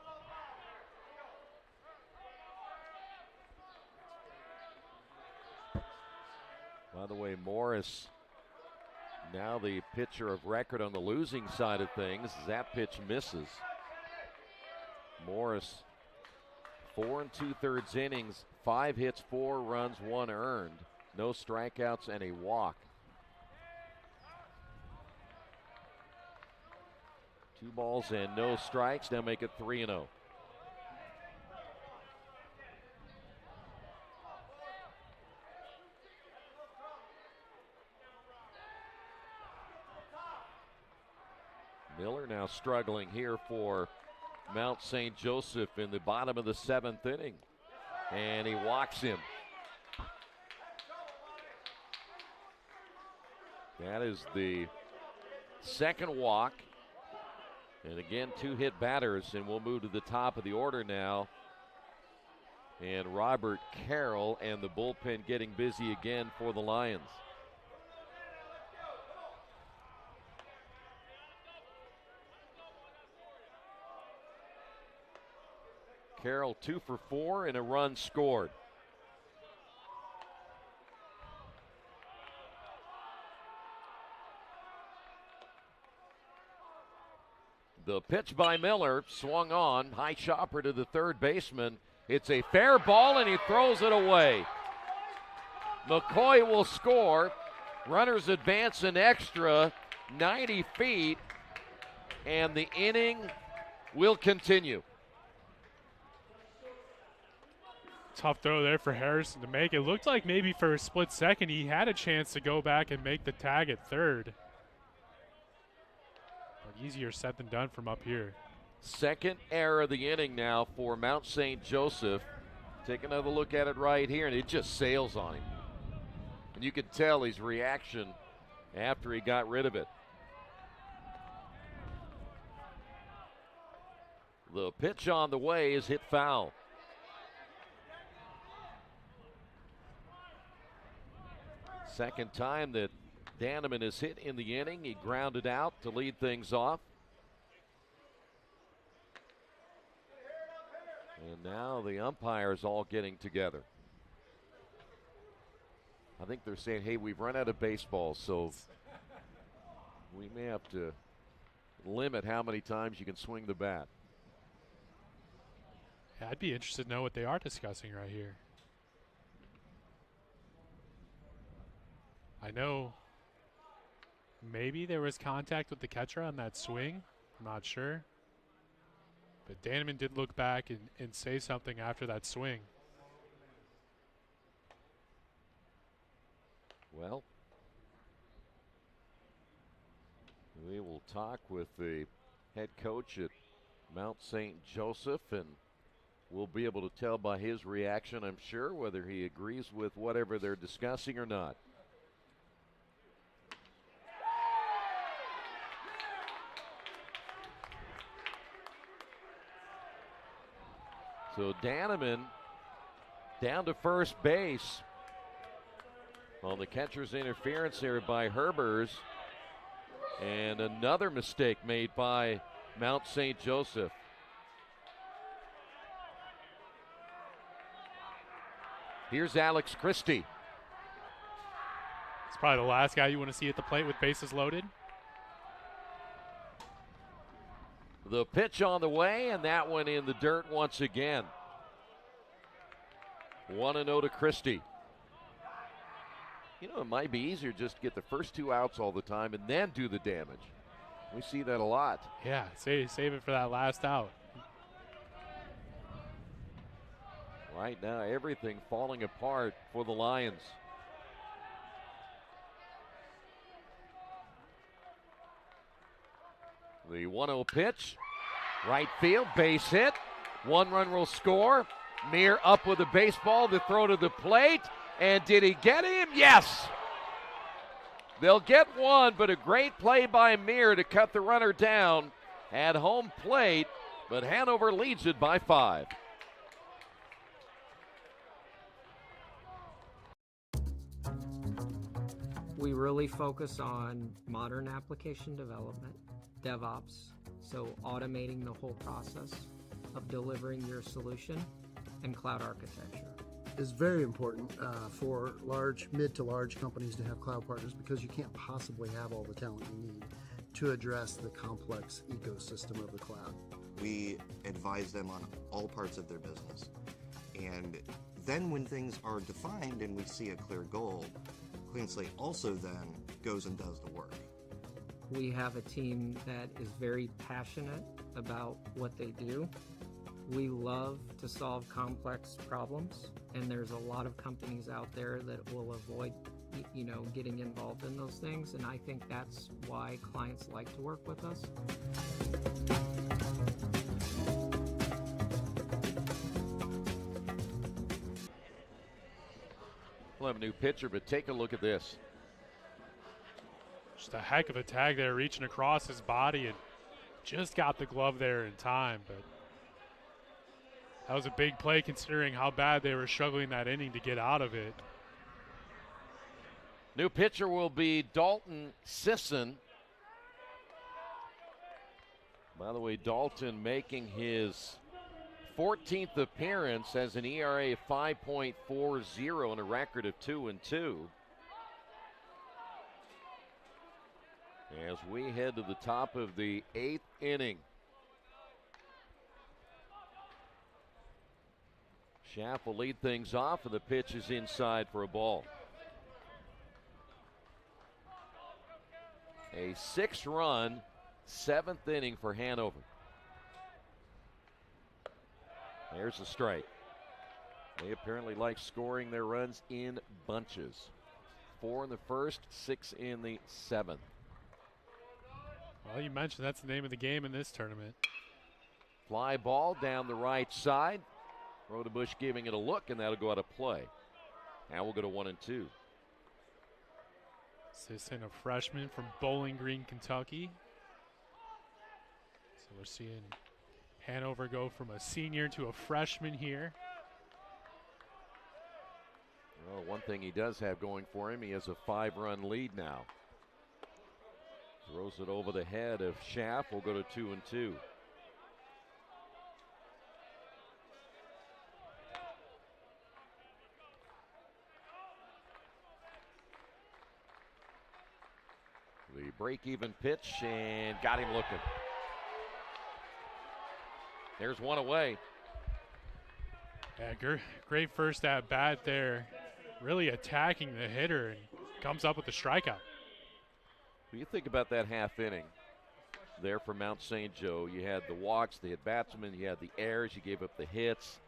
By the way, Morris, now the pitcher of record on the losing side of things. That pitch misses. Morris, 4 2/3 innings, 5 hits, 4 runs, 1 earned, no strikeouts, and a walk. 2 balls and no strikes. Now make it 3-0. Miller now struggling here for Mount St. Joseph in the bottom of the 7th inning. And he walks him. That is the 2nd walk. And again, 2 hit batters, and we'll move to the top of the order now. And Robert Carroll and the bullpen getting busy again for the Lions. Carroll 2 for 4 and a run scored. The pitch by Miller swung on. High chopper to the third baseman. It's a fair ball, and he throws it away. McCoy will score. Runners advance an extra 90 feet, and the inning will continue. Tough throw there for Harrison to make. It looked like maybe for a split second he had a chance to go back and make the tag at third. But easier said than done from up here. Second error of the inning now for Mount St. Joseph. Take another look at it right here, and it just sails on him. And you can tell his reaction after he got rid of it. The pitch on the way is hit foul. Second time that Danneman is hit in the inning. He grounded out to lead things off. And now the umpires all getting together. I think they're saying, hey, we've run out of baseballs, so we may have to limit how many times you can swing the bat. Yeah, I'd be interested to know what they are discussing right here. I know maybe there was contact with the catcher on that swing. I'm not sure. But Danneman did look back and say something after that swing. Well, we will talk with the head coach at Mount St. Joseph, and we'll be able to tell by his reaction, I'm sure, whether he agrees with whatever they're discussing or not. So Danneman down to first base on the catcher's interference there by Herbers. And another mistake made by Mount St. Joseph. Here's Alex Christie. It's probably the last guy you want to see at the plate with bases loaded. The pitch on the way, and that one in the dirt once again. 1-0 to Christie. You know, it might be easier just to get the first two outs all the time and then do the damage. We see that a lot. Yeah, save it for that last out. Right now, everything falling apart for the Lions. The 1-0 pitch, right field, base hit. 1 run will score. Meir up with a baseball to throw to the plate. And did he get him? Yes. They'll get one, but a great play by Meir to cut the runner down at home plate. But Hanover leads it by 5. We really focus on modern application development, DevOps, so automating the whole process of delivering your solution, and cloud architecture. Is very important for mid to large companies to have cloud partners, because you can't possibly have all the talent you need to address the complex ecosystem of the cloud. We advise them on all parts of their business. And then when things are defined and we see a clear goal, Clean Slate also then goes and does the work. We have a team that is very passionate about what they do. We love to solve complex problems, and there's a lot of companies out there that will avoid, getting involved in those things, and I think that's why clients like to work with us. We'll have a new pitcher, but take a look at this. Just a heck of a tag there, reaching across his body, and just got the glove there in time, but that was a big play considering how bad they were struggling that inning to get out of it. New pitcher will be Dalton Sisson. By the way, Dalton making his 14th appearance, has an ERA of 5.40 and a record of 2-2. As we head to the top of the 8th inning. Schaff will lead things off, and the pitch is inside for a ball. A 6-run, 7th inning for Hanover. There's the strike. They apparently like scoring their runs in bunches. 4 in the first, 6 in the 7th. Well, you mentioned that's the name of the game in this tournament. Fly ball down the right side. Rodebush giving it a look, and that'll go out of play. Now we'll go to 1 and 2. Sisson, a freshman from Bowling Green, Kentucky. So we're seeing Hanover go from a senior to a freshman here. Well, one thing he does have going for him, he has a 5-run lead now. Throws it over the head of Schaff. We'll go to 2 and 2. The break-even pitch, and got him looking. There's one away. Yeah, great first at bat there. Really attacking the hitter and comes up with the strikeout. When you think about that half inning there for Mount St. Joe, you had the walks, the at-batsmen, you had the errors, you gave up the hits.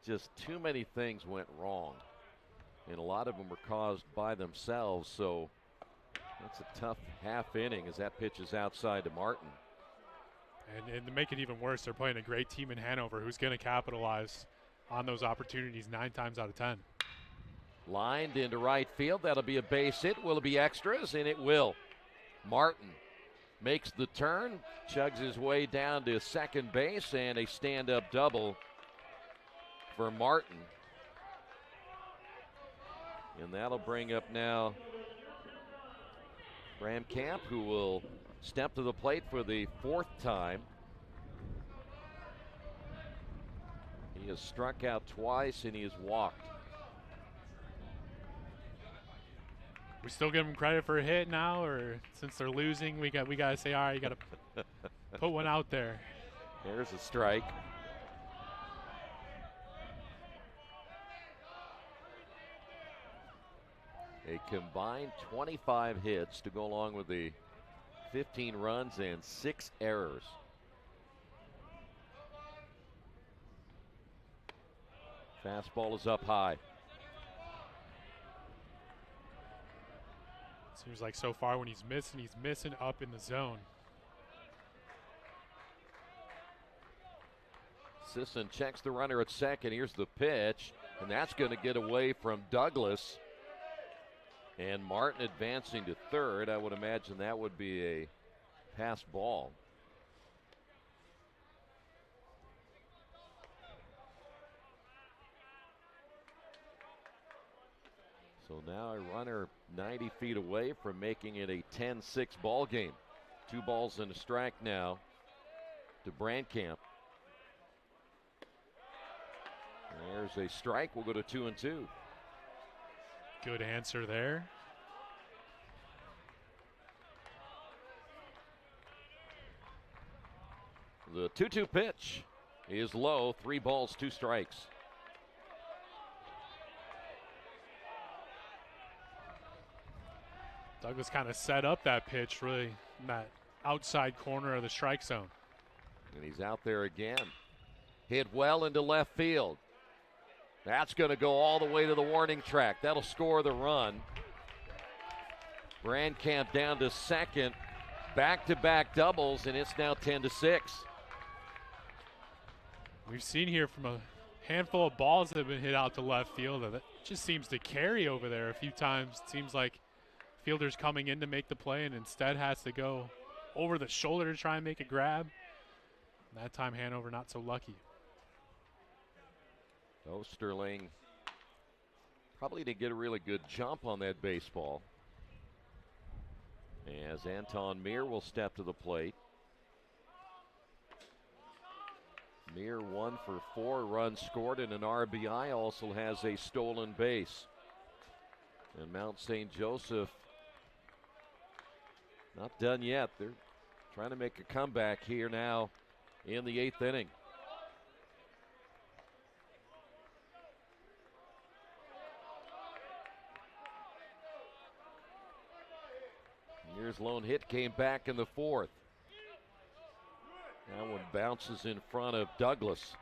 Just too many things went wrong. And a lot of them were caused by themselves, so that's a tough half inning as that pitch is outside to Martin. And to make it even worse, they're playing a great team in Hanover who's going to capitalize on those opportunities 9 times out of 10. Lined into right field. That'll be a base hit. Will it be extras? And it will. Martin makes the turn, chugs his way down to second base, and a stand-up double for Martin. And that'll bring up now Bram Camp, who will step to the plate for the 4th time. He has struck out twice and he has walked. We still give him credit for a hit now, or since they're losing, we got to say, all right, you got to put one out there. There's a strike. A combined 25 hits to go along with the 15 runs and 6 errors. Fastball is up high. Seems like so far when he's missing up in the zone. Sisson checks the runner at second. Here's the pitch, and that's going to get away from Douglas. And Martin advancing to third. I would imagine that would be a pass ball. So now a runner 90 feet away from making it a 10-6 ball game. 2 balls and a strike now to Brandkamp. There's a strike. We'll go to 2 and 2. Good answer there. The 2-2 pitch is low. 3 balls, 2 strikes. Douglas kind of set up that pitch really in that outside corner of the strike zone. And he's out there again. Hit well into left field. That's going to go all the way to the warning track. That'll score the run. Brandkamp down to second. Back-to-back doubles, and it's now 10-6. We've seen here from a handful of balls that have been hit out to left field. That just seems to carry over there a few times. It seems like fielder's coming in to make the play and instead has to go over the shoulder to try and make a grab. And that time Hanover not so lucky. Osterling probably didn't get a really good jump on that baseball. As Anton Meir will step to the plate. Meir 1 for 4 runs scored and an RBI, also has a stolen base. And Mount St. Joseph not done yet. They're trying to make a comeback here now in the 8th inning. Meir's lone hit came back in the 4th. That one bounces in front of Douglas.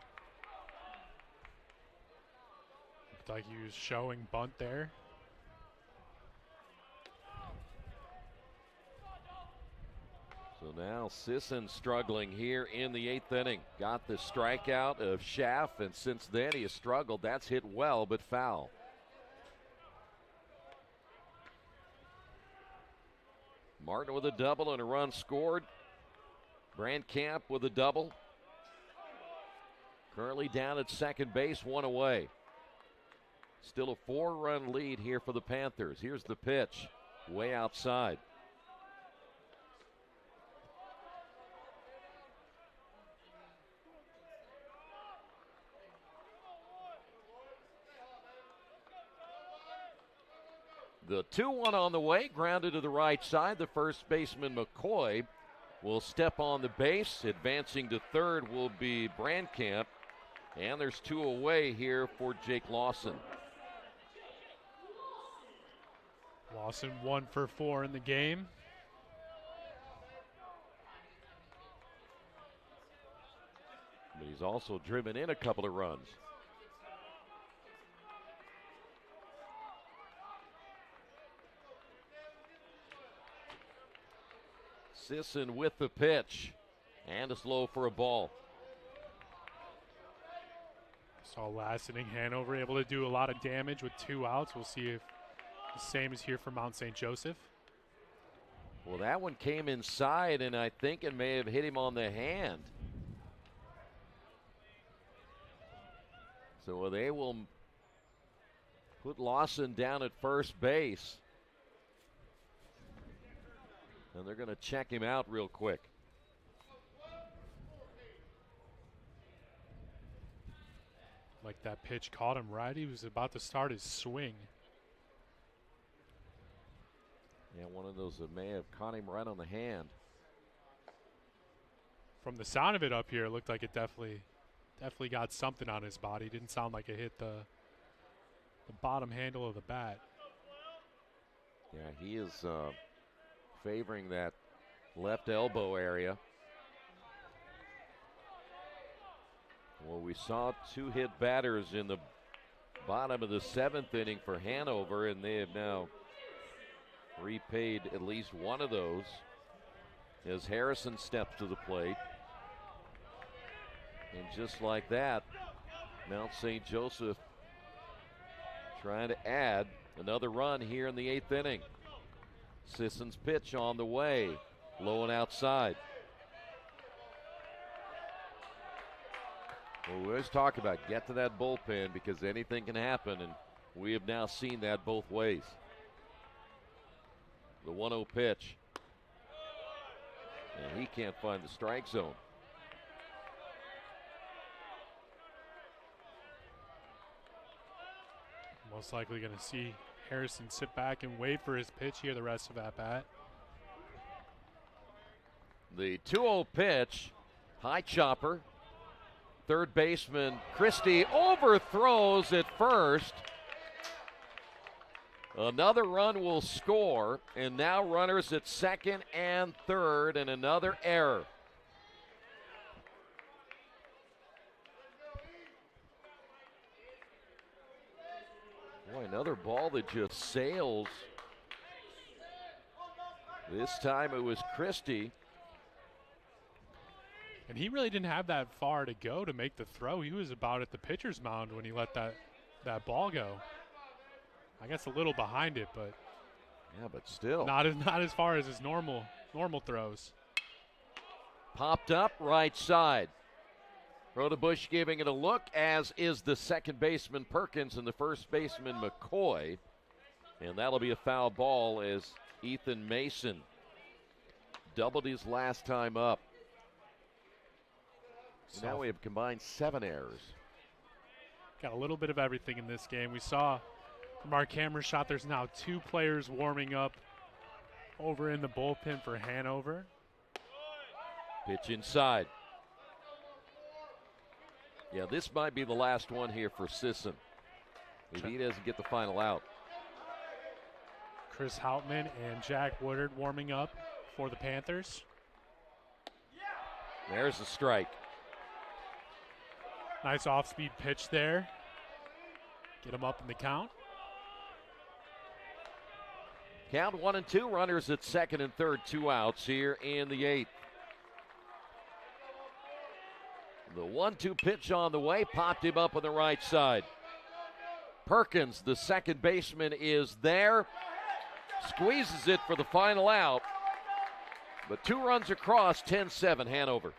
Looked like he was showing bunt there. So now Sisson struggling here in the 8th inning. Got the strikeout of Schaff, and since then he has struggled. That's hit well, but foul. Martin with a double and a run scored. Brandkamp with a double. Currently down at second base, one away. Still a 4-run lead here for the Panthers. Here's the pitch, way outside. The 2-1 on the way, grounded to the right side. The first baseman, McCoy, will step on the base. Advancing to third will be Brandkamp. And there's 2 away here for Jake Lawson. Lawson 1 for 4 in the game. But he's also driven in a couple of runs. Sisson with the pitch, and it's low for a ball. Saw last inning Hanover able to do a lot of damage with 2 outs. We'll see if the same is here for Mount St. Joseph. Well, that one came inside, and I think it may have hit him on the hand. So they will put Lawson down at first base. And they're going to check him out real quick. Like that pitch caught him right. He was about to start his swing. Yeah, one of those that may have caught him right on the hand. From the sound of it up here, it looked like it definitely got something on his body. Didn't sound like it hit the bottom handle of the bat. Yeah, he is favoring that left elbow area. Well, we saw 2 hit batters in the bottom of the 7th inning for Hanover, and they have now repaid at least one of those as Harrison steps to the plate. And just like that, Mount St. Joseph trying to add another run here in the 8th inning. Sisson's pitch on the way, low and outside. Well, we always talk about get to that bullpen because anything can happen, and we have now seen that both ways. The 1-0 pitch, and he can't find the strike zone. Most likely going to see Harrison sit back and wait for his pitch here the rest of at bat. The 2-0 pitch, high chopper. Third baseman Christie overthrows at first. Another run will score, and now runners at second and third, and another error. Boy, another ball that just sails. This time it was Christie. And he really didn't have that far to go to make the throw. He was about at the pitcher's mound when he let that ball go. I guess a little behind it, but yeah, but still not as far as his normal throws. Popped up right side. Rodebush giving it a look, as is the second baseman Perkins and the first baseman McCoy. And that'll be a foul ball as Ethan Mason doubled his last time up. So now we have combined 7 errors. Got a little bit of everything in this game. We saw from our camera shot there's now 2 players warming up over in the bullpen for Hanover. Pitch inside. Yeah, this might be the last one here for Sisson if he doesn't get the final out. Chris Houtman and Jack Woodard warming up for the Panthers. There's the strike. Nice off-speed pitch there. Get him up in the count. Count 1-2, runners at second and third, 2 outs here in the 8th. The 1-2 pitch on the way, popped him up on the right side. Perkins, the second baseman, is there. Squeezes it for the final out. But 2 runs across, 10-7 Hanover.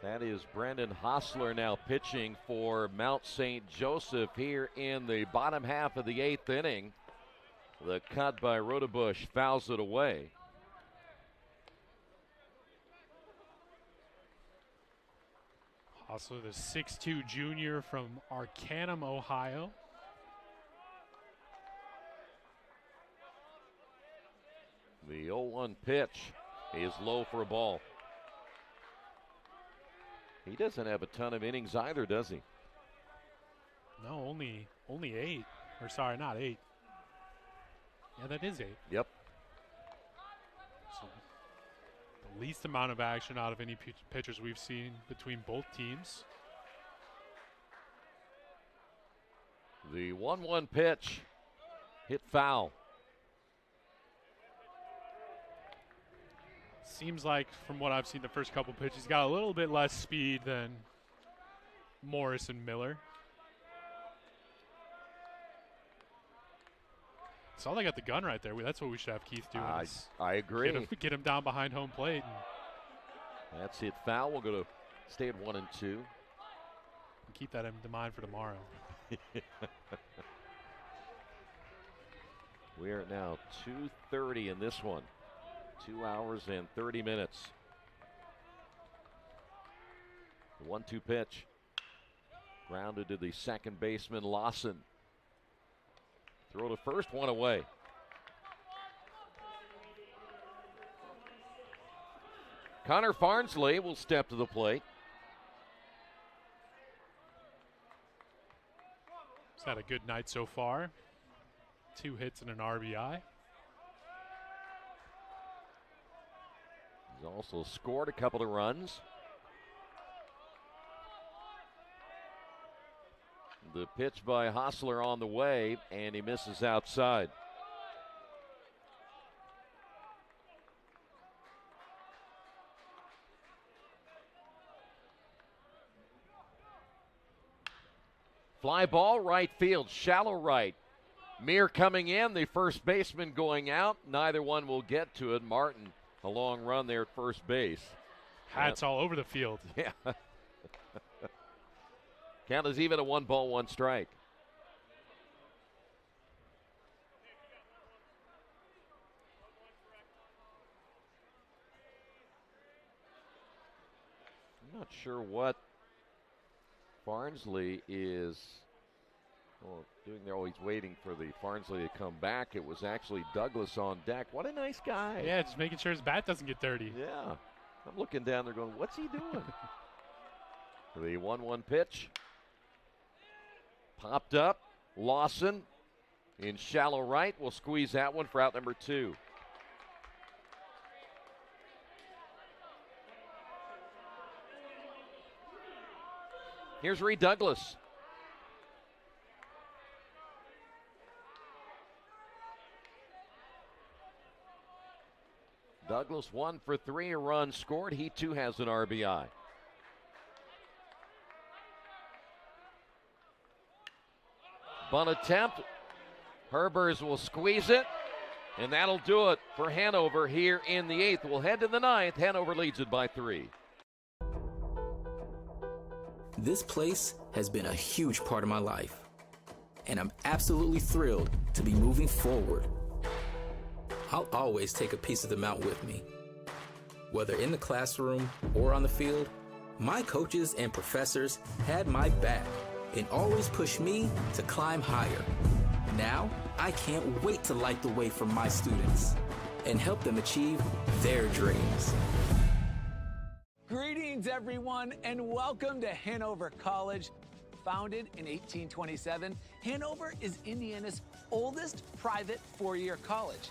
That is Brendan Hostler now pitching for Mount St. Joseph here in the bottom half of the 8th inning. The cut by Rodebush fouls it away. Also the 6'2 junior from Arcanum, Ohio. The 0-1 pitch is low for a ball. He doesn't have a ton of innings either, does he? No, only 8. Or sorry, not 8. Yeah, that is 8. Yep. So the least amount of action out of any pitchers we've seen between both teams. The 1-1 pitch hit foul. Seems like, from what I've seen the first couple pitches, he's got a little bit less speed than Morris and Miller. Saw they got the gun right there. That's what we should have Keith do. I agree. Get him down behind home plate. That's hit foul. We'll go to stay at 1-2. Keep that in mind for tomorrow. We are now 2:30 in this one. 2 hours and 30 minutes. The 1-2 pitch. Grounded to the second baseman, Lawson. Throw to first, one away. Connor Farnsley will step to the plate. He's had a good night so far. 2 hits and an RBI. He's also scored a couple of runs. The pitch by Hostler on the way, and he misses outside. Fly ball, right field, shallow right. Meir coming in, the first baseman going out. Neither one will get to it. Martin, a long run there at first base. Hats all over the field. Yeah. Count is even a 1-ball, 1 strike. Not sure what Farnsley is doing there. Oh, he's waiting for the Farnsley to come back. It was actually Douglas on deck. What a nice guy. Yeah, just making sure his bat doesn't get dirty. Yeah. I'm looking down there going, what's he doing? The 1-1 pitch. Popped up. Lawson in shallow right will squeeze that one for out number 2. Here's Reed Douglas. Douglas 1 for 3, a run scored. He too has an RBI. Bunt attempt. Herbers will squeeze it, and that'll do it for Hanover here in the 8th. We'll head to the 9th. Hanover leads it by 3. This place has been a huge part of my life, and I'm absolutely thrilled to be moving forward. I'll always take a piece of the mountain with me. Whether in the classroom or on the field, my coaches and professors had my back and always pushed me to climb higher. Now, I can't wait to light the way for my students and help them achieve their dreams. Greetings, everyone, and welcome to Hanover College. Founded in 1827, Hanover is Indiana's oldest private four-year college.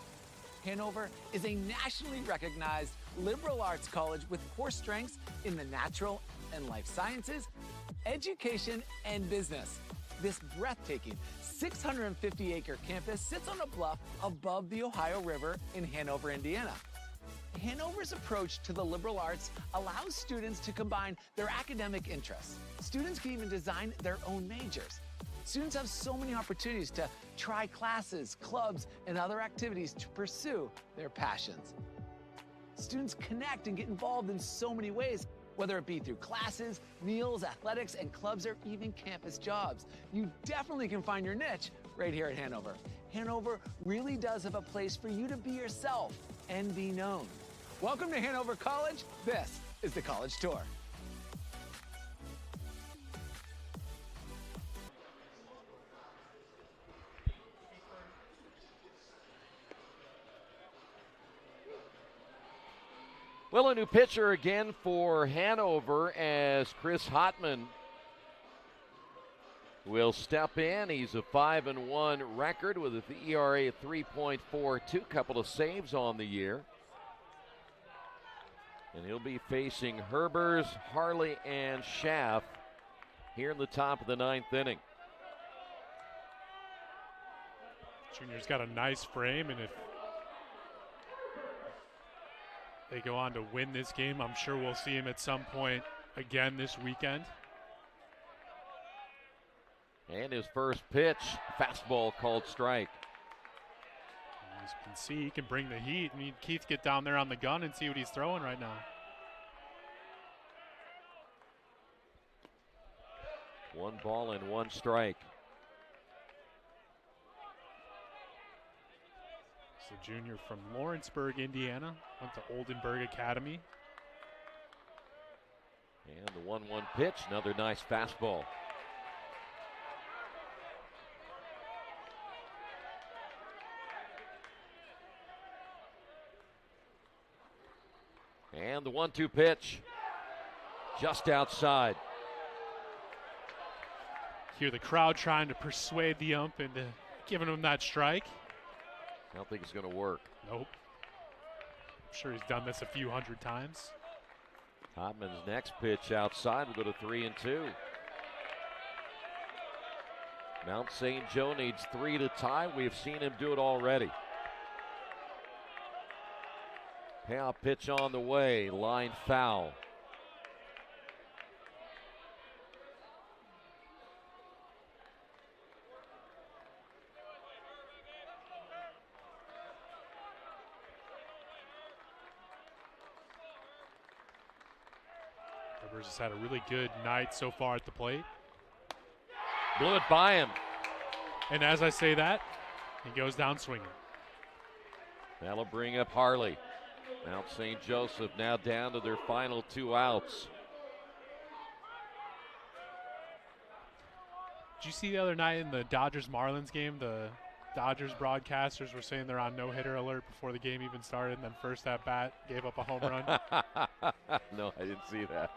Hanover is a nationally recognized liberal arts college with core strengths in the natural and life sciences, education, and business. This breathtaking 650-acre campus sits on a bluff above the Ohio River in Hanover, Indiana. Hanover's approach to the liberal arts allows students to combine their academic interests. Students can even design their own majors. Students have so many opportunities to try classes, clubs, and other activities to pursue their passions. Students connect and get involved in so many ways, whether it be through classes, meals, athletics, and clubs, or even campus jobs. You definitely can find your niche right here at Hanover. Hanover really does have a place for you to be yourself and be known. Welcome to Hanover College. This is the College Tour. Well, a new pitcher again for Hanover as Chris Hotman will step in. He's a 5-1 record with an ERA of 3.42, couple of saves on the year. And he'll be facing Herbers, Harley, and Schaff here in the top of the 9th inning. Junior's got a nice frame, and if they go on to win this game, I'm sure we'll see him at some point again this weekend. And his first pitch, fastball called strike. As you can see, he can bring the heat. I mean, Keith, get down there on the gun and see what he's throwing right now. 1 ball and 1 strike. So junior from Lawrenceburg, Indiana, went to Oldenburg Academy. And the 1-1 pitch, another nice fastball. And the 1-2 pitch, just outside. Hear the crowd trying to persuade the ump into giving him that strike. I don't think it's going to work. Nope. I'm sure he's done this a few hundred times. Hotman's next pitch outside will go to 3-2. Mount St. Joe needs 3 to tie. We've seen him do it already. Payoff pitch on the way, line foul. Rivers has had a really good night so far at the plate. Blew it by him. And as I say that, he goes down swinging. That'll bring up Harley. Mount St. Joseph now down to their final 2 outs. Did you see the other night in the Dodgers-Marlins game, the Dodgers broadcasters were saying they're on no-hitter alert before the game even started, and then first at-bat gave up a home run? No, I didn't see that.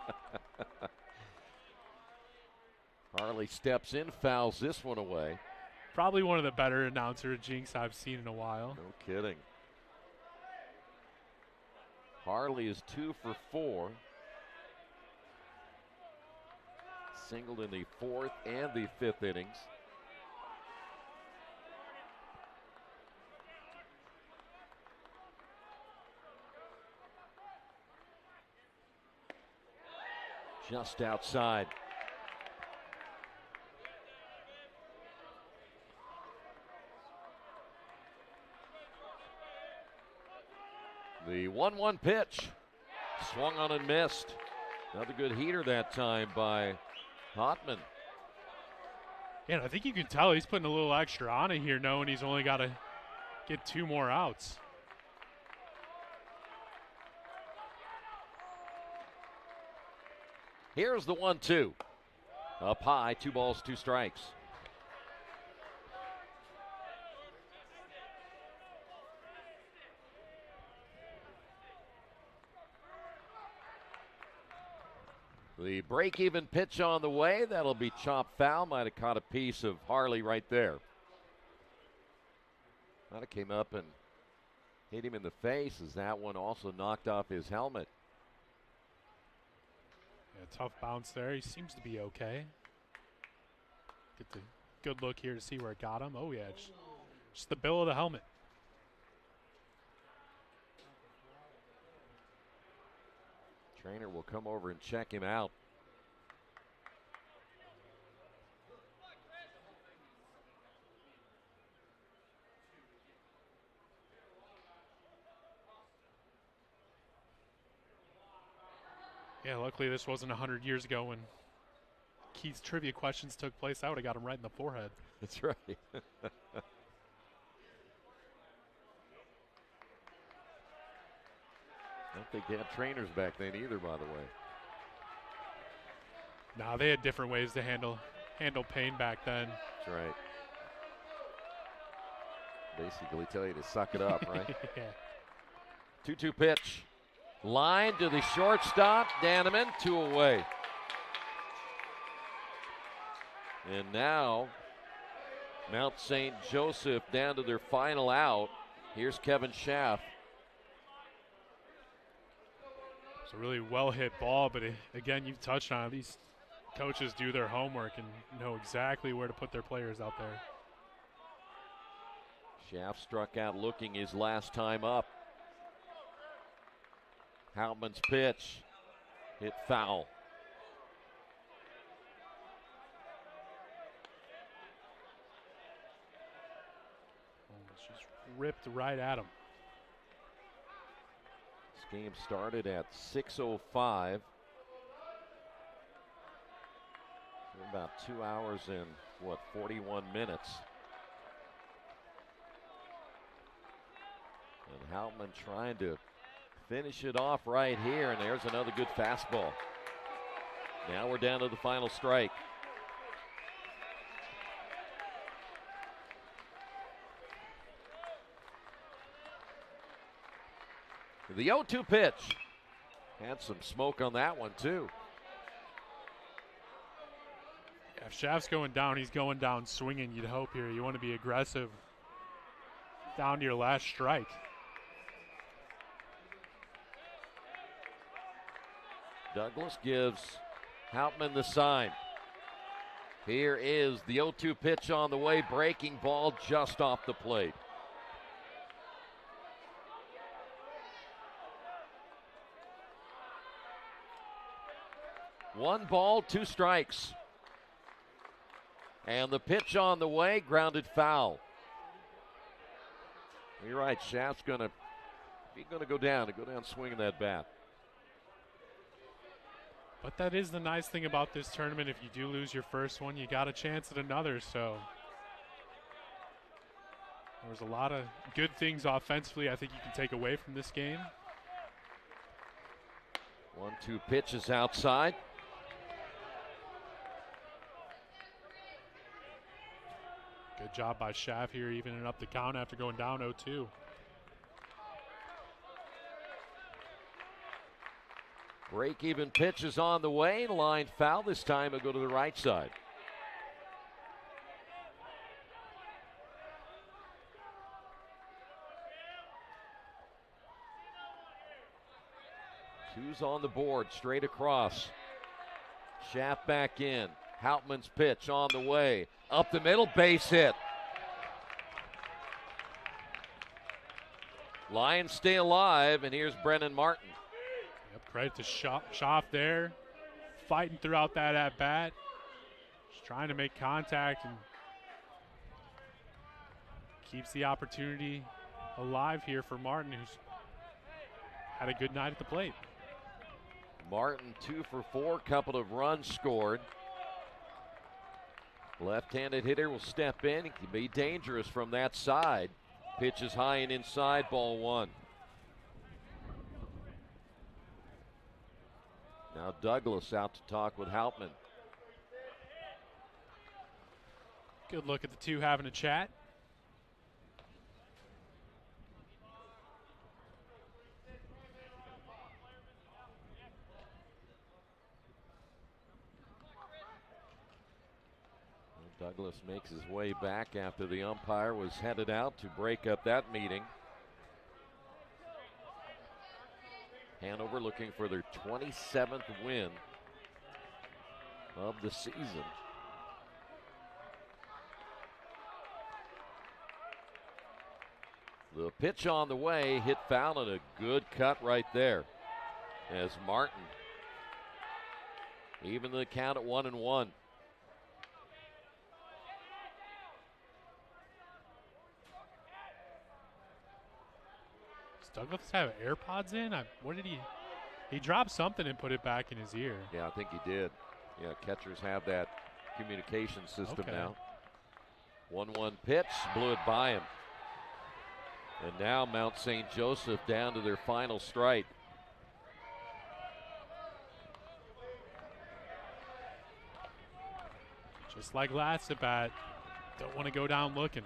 Harley steps in, fouls this one away. Probably one of the better announcer jinx I've seen in a while. No kidding. Harley is 2 for 4. Singled in the 4th and the 5th innings. Just outside. The 1-1 pitch. Swung on and missed. Another good heater that time by Hotman. Yeah, and I think you can tell he's putting a little extra on it here, knowing he's only got to get 2 more outs. Here's the 1-2. Up high, 2 balls, 2 strikes. The break-even pitch on the way. That'll be chopped foul. Might have caught a piece of Harley right there. Might have came up and hit him in the face as that one also knocked off his helmet. Yeah, tough bounce there. He seems to be okay. Get the good look here to see where it got him. Oh, yeah, just the bill of the helmet. Trainer will come over and check him out. Yeah, luckily this wasn't 100 years ago when Keith's trivia questions took place. I would have got him right in the forehead. That's right. I don't think they had trainers back then either, by the way. Nah, they had different ways to handle pain back then. That's right. Basically tell you to suck it up, right? Yeah. 2-2 pitch. Line to the shortstop. Danneman, 2 away. And now Mount St. Joseph down to their final out. Here's Kevin Schaff. It's a really well-hit ball, but again, you've touched on it. These coaches do their homework and know exactly where to put their players out there. Schaff struck out looking his last time up. Houtman's pitch hit foul. She's ripped right at him. This game started at 6:05. About 2 hours and 41 minutes. And Houtman trying to finish it off right here, and there's another good fastball. Now we're down to the final strike. The 0-2 pitch. Had some smoke on that one, too. Yeah, if Schaff's going down, he's going down swinging, you'd hope here. You want to be aggressive down to your last strike. Douglas gives Houtman the sign. Here is the 0-2 pitch on the way. Breaking ball just off the plate. One ball, 2 strikes. And the pitch on the way, grounded foul. You're right, Schaff's gonna go down swinging that bat. But that is the nice thing about this tournament. If you do lose your first one, you got a chance at another. So there was a lot of good things offensively I think you can take away from this game. 1-2 pitch is outside. Good job by Schaff here, evening up the count after going down 0-2. Break-even pitch is on the way. Line foul. This time it'll go to the right side. Two's on the board, straight across. Schaff back in. Hauptmann's pitch on the way. Up the middle, base hit. Lions stay alive, and here's Brennan Martin. Yep, credit to Schaff there. Fighting throughout that at-bat. Just trying to make contact and keeps the opportunity alive here for Martin, who's had a good night at the plate. Martin 2 for 4, couple of runs scored. Left-handed hitter will step in. He can be dangerous from that side. Pitch is high and inside, ball one. Now Douglas out to talk with Hauptmann. Good look at the two having a chat. Douglas makes his way back after the umpire was headed out to break up that meeting. Hanover looking for their 27th win of the season. The pitch on the way, hit foul, and a good cut right there as Martin even the count at 1-1. Douglas have AirPods in? What did he dropped something and put it back in his ear. Yeah, I think he did. Yeah, catchers have that communication system now. 1-1 pitch, blew it by him. And now Mount St. Joseph down to their final strike. Just like last at bat, don't want to go down looking.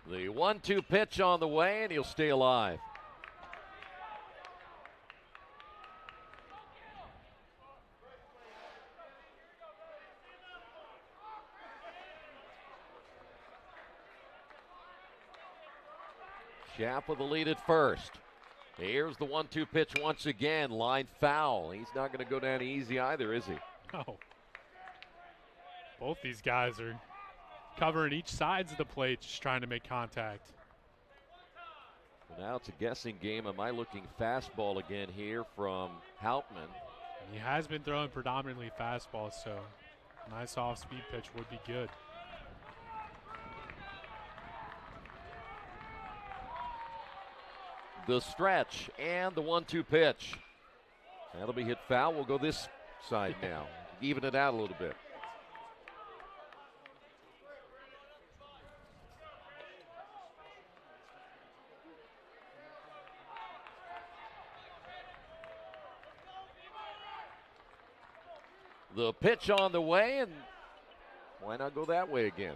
The 1-2 pitch on the way, and he'll stay alive. Schaff with the lead at first. Here's the 1-2 pitch once again. Line foul. He's not going to go down easy either, is he? No. Both these guys are covering each sides of the plate, just trying to make contact. Well, now it's a guessing game. Am I looking fastball again here from Hauptmann? He has been throwing predominantly fastballs, so a nice off-speed pitch would be good. The stretch and the 1-2 pitch. That'll be hit foul. We'll go this side now. Even it out a little bit. The pitch on the way, and why not go that way again?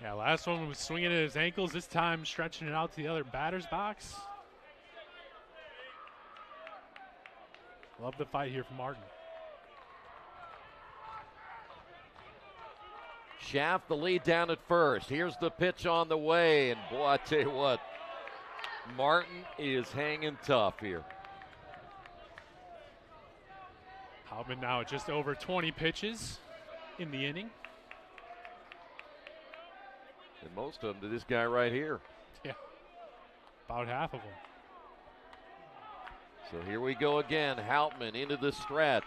Yeah, last one was swinging at his ankles. This time stretching it out to the other batter's box. Love the fight here from Martin. Schaff the lead down at first. Here's the pitch on the way, and boy, I tell you what, Martin is hanging tough here. Hauptmann now at just over 20 pitches in the inning. And most of them to this guy right here. Yeah, about half of them. So here we go again. Hauptmann into the stretch.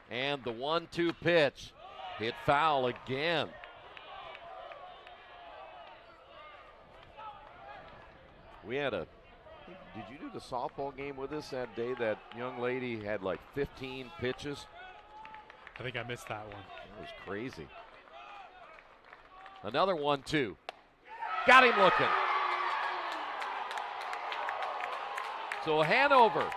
And the 1-2 pitch. Hit foul again. We had a, did you do the softball game with us that day? That young lady had like 15 pitches. I think I missed that one. That was crazy. Another 1-2. Got him looking. So Hanover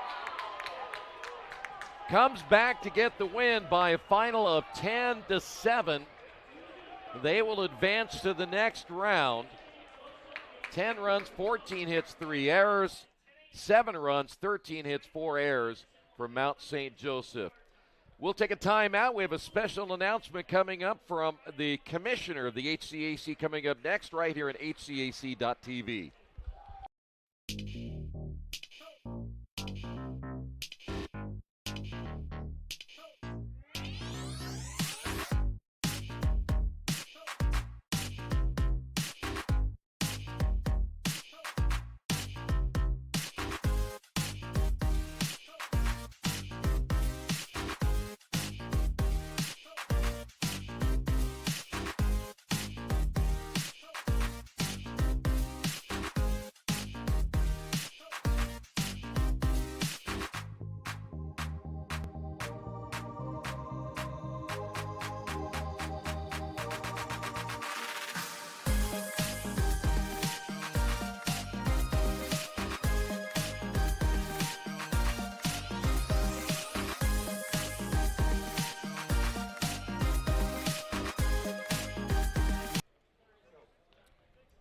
comes back to get the win by a final of 10-7 They will advance to the next round. 10 runs, 14 hits, 3 errors. 7 runs, 13 hits, 4 errors for Mount St. Joseph. We'll take a timeout. We have a special announcement coming up from the commissioner of the HCAC coming up next right here at HCAC.tv.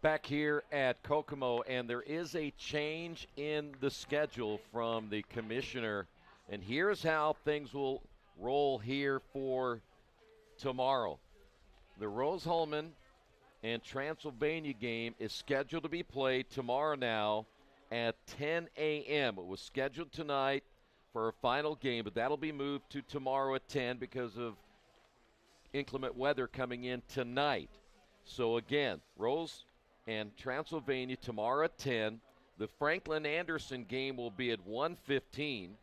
Back here at Kokomo, and there is a change in the schedule from the commissioner, and here's how things will roll here for tomorrow. The Rose-Hulman and Transylvania game is scheduled to be played tomorrow now at 10 a.m. It was scheduled tonight for a final game, but that'll be moved to tomorrow at 10 because of inclement weather coming in tonight. So again, Rose and Transylvania tomorrow at 10. The Franklin-Anderson game will be at 1:15.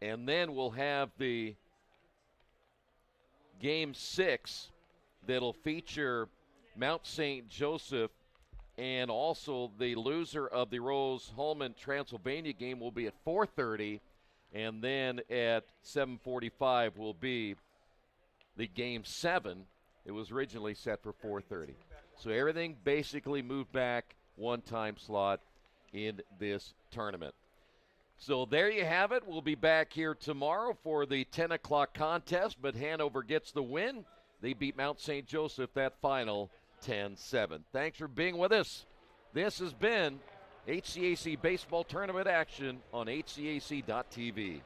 And then we'll have the Game 6 that'll feature Mount St. Joseph, and also the loser of the Rose-Hulman-Transylvania game will be at 4:30, and then at 7:45 will be the Game 7. It was originally set for 4:30. So everything basically moved back one time slot in this tournament. So there you have it. We'll be back here tomorrow for the 10 o'clock contest, but Hanover gets the win. They beat Mount St. Joseph that final 10-7. Thanks for being with us. This has been HCAC Baseball Tournament action on HCAC.tv.